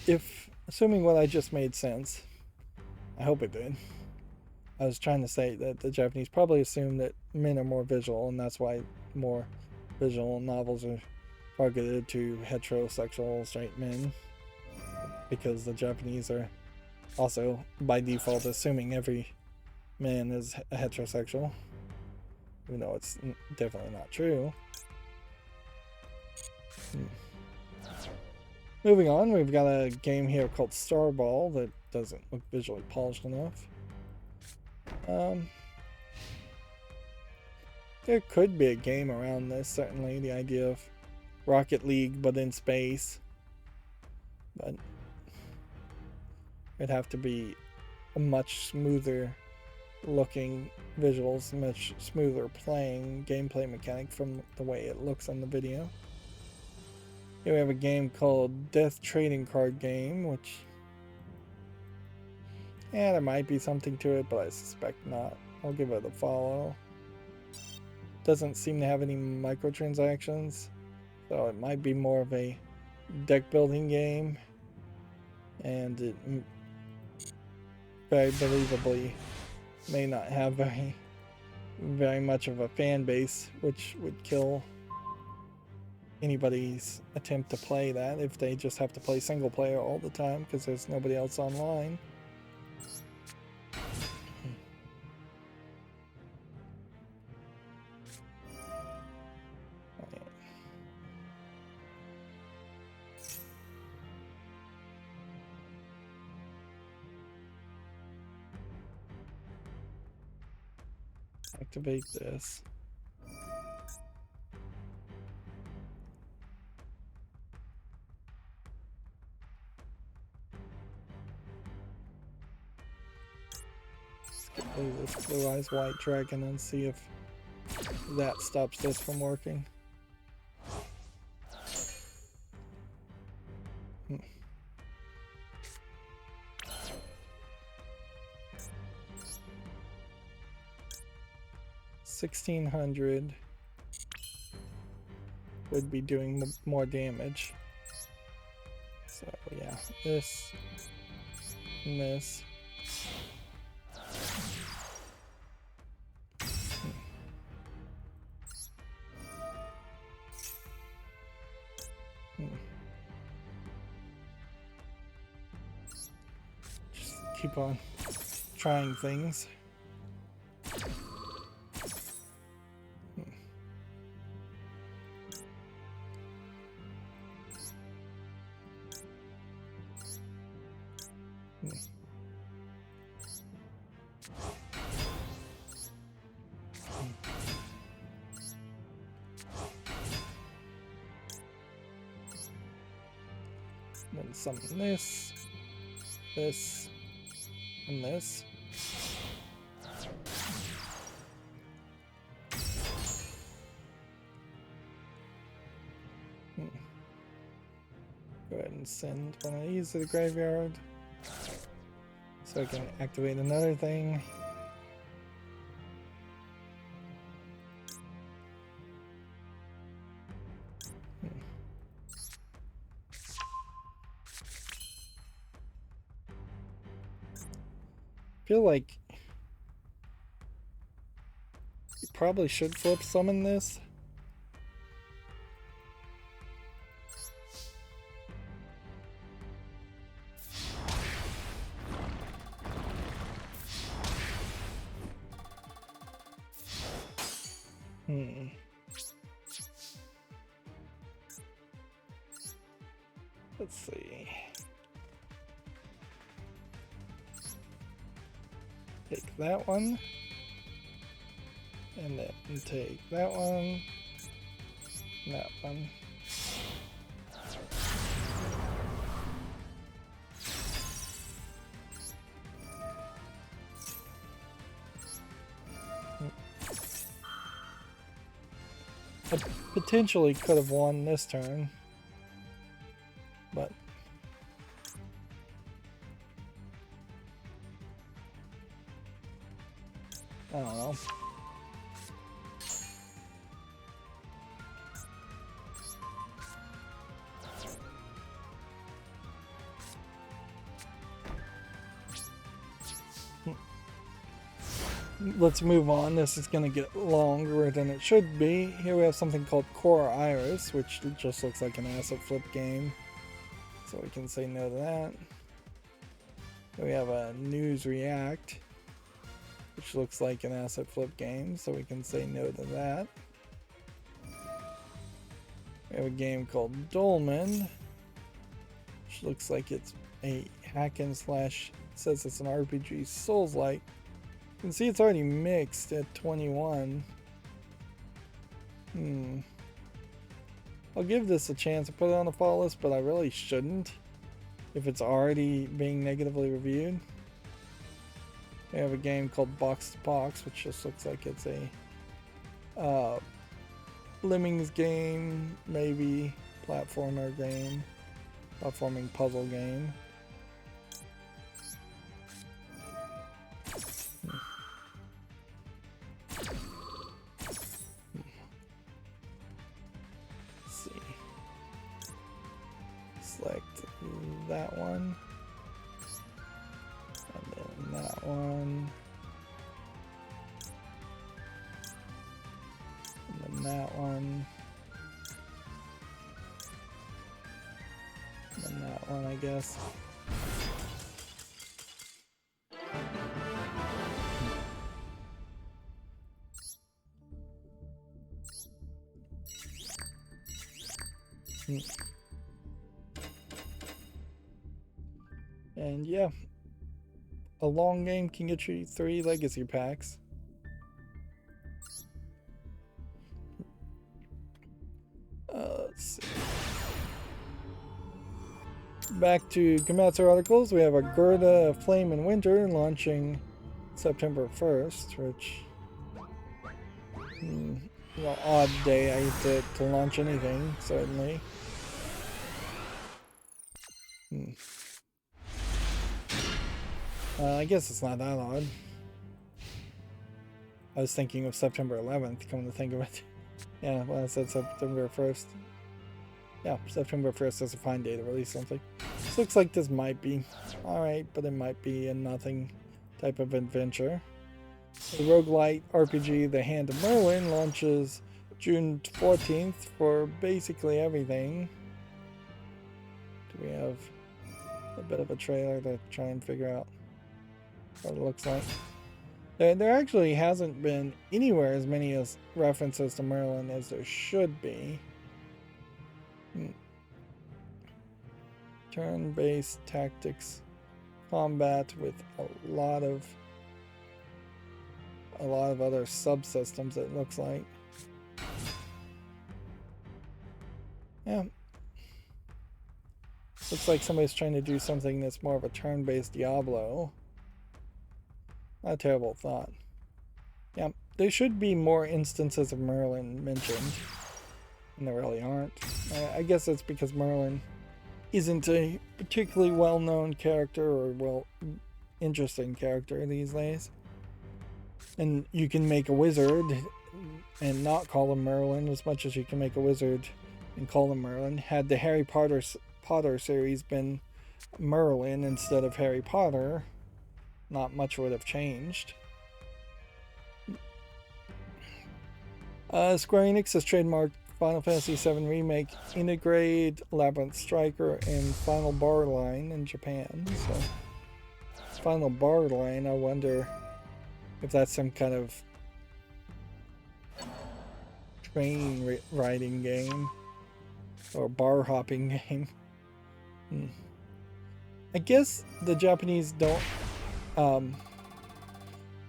If assuming what I just made sense, I hope it did. I was trying to say that the Japanese probably assume that men are more visual, and that's why more visual novels are targeted to heterosexual straight men, because the Japanese are also by default assuming every man is a heterosexual, even though it's definitely not true. Moving on, we've got a game here called Starball that doesn't look visually polished enough. There could be a game around this, certainly, the idea of Rocket League but in space, but it'd have to be a much smoother looking visuals, much smoother playing gameplay mechanic from the way it looks on the video. Here we have a game called Death Trading Card Game, which, yeah, there might be something to it, but I suspect not. I'll give it a follow. Doesn't seem to have any microtransactions, so it might be more of a deck building game, and it very believably may not have very much of a fan base, which would kill anybody's attempt to play that if they just have to play single player all the time because there's nobody else online. Activate this. Let's get this Blue Eyes White Dragon and see if that stops this from working. $1,600 would be doing more damage. So yeah, this and this. Just keep on trying things. Then summon this, this, and this. Go ahead and send one of these to the graveyard so I can activate another thing. Feel like you probably should flip summon this. Let's see. Take that one, and then take that one, and that one. potentially could have won this turn, but I don't know. Let's move on. This is going to get longer than it should be. Here we have something called Core Iris, which just looks like an asset flip game. So we can say no to that. Here we have a News React, which looks like an asset flip game. So we can say no to that. We have a game called Dolmen, which looks like it's a hack and slash. It says it's an RPG Souls-like. You can see it's already mixed at 21. I'll give this a chance to put it on the follow list, but I really shouldn't if it's already being negatively reviewed. We have a game called Box to Box, which just looks like it's a Lemmings game, maybe platformer game, platforming puzzle game. Select that one, and then that one, and then that one, and then that one, I guess. And yeah, a long game can get you 3 legacy packs. Let's see. Back to Gamatsu articles, we have a Gerda Flame in Winter launching September 1st, which odd day to launch anything, certainly. I guess it's not that odd. I was thinking of September 11th, come to think of it. Yeah, well, I said September 1st. Yeah, September 1st is a fine day to release something. This looks like this might be alright, but it might be a nothing type of adventure. The roguelite RPG The Hand of Merlin launches June 14th for basically everything. Do we have a bit of a trailer to try and figure out what it looks like? There actually hasn't been anywhere as many as references to Merlin as there should be. Turn-based tactics combat with a lot of other subsystems, it looks like. Yeah. Looks like somebody's trying to do something that's more of a turn-based Diablo. Not a terrible thought. Yeah, there should be more instances of Merlin mentioned, and there really aren't. I guess that's because Merlin isn't a particularly well-known character or interesting character these days. And you can make a wizard and not call him Merlin as much as you can make a wizard and call him Merlin. Had the Harry Potter series been Merlin instead of Harry Potter, not much would have changed. Square Enix has trademarked Final Fantasy VII Remake, Integrate, Labyrinth Striker, and Final Bar Line in Japan. So, Final Bar Line, I wonder if that's some kind of train riding game or bar hopping game. I guess the Japanese don't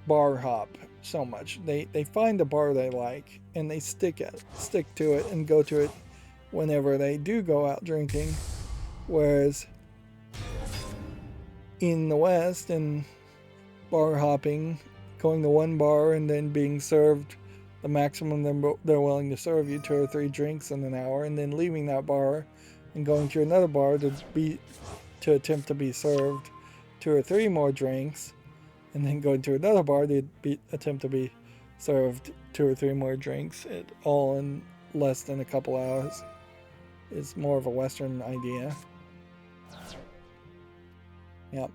bar hop so much. They find a bar they like and they stick to it and go to it whenever they do go out drinking, whereas in the West, and bar hopping, going to one bar and then being served the maximum they're willing to serve you 2 or 3 drinks in an hour, and then leaving that bar and going to another bar to attempt to be served 2 or 3 more drinks, and then going to another bar to attempt to be served 2 or 3 more drinks, all in less than a couple hours. It's more of a Western idea. Yep.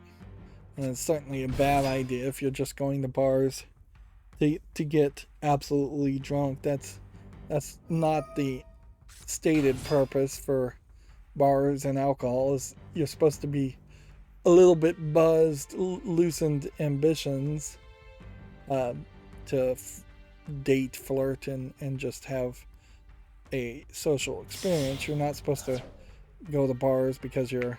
And it's certainly a bad idea if you're just going to bars to get absolutely drunk. That's not the stated purpose for bars and alcohol. Is you're supposed to be a little bit buzzed, loosened ambitions, to date, flirt, and just have a social experience. You're not supposed to go to bars because you're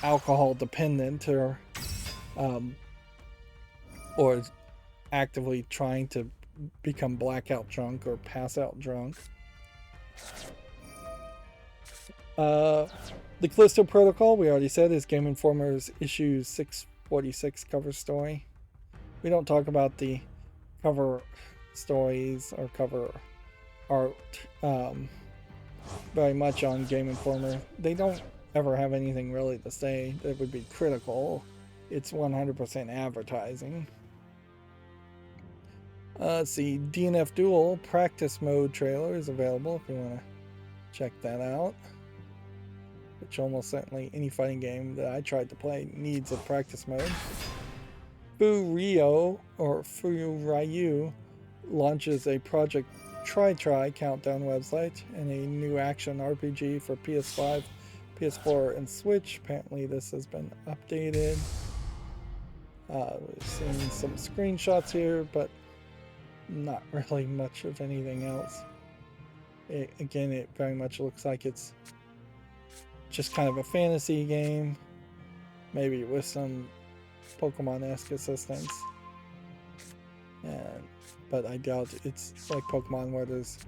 alcohol dependent or actively trying to become blackout drunk or pass out drunk. The Callisto Protocol, we already said, is Game Informer's issue 646 cover story. We don't talk about the cover stories or cover art very much on Game Informer. They don't ever have anything really to say that would be critical. It's 100% advertising. Let's see, DNF Duel practice mode trailer is available if you want to check that out. Which almost certainly any fighting game that I tried to play needs a practice mode. Rydo launches a Project Try countdown website and a new action RPG for PS5, PS4, and Switch. Apparently this has been updated. We've seen some screenshots here, but not really much of anything else. Again, it very much looks like it's just kind of a fantasy game, maybe with some Pokemon-esque assistance. But I doubt it's like Pokemon where there's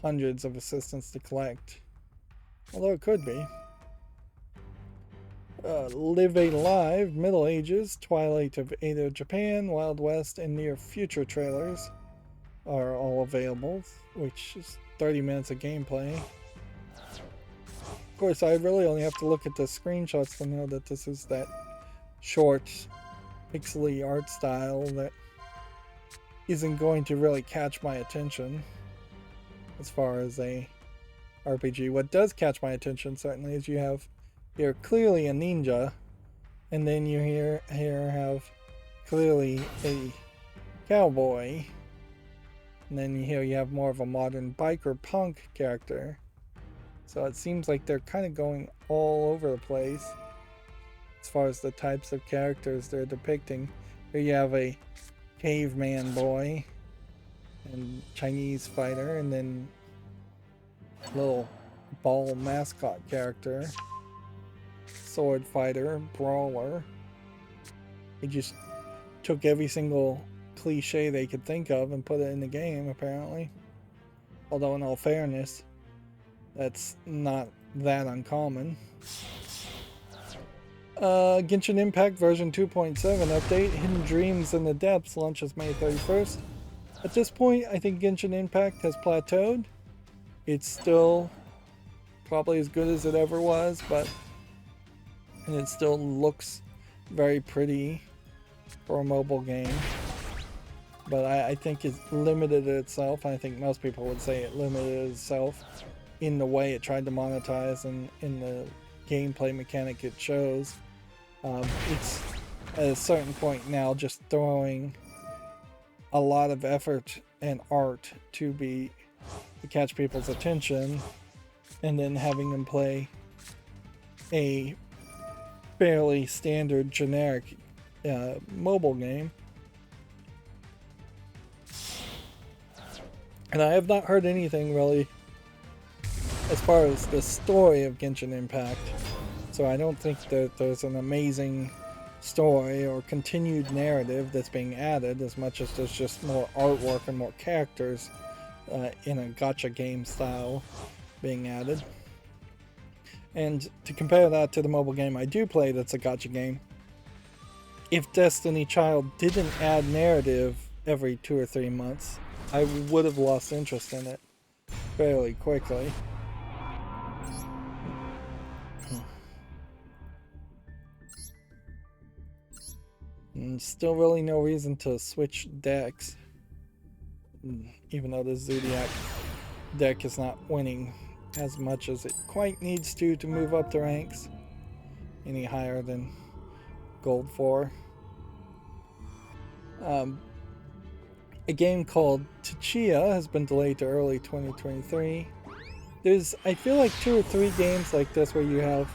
hundreds of assistants to collect. Although it could be. Live a Live, Middle Ages, Twilight of Edo Japan, Wild West, and Near Future trailers are all available, which is 30 minutes of gameplay. Of course, I really only have to look at the screenshots to know that this is that short, pixely art style that isn't going to really catch my attention as far as a RPG. What does catch my attention, certainly, is you're clearly a ninja, and then you here have clearly a cowboy, and then here you have more of a modern biker punk character. So it seems like they're kind of going all over the place as far as the types of characters they're depicting. Here you have a caveman boy and Chinese fighter, and then a little ball mascot character, sword fighter, brawler. They just took every single cliche they could think of and put it in the game, apparently. Although in all fairness, that's not that uncommon. Genshin Impact version 2.7 update, Hidden Dreams in the Depths, launches May 31st. At this point, I think Genshin Impact has plateaued. It's still probably as good as it ever was, and it still looks very pretty for a mobile game. But I think it limited itself. I think most people would say it limited itself in the way it tried to monetize and in the gameplay mechanic it chose. It's at a certain point now just throwing a lot of effort and art to catch people's attention, and then having them play a fairly standard generic mobile game. And I have not heard anything really as far as the story of Genshin Impact, so I don't think that there's an amazing story or continued narrative that's being added as much as there's just more artwork and more characters in a gacha game style being added. And to compare that to the mobile game I do play that's a gacha game, if Destiny Child didn't add narrative every 2 or 3 months, I would have lost interest in it fairly quickly. And still really no reason to switch decks, even though the Zodiac deck is not winning as much as it quite needs to move up the ranks any higher than Gold 4. A game called Tchia has been delayed to early 2023. There's, I feel like 2 or 3 games like this where you have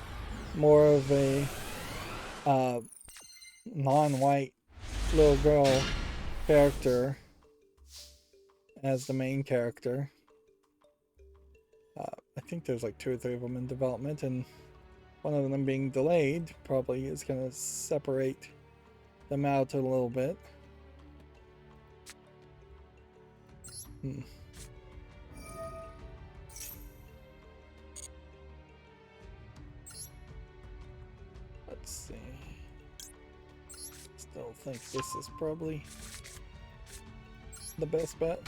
more of a non-white little girl character as the main character. I think there's like 2 or 3 of them in development, and one of them being delayed probably is going to separate them out a little bit. Let's see. Still think this is probably the best bet.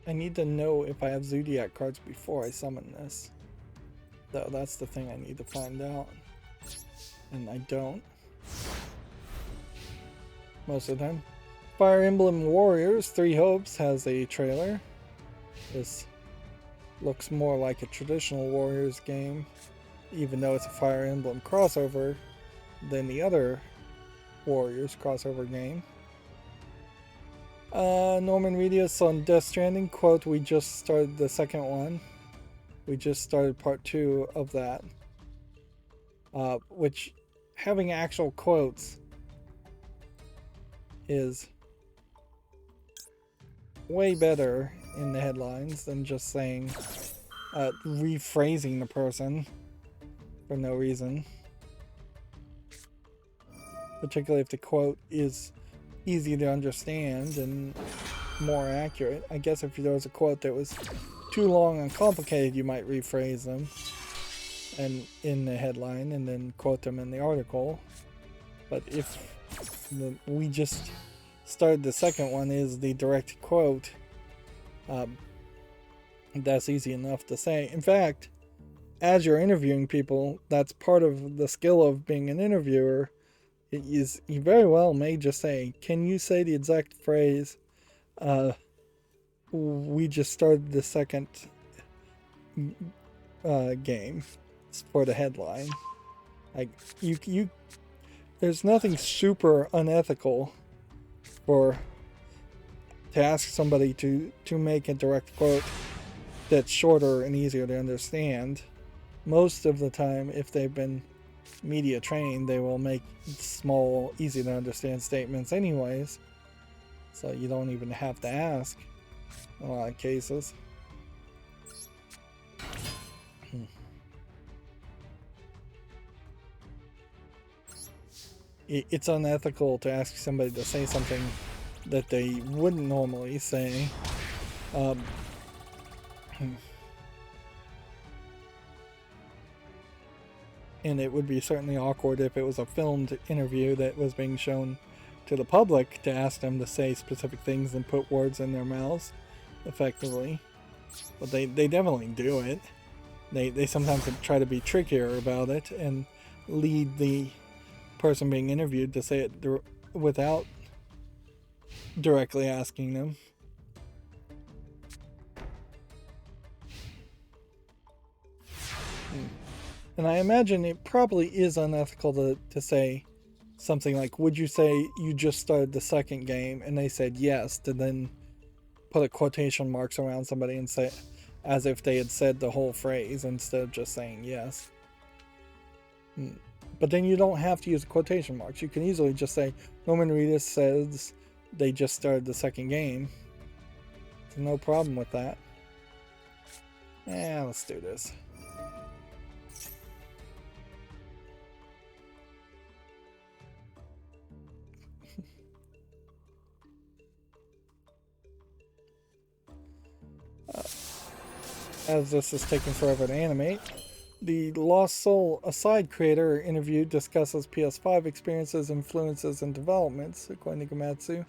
I need to know if I have Zodiac cards before I summon this. Though that's the thing I need to find out. And I don't. Most of the time. Fire Emblem Warriors 3 Hopes has a trailer. This looks more like a traditional Warriors game, even though it's a Fire Emblem crossover than the other Warriors crossover game. Norman Reedus on Death Stranding, quote, "We just started the second one. We just started part 2 of that." Which, having actual quotes is way better in the headlines than just saying, rephrasing the person for no reason. Particularly if the quote is easy to understand and more accurate. I guess if there was a quote that was too long and complicated, you might rephrase them and in the headline and then quote them in the article. But if we just started the second one is the direct quote, that's easy enough to say. In fact, as you're interviewing people, that's part of the skill of being an interviewer. You very well may just say, "Can you say the exact phrase, we just started the second game," for the headline. Like, there's nothing super unethical to ask somebody to make a direct quote that's shorter and easier to understand. Most of the time, if they've been media trained, they will make small, easy to understand statements anyways, so you don't even have to ask in a lot of cases. It's unethical to ask somebody to say something that they wouldn't normally say. And it would be certainly awkward if it was a filmed interview that was being shown to the public to ask them to say specific things and put words in their mouths effectively. But they definitely do it. They sometimes try to be trickier about it and lead the person being interviewed to say it without directly asking them. And I imagine it probably is unethical to say something like, "Would you say you just started the second game?" And they said yes, to then put a quotation marks around somebody and say, as if they had said the whole phrase instead of just saying yes. But then you don't have to use quotation marks. You can easily just say, "Norman Reedus says they just started the second game." There's no problem with that. Let's do this. As this is taking forever to animate, The Lost Soul Aside creator interview discusses PS5 experiences, influences, and developments, according to Gamatsu.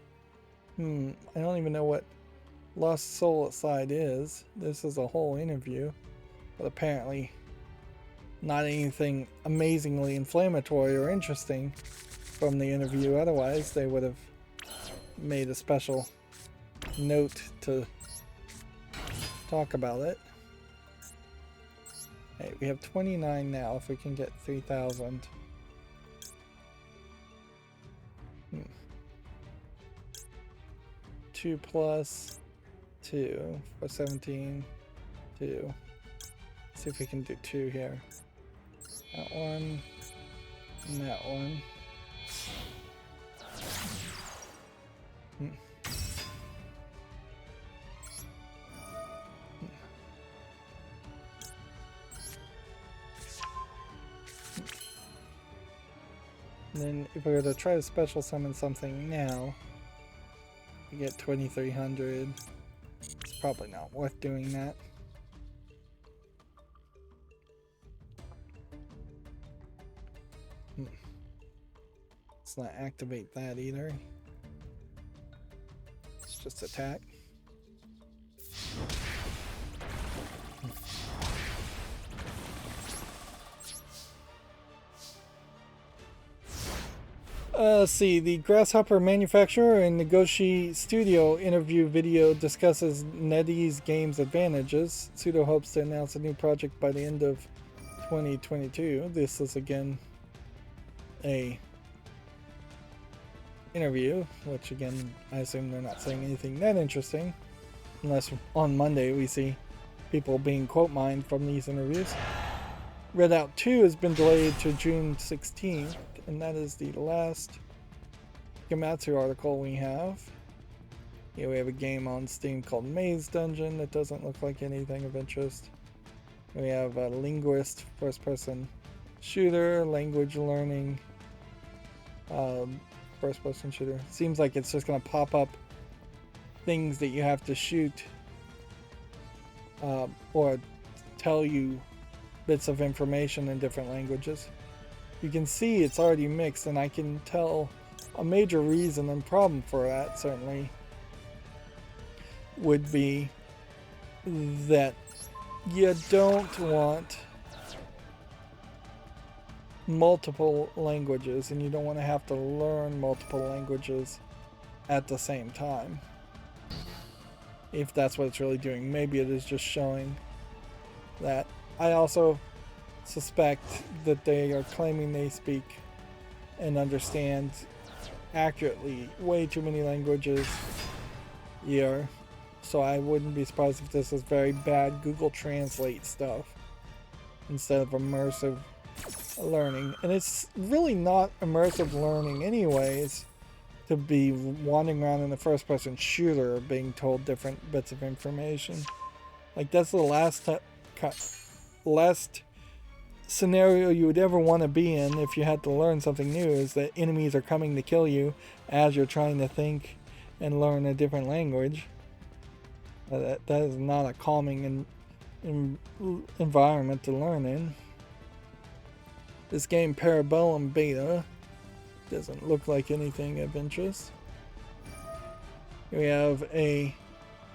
I don't even know what Lost Soul Aside is. This is a whole interview, but apparently not anything amazingly inflammatory or interesting from the interview. Otherwise, they would have made a special note to talk about it. Hey, we have 29 now. If we can get 3,000. 2 plus 2 for 17. 2. Let's see if we can do 2 here. That one. And that one. And then if we were to try to special summon something now, we get 2,300. It's probably not worth doing that. Let's not activate that either. Let's just attack. Let's see, the Grasshopper manufacturer and Negoshi Studio interview video discusses NetEase Games' advantages. Pseudo hopes to announce a new project by the end of 2022. This is again a interview, which again, I assume they're not saying anything that interesting, unless on Monday we see people being quote mined from these interviews. Redout 2 has been delayed to June 16th. And that is the last Gamatsu article we have. Here we have a game on Steam called Maze Dungeon that doesn't look like anything of interest. We have a linguist, first-person shooter, language learning, first-person shooter. Seems like it's just going to pop up things that you have to shoot or tell you bits of information in different languages. You can see it's already mixed, and I can tell a major reason and problem for that certainly would be that you don't want multiple languages, and you don't want to have to learn multiple languages at the same time. If that's what it's really doing. Maybe it is just showing that. I also suspect that they are claiming they speak and understand accurately way too many languages here, so I wouldn't be surprised if this is very bad Google Translate stuff instead of immersive learning. And it's really not immersive learning anyways to be wandering around in a first-person shooter being told different bits of information. Like, that's the last scenario you would ever want to be in if you had to learn something new, is that enemies are coming to kill you as you're trying to think and learn a different language. That is not a calming environment to learn in. This game, Parabellum Beta, doesn't look like anything of interest. We have a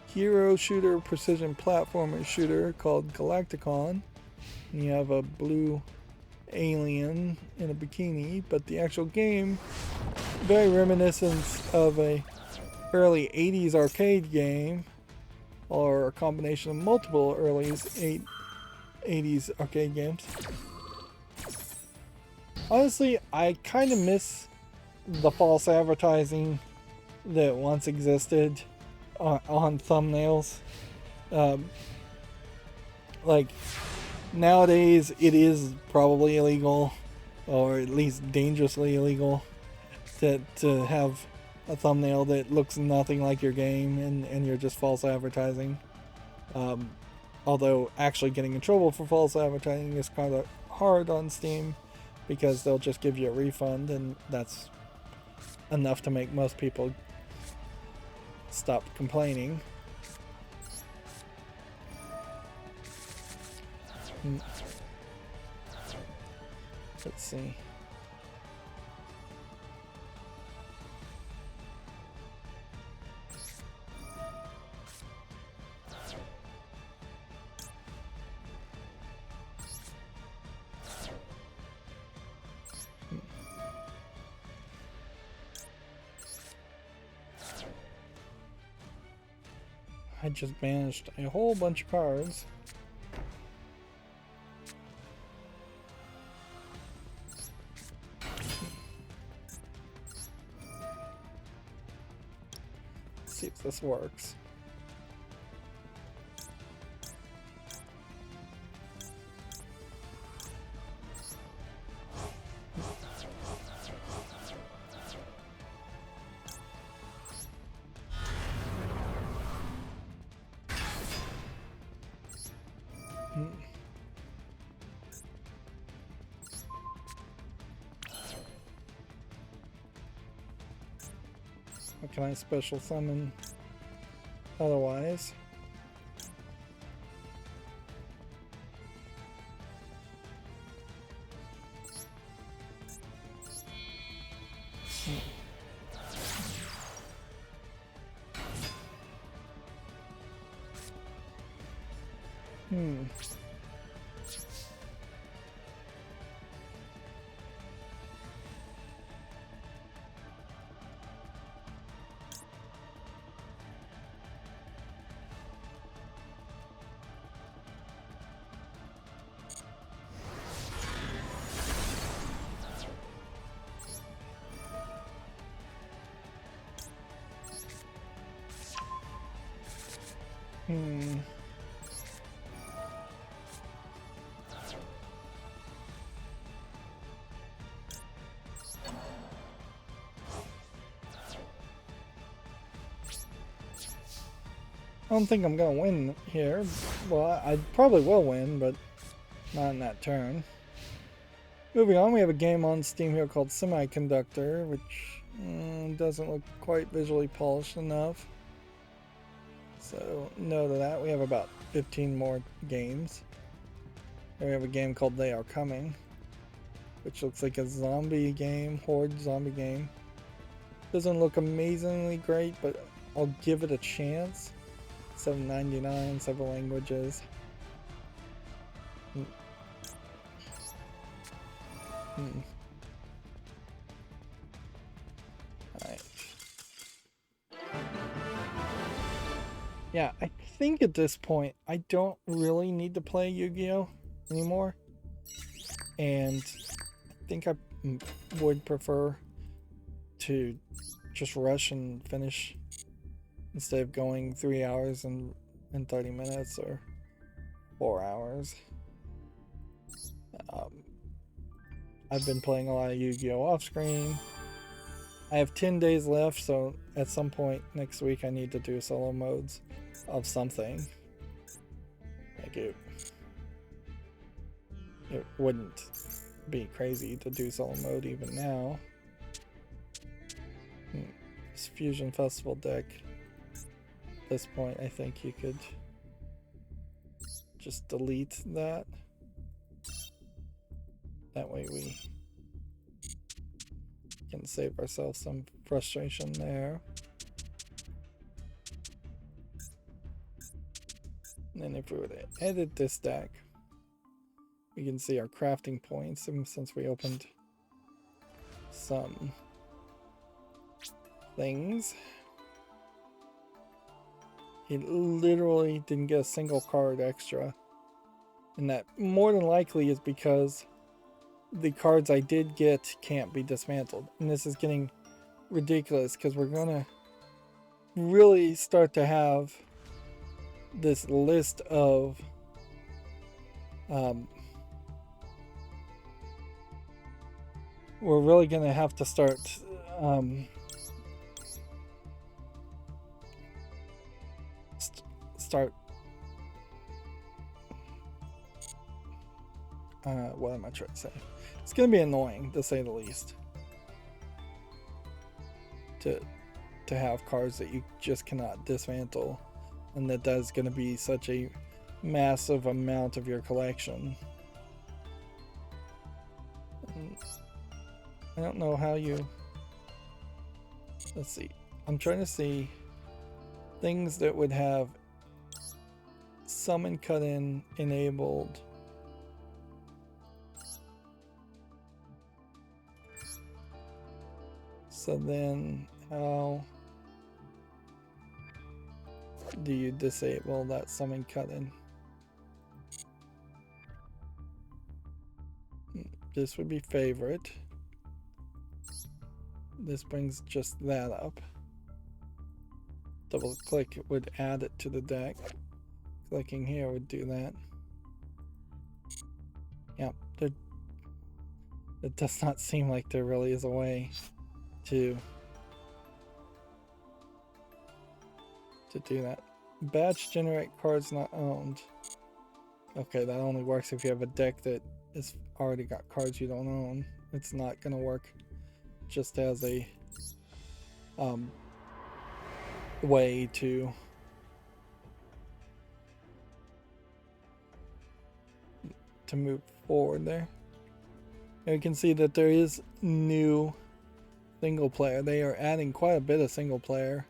hero shooter, precision platformer shooter called Galacticon. And you have a blue alien in a bikini, but the actual game, very reminiscent of a early 80s arcade game, or a combination of multiple early 80s arcade games. Honestly, I kind of miss the false advertising that once existed on thumbnails. Like, nowadays, it is probably illegal, or at least dangerously illegal, to have a thumbnail that looks nothing like your game and you're just false advertising. Although actually getting in trouble for false advertising is kind of hard on Steam, because they'll just give you a refund, and that's enough to make most people stop complaining. Let's see. I just banished a whole bunch of cards. Let's see if this works. What can I special summon otherwise? I don't think I'm gonna win here. Well, I probably will win, but not in that turn. Moving on, we have a game on Steam here called Semiconductor, which doesn't look quite visually polished enough. So, no to that. We have about 15 more games. Here we have a game called They Are Coming, which looks like a zombie game, horde zombie game. Doesn't look amazingly great, but I'll give it a chance. $7.99, several languages. Alright. Yeah, I think at this point I don't really need to play Yu-Gi-Oh! Anymore. And I think I would prefer to just rush and finish instead of going 3 hours and 30 minutes or 4 hours. I've been playing a lot of Yu-Gi-Oh! Off screen. I have 10 days left, so at some point next week I need to do solo modes of something. Like it wouldn't be crazy to do solo mode even now. This Fusion Festival deck. At this point, I think you could just delete that. That way we can save ourselves some frustration there. And then if we were to edit this deck, we can see our crafting points, and since we opened some things. He literally didn't get a single card extra. And that more than likely is because the cards I did get can't be dismantled. And this is getting ridiculous because we're gonna really start to have this list of we're really gonna have to start what am I trying to say? It's gonna be annoying to say the least to have cards that you just cannot dismantle, and that is going to be such a massive amount of your collection. I don't know how you... Let's see. I'm trying to see things that would have summon cut in enabled. So then how do you disable that summon cut in? This would be favorite. This brings just that up. Double click would add it to the deck. Clicking here would do that. Yep, it does not seem like there really is a way to do that. Batch generate cards not owned. Okay, that only works if you have a deck that is already got cards you don't own. It's not gonna work just as a way to move forward there. And you can see that there is new single player. They are adding quite a bit of single player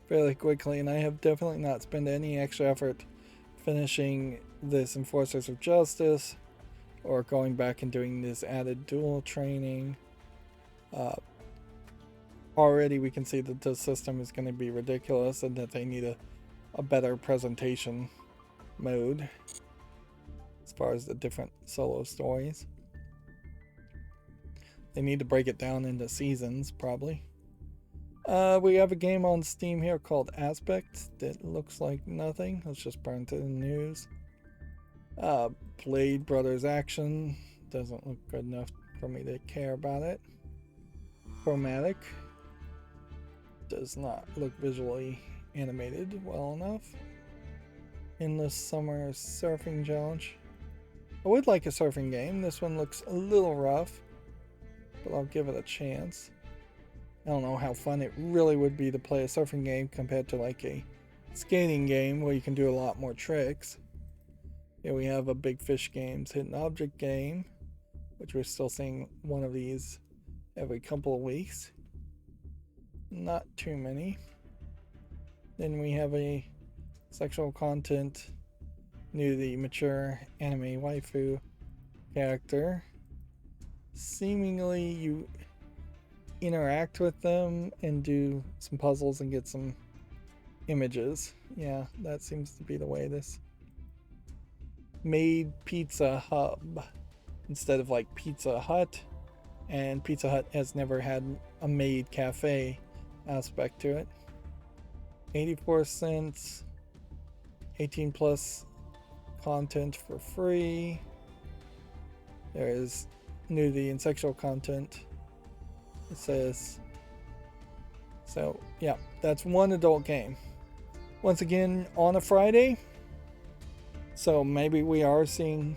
fairly quickly, and I have definitely not spent any extra effort finishing this Enforcers of Justice or going back and doing this added duel training. Already we can see that the system is going to be ridiculous and that they need a better presentation mode as far as the different solo stories. They need to break it down into seasons, probably. We have a game on Steam here called Aspect that looks like nothing. Let's just burn to the news. Blade Brothers Action doesn't look good enough for me to care about it. Chromatic does not look visually animated well enough. Endless Summer Surfing Challenge. I would like a surfing game. This one looks a little rough, but I'll give it a chance. I don't know how fun it really would be to play a surfing game compared to like a skating game where you can do a lot more tricks. Here we have a Big Fish Games hidden object game, which we're still seeing one of these every couple of weeks. Not too many. Then we have a sexual content, nudity, mature anime waifu character. Seemingly you interact with them and do some puzzles and get some images. Yeah, that seems to be the way this. Made Pizza Hub instead of like Pizza Hut, and Pizza Hut has never had a maid cafe aspect to it. 84 cents, 18 plus content for free. There is nudity and sexual content. It says so. Yeah, that's one adult game. Once again on a Friday, so maybe we are seeing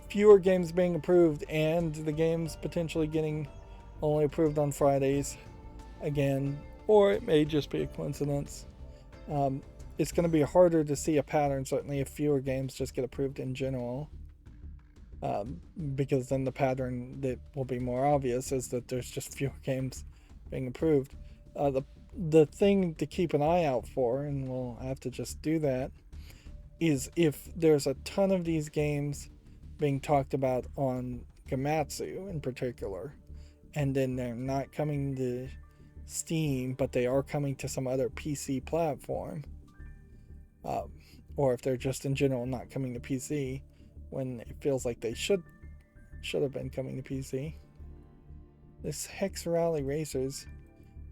fewer games being approved and the games potentially getting only approved on Fridays again, or it may just be a coincidence. It's going to be harder to see a pattern, certainly, if fewer games just get approved in general, because then the pattern that will be more obvious is that there's just fewer games being approved. The thing to keep an eye out for, and we'll have to just do that, is if there's a ton of these games being talked about on Gamatsu in particular, and then they're not coming to Steam, but they are coming to some other PC platform, or if they're just in general not coming to PC when it feels like they should have been coming to PC. This Hex Rally Racers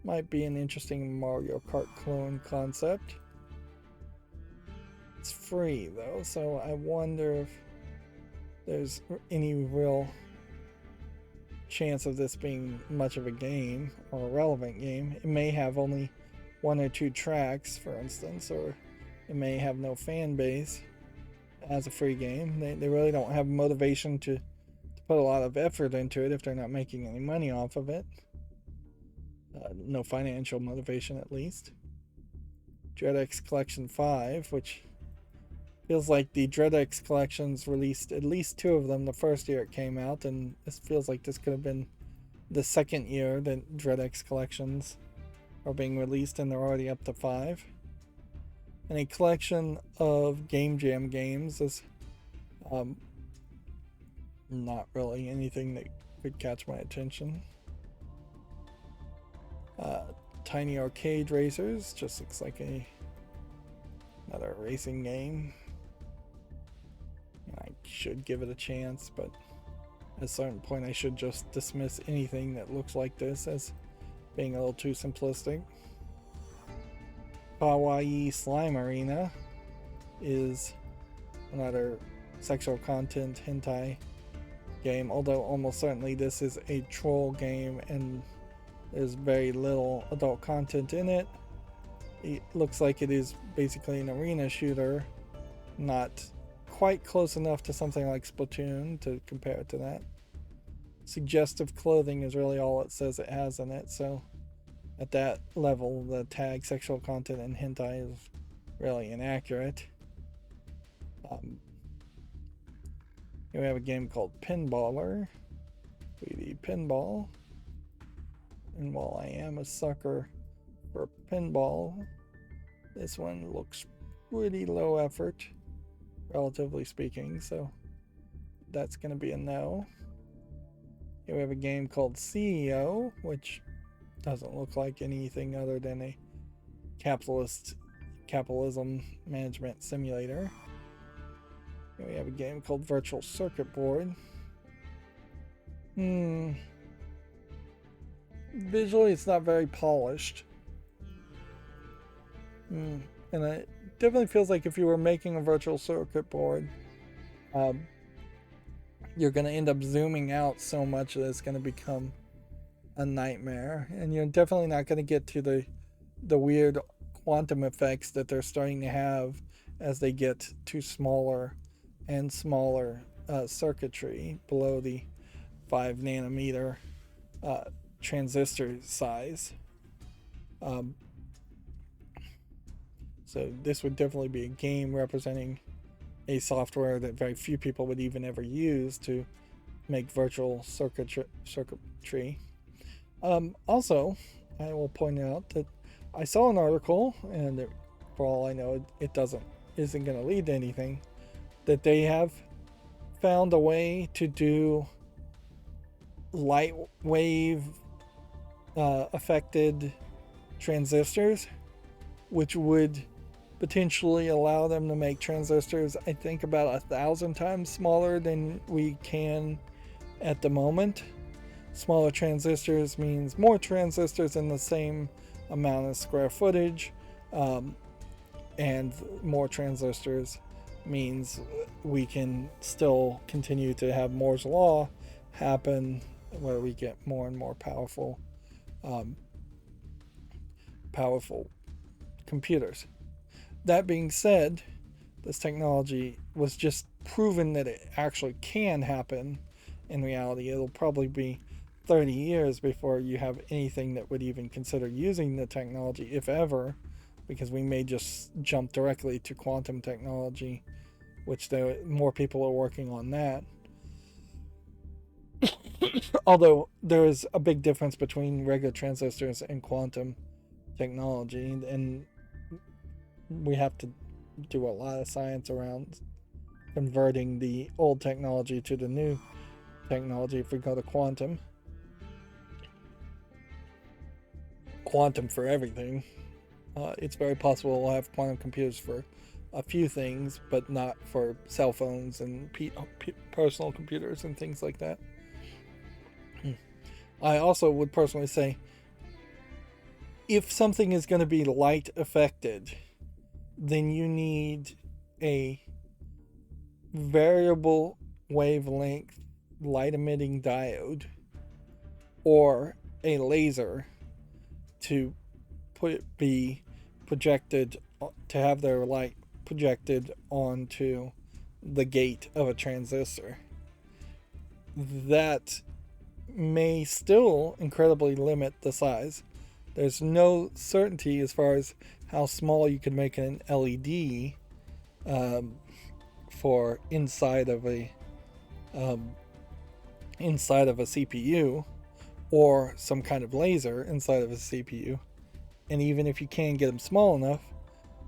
might be an interesting Mario Kart clone concept. It's free though, so I wonder if there's any real chance of this being much of a game or a relevant game. It may have only one or two tracks, for instance, or it may have no fan base as a free game. They really don't have motivation to put a lot of effort into it if they're not making any money off of it. No financial motivation, at least. DreadX Collection 5, which feels like the DreadX collections released at least two of them the first year it came out, and this feels like this could have been the second year that DreadX collections are being released, and they're already up to 5. And a collection of Game Jam games is not really anything that could catch my attention. Tiny Arcade Racers just looks like another racing game. I should give it a chance, but at a certain point I should just dismiss anything that looks like this as being a little too simplistic. Kawaii Slime Arena is another sexual content hentai game, although almost certainly this is a troll game and there's very little adult content in it. It looks like it is basically an arena shooter, not quite close enough to something like Splatoon to compare it to that. Suggestive clothing is really all it says it has in it, so at that level the tag sexual content and hentai is really inaccurate. Here we have a game called Pinballer, 3D Pinball, and while I am a sucker for pinball, this one looks pretty low effort, relatively speaking, so that's going to be a no. Here we have a game called CEO, which doesn't look like anything other than a capitalism management simulator. Here we have a game called Virtual Circuit Board. Visually, it's not very polished. And it definitely feels like if you were making a virtual circuit board, you're going to end up zooming out so much that it's going to become a nightmare, and you're definitely not going to get to the weird quantum effects that they're starting to have as they get to smaller and smaller circuitry below the 5 nanometer transistor size. So this would definitely be a game representing a software that very few people would even ever use to make virtual circuitry. Also, I will point out that I saw an article, and for all I know, it isn't going to lead to anything, that they have found a way to do light wave affected transistors, which would potentially allow them to make transistors, I think, about 1,000 times smaller than we can at the moment. Smaller transistors means more transistors in the same amount of square footage, and more transistors means we can still continue to have Moore's law happen, where we get more and more powerful computers. That being said, this technology was just proven that it actually can happen in reality. It'll probably be 30 years before you have anything that would even consider using the technology, if ever, because we may just jump directly to quantum technology, which more people are working on that. Although there is a big difference between regular transistors and quantum technology, and we have to do a lot of science around converting the old technology to the new technology if we go to quantum. Quantum for everything. It's very possible we'll have quantum computers for a few things, but not for cell phones and personal computers and things like that. I also would personally say, if something is going to be light affected, then you need a variable wavelength light emitting diode or a laser to be projected, to have their light projected onto the gate of a transistor. That may still incredibly limit the size. There's no certainty as far as how small you can make an LED for inside of a CPU or some kind of laser inside of a CPU. And even if you can get them small enough,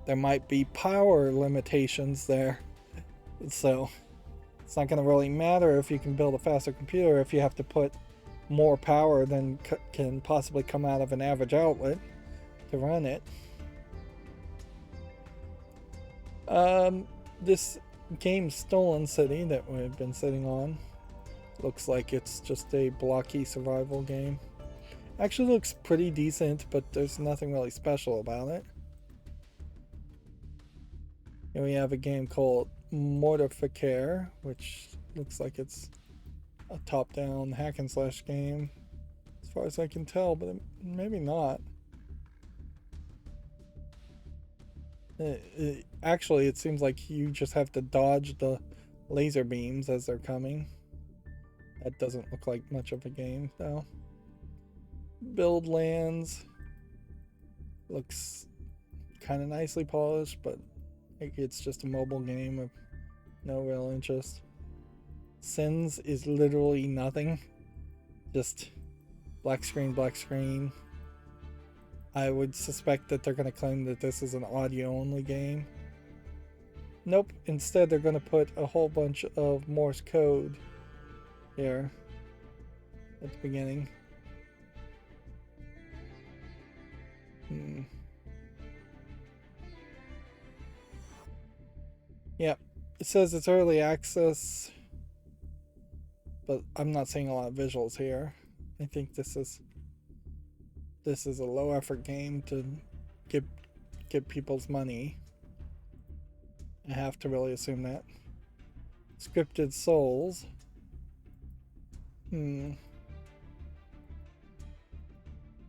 there might be power limitations there. So it's not going to really matter if you can build a faster computer if you have to put more power than can possibly come out of an average outlet to run it. This game Stolen City that we've been sitting on looks like it's just a blocky survival game. Actually looks pretty decent, but there's nothing really special about it. And we have a game called Mortificare, which looks like it's a top-down hack and slash game as far as I can tell, but maybe not. Actually, it seems like you just have to dodge the laser beams as they're coming. That doesn't look like much of a game, though. Build Lands looks kind of nicely polished, but it's just a mobile game of no real interest. Sins is literally nothing. Just black screen, black screen. I would suspect that they're going to claim that this is an audio-only game. Nope, instead they're going to put a whole bunch of Morse code here at the beginning. Yeah, it says it's early access, but I'm not seeing a lot of visuals here. I think this is a low effort game to get people's money. I have to really assume that. Scripted Souls.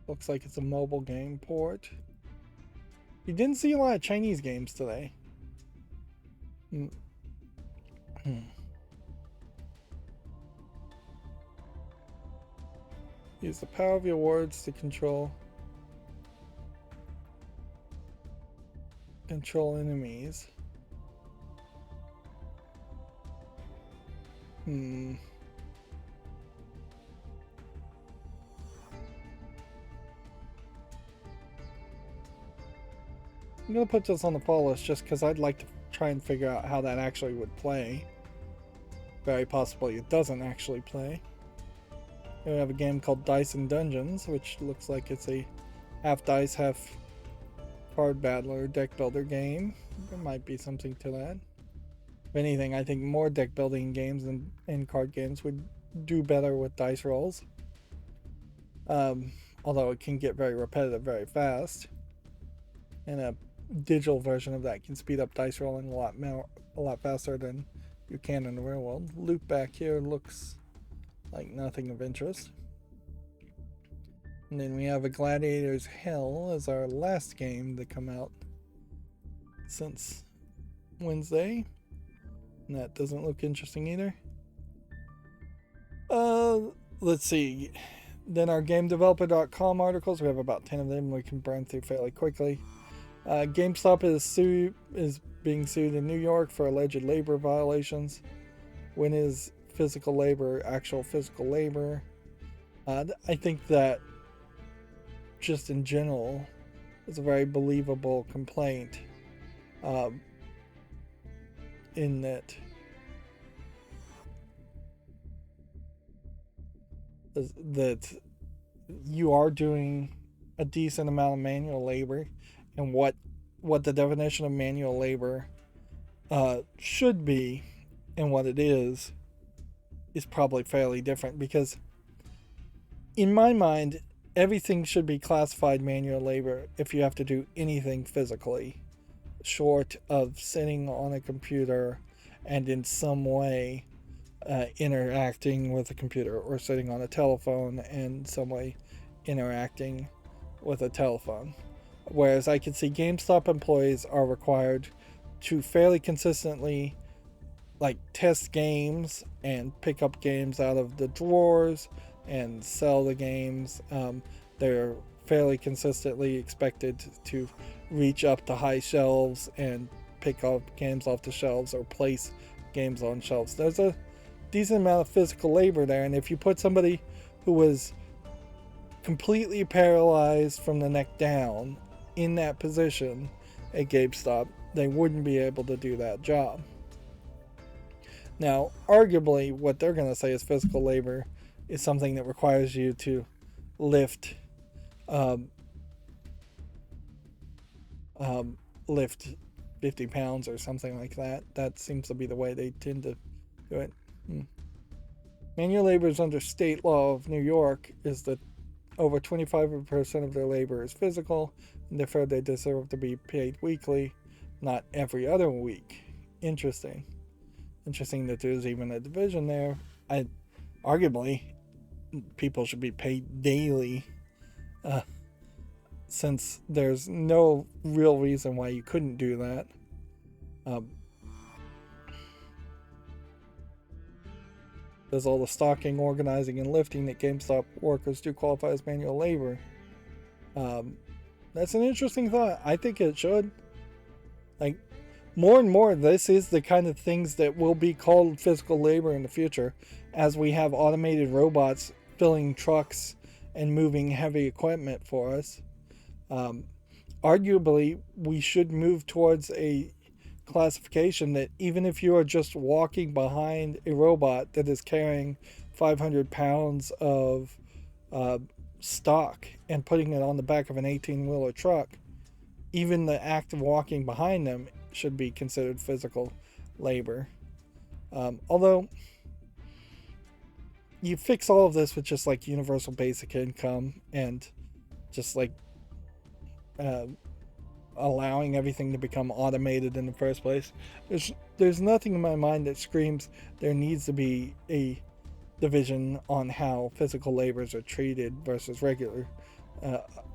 Looks like it's a mobile game port. You didn't see a lot of Chinese games today. Use the power of your words to control enemies. I'm gonna put this on the poll list just because I'd like to try and figure out how that actually would play. Very possibly it doesn't actually play. We have a game called Dice and Dungeons, which looks like it's a half dice, half card battler deck builder game. There might be something to that. If anything, I think more deck building games and card games would do better with dice rolls. Although it can get very repetitive very fast. And a digital version of that can speed up dice rolling a lot faster than you can in the real world. Loop back here looks like nothing of interest. And then we have a Gladiator's Hell as our last game to come out since Wednesday. And that doesn't look interesting either. Let's see. Then our GameDeveloper.com articles, we have about 10 of them we can burn through fairly quickly. GameStop is being sued in New York for alleged labor violations. When is physical labor actual physical labor? I think that just in general is a very believable complaint, in that you are doing a decent amount of manual labor, and what the definition of manual labor should be and what it is probably fairly different, because in my mind everything should be classified manual labor if you have to do anything physically short of sitting on a computer and in some way interacting with a computer, or sitting on a telephone and some way interacting with a telephone. Whereas I can see GameStop employees are required to fairly consistently test games and pick up games out of the drawers and sell the games. They're fairly consistently expected to reach up to high shelves and pick up games off the shelves or place games on shelves. There's a decent amount of physical labor there, and if you put somebody who was completely paralyzed from the neck down in that position at GameStop, they wouldn't be able to do that job. Now, arguably, what they're going to say is physical labor is something that requires you to lift um, lift 50 pounds or something like that. That seems to be the way they tend to do it. Manual labor is under state law of New York is that over 25% of their labor is physical, and therefore they deserve to be paid weekly, not every other week. Interesting that there's even a division there. Arguably, people should be paid daily, since there's no real reason why you couldn't do that. Does all the stocking, organizing, and lifting that GameStop workers do qualify as manual labor? That's an interesting thought. I think it should. Like, more and more, this is the kind of things that will be called physical labor in the future, as we have automated robots filling trucks and moving heavy equipment for us. Arguably, we should move towards a classification that even if you are just walking behind a robot that is carrying 500 pounds of stock and putting it on the back of an 18-wheeler truck, even the act of walking behind them should be considered physical labor. Although you fix all of this with just like universal basic income and just like allowing everything to become automated in the first place. There's nothing in my mind that screams there needs to be a division on how physical laborers are treated versus regular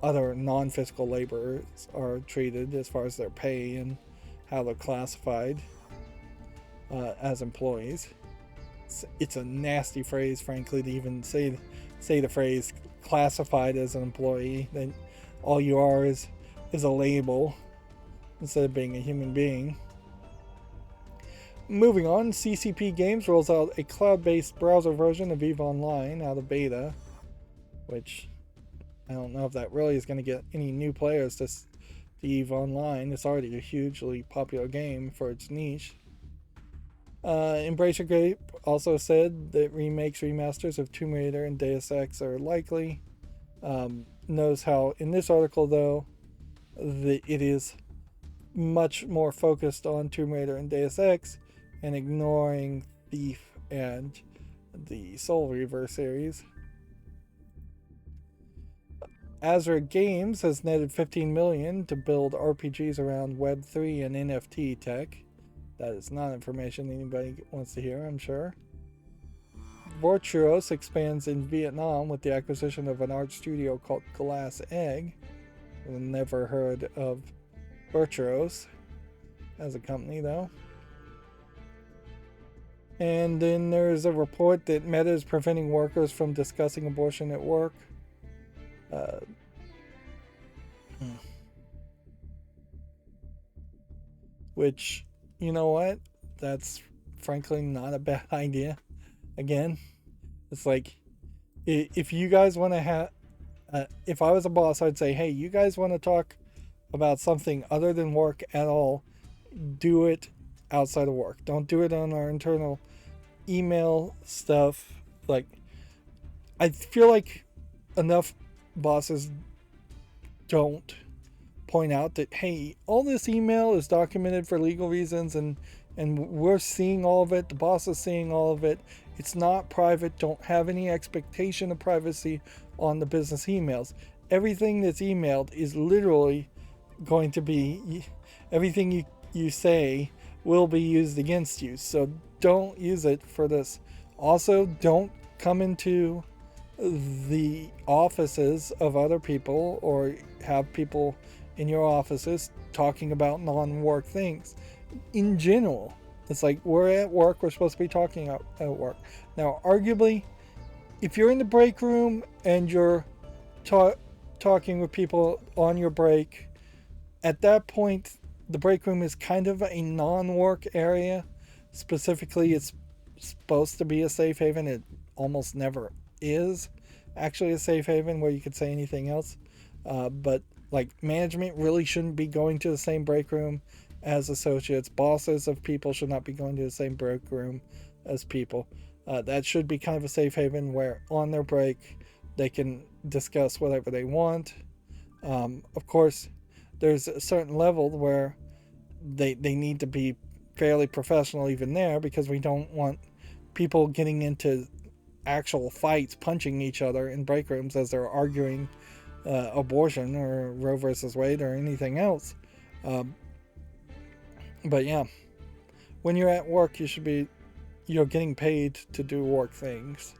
other non-physical laborers are treated as far as their pay and how they're classified as employees. It's a nasty phrase, frankly, to even say the phrase classified as an employee. Then all you are is a label instead of being a human being. Moving on, CCP Games rolls out a cloud-based browser version of EVE Online out of beta, which I don't know if that really is going to get any new players to EVE Online. It's already a hugely popular game for its niche. Embracer Group also said that remakes, remasters of Tomb Raider and Deus Ex are likely. Knows how in this article, though, it is much more focused on Tomb Raider and Deus Ex and ignoring Thief and the Soul Reaver series. Azure Games has netted $15 million to build RPGs around Web3 and NFT tech. That is not information anybody wants to hear, I'm sure. Virtuos expands in Vietnam with the acquisition of an art studio called Glass Egg. I've never heard of Virtuos as a company, though. And then there's a report that Meta is preventing workers from discussing abortion at work. Which, you know what? That's frankly not a bad idea. Again, it's like, if you guys want to have, if I was a boss, I'd say, hey, you guys want to talk about something other than work at all, do it outside of work. Don't do it on our internal email stuff. Like, I feel like enough bosses don't point out that, hey, all this email is documented for legal reasons, and we're seeing all of it. The boss is seeing all of it. It's not private. Don't have any expectation of privacy on the business emails. Everything that's emailed is literally going to be, everything you say will be used against you. So don't use it for this. Also, don't come into the offices of other people or have people in your offices talking about non-work things. In general, it's like, we're at work, we're supposed to be talking at work. Now, arguably, if you're in the break room and you're talking with people on your break, at that point, the break room is kind of a non-work area. Specifically, it's supposed to be a safe haven. It almost never is actually a safe haven where you could say anything else. But like management really shouldn't be going to the same break room as associates. Bosses of people should not be going to the same break room as people. That should be kind of a safe haven where on their break they can discuss whatever they want. Of course, there's a certain level where they need to be fairly professional even there, because we don't want people getting into actual fights, punching each other in break rooms as they're arguing abortion or Roe versus Wade or anything else. Um, but yeah, when you're at work, you're getting paid to do work things,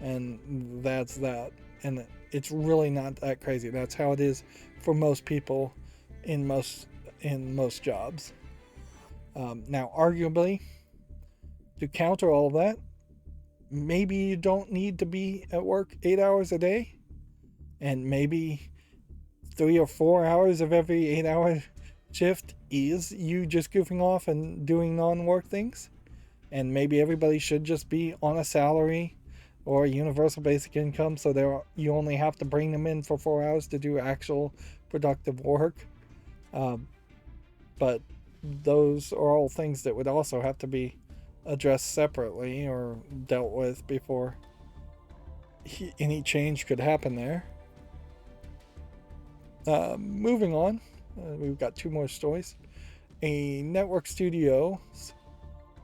and that's that. And it's really not that crazy. That's how it is for most people in most jobs. Now, arguably, to counter all of that, maybe you don't need to be at work 8 hours a day, and maybe 3 or 4 hours of every 8 hour shift is you just goofing off and doing non-work things. And maybe everybody should just be on a salary or a universal basic income, so you only have to bring them in for 4 hours to do actual productive work. But those are all things that would also have to be addressed separately or dealt with before any change could happen there. Moving on, we've got two more stories. A network studio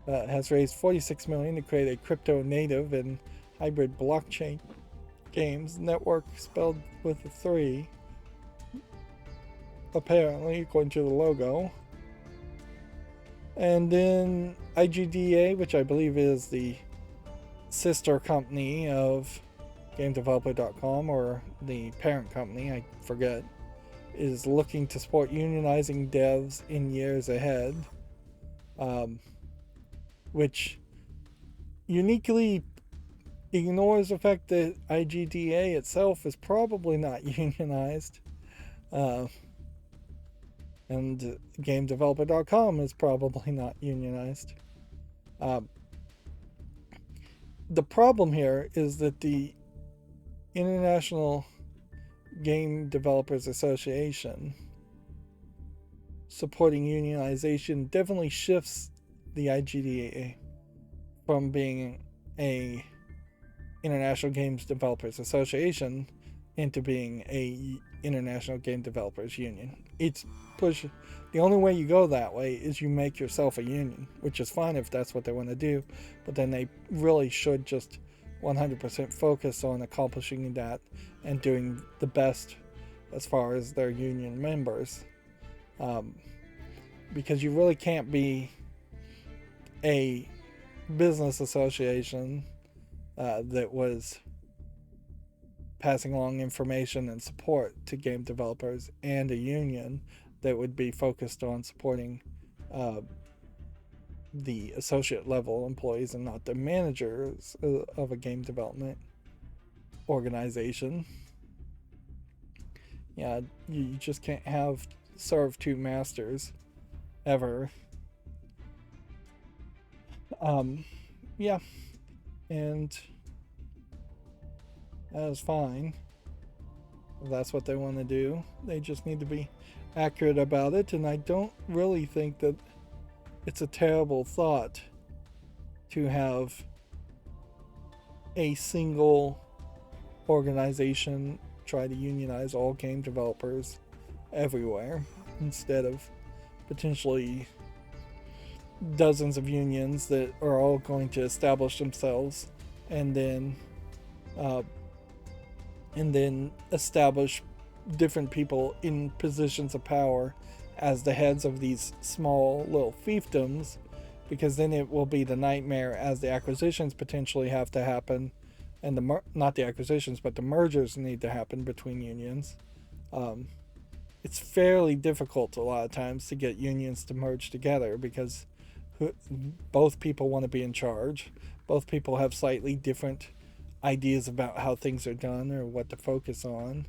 has raised $46 million to create a crypto native and hybrid blockchain games network, spelled with a 3, apparently, according to the logo. And then IGDA, which I believe is the sister company of GameDeveloper.com, or the parent company, I forget, is looking to support unionizing devs in years ahead, which uniquely ignores the fact that IGDA itself is probably not unionized, and GameDeveloper.com is probably not unionized. The problem here is that the International Game Developers Association supporting unionization definitely shifts the IGDA from being a International Games Developers Association into being a International Game Developers Union. The only way you go that way is you make yourself a union, which is fine if that's what they want to do, but then they really should just 100% focus on accomplishing that and doing the best as far as their union members, because you really can't be a business association that was passing along information and support to game developers and a union that would be focused on supporting the associate level employees and not the managers of a game development organization. Yeah, you just can't serve two masters ever. Yeah, and that is fine. If that's what they want to do. They just need to be accurate about it, and I don't really think that it's a terrible thought to have a single organization try to unionize all game developers everywhere, instead of potentially dozens of unions that are all going to establish themselves and then establish different people in positions of power as the heads of these small little fiefdoms, because then it will be the nightmare as the acquisitions potentially have to happen, and not the acquisitions but the mergers need to happen between unions. It's fairly difficult a lot of times to get unions to merge together, because both people want to be in charge. Both people have slightly different ideas about how things are done or what to focus on.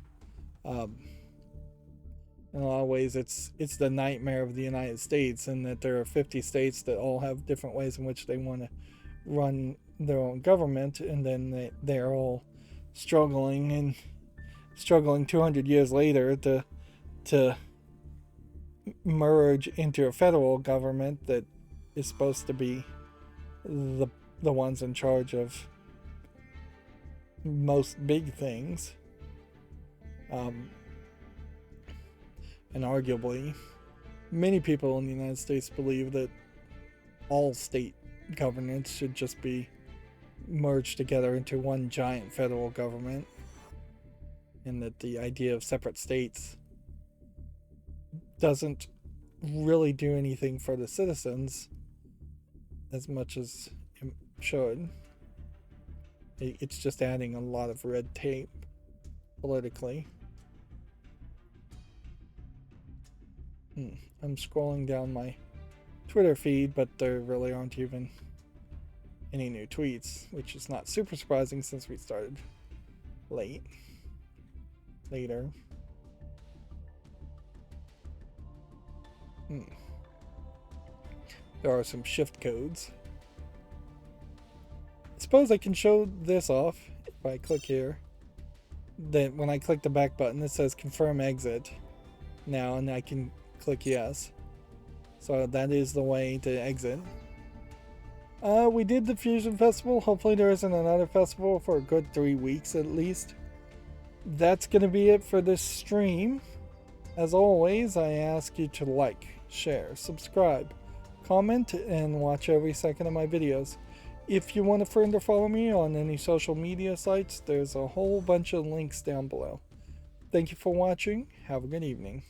In a lot of ways, it's the nightmare of the United States, in that there are 50 states that all have different ways in which they want to run their own government, and then they're all struggling 200 years later to merge into a federal government that is supposed to be the ones in charge of most big things. And arguably, many people in the United States believe that all state governments should just be merged together into one giant federal government, and that the idea of separate states doesn't really do anything for the citizens as much as it should. It's just adding a lot of red tape politically. I'm scrolling down my Twitter feed, but there really aren't even any new tweets, which is not super surprising since we started later. There are some shift codes. I suppose I can show this off if I click here. Then when I click the back button, it says confirm exit now, and I can click yes. So that is the way to exit. We did the Fusion Festival. Hopefully there isn't another festival for a good 3 weeks at least. That's going to be it for this stream. As always, I ask you to like, share, subscribe, comment, and watch every second of my videos. If you want to friend or follow me on any social media sites, there's a whole bunch of links down below. Thank you for watching. Have a good evening.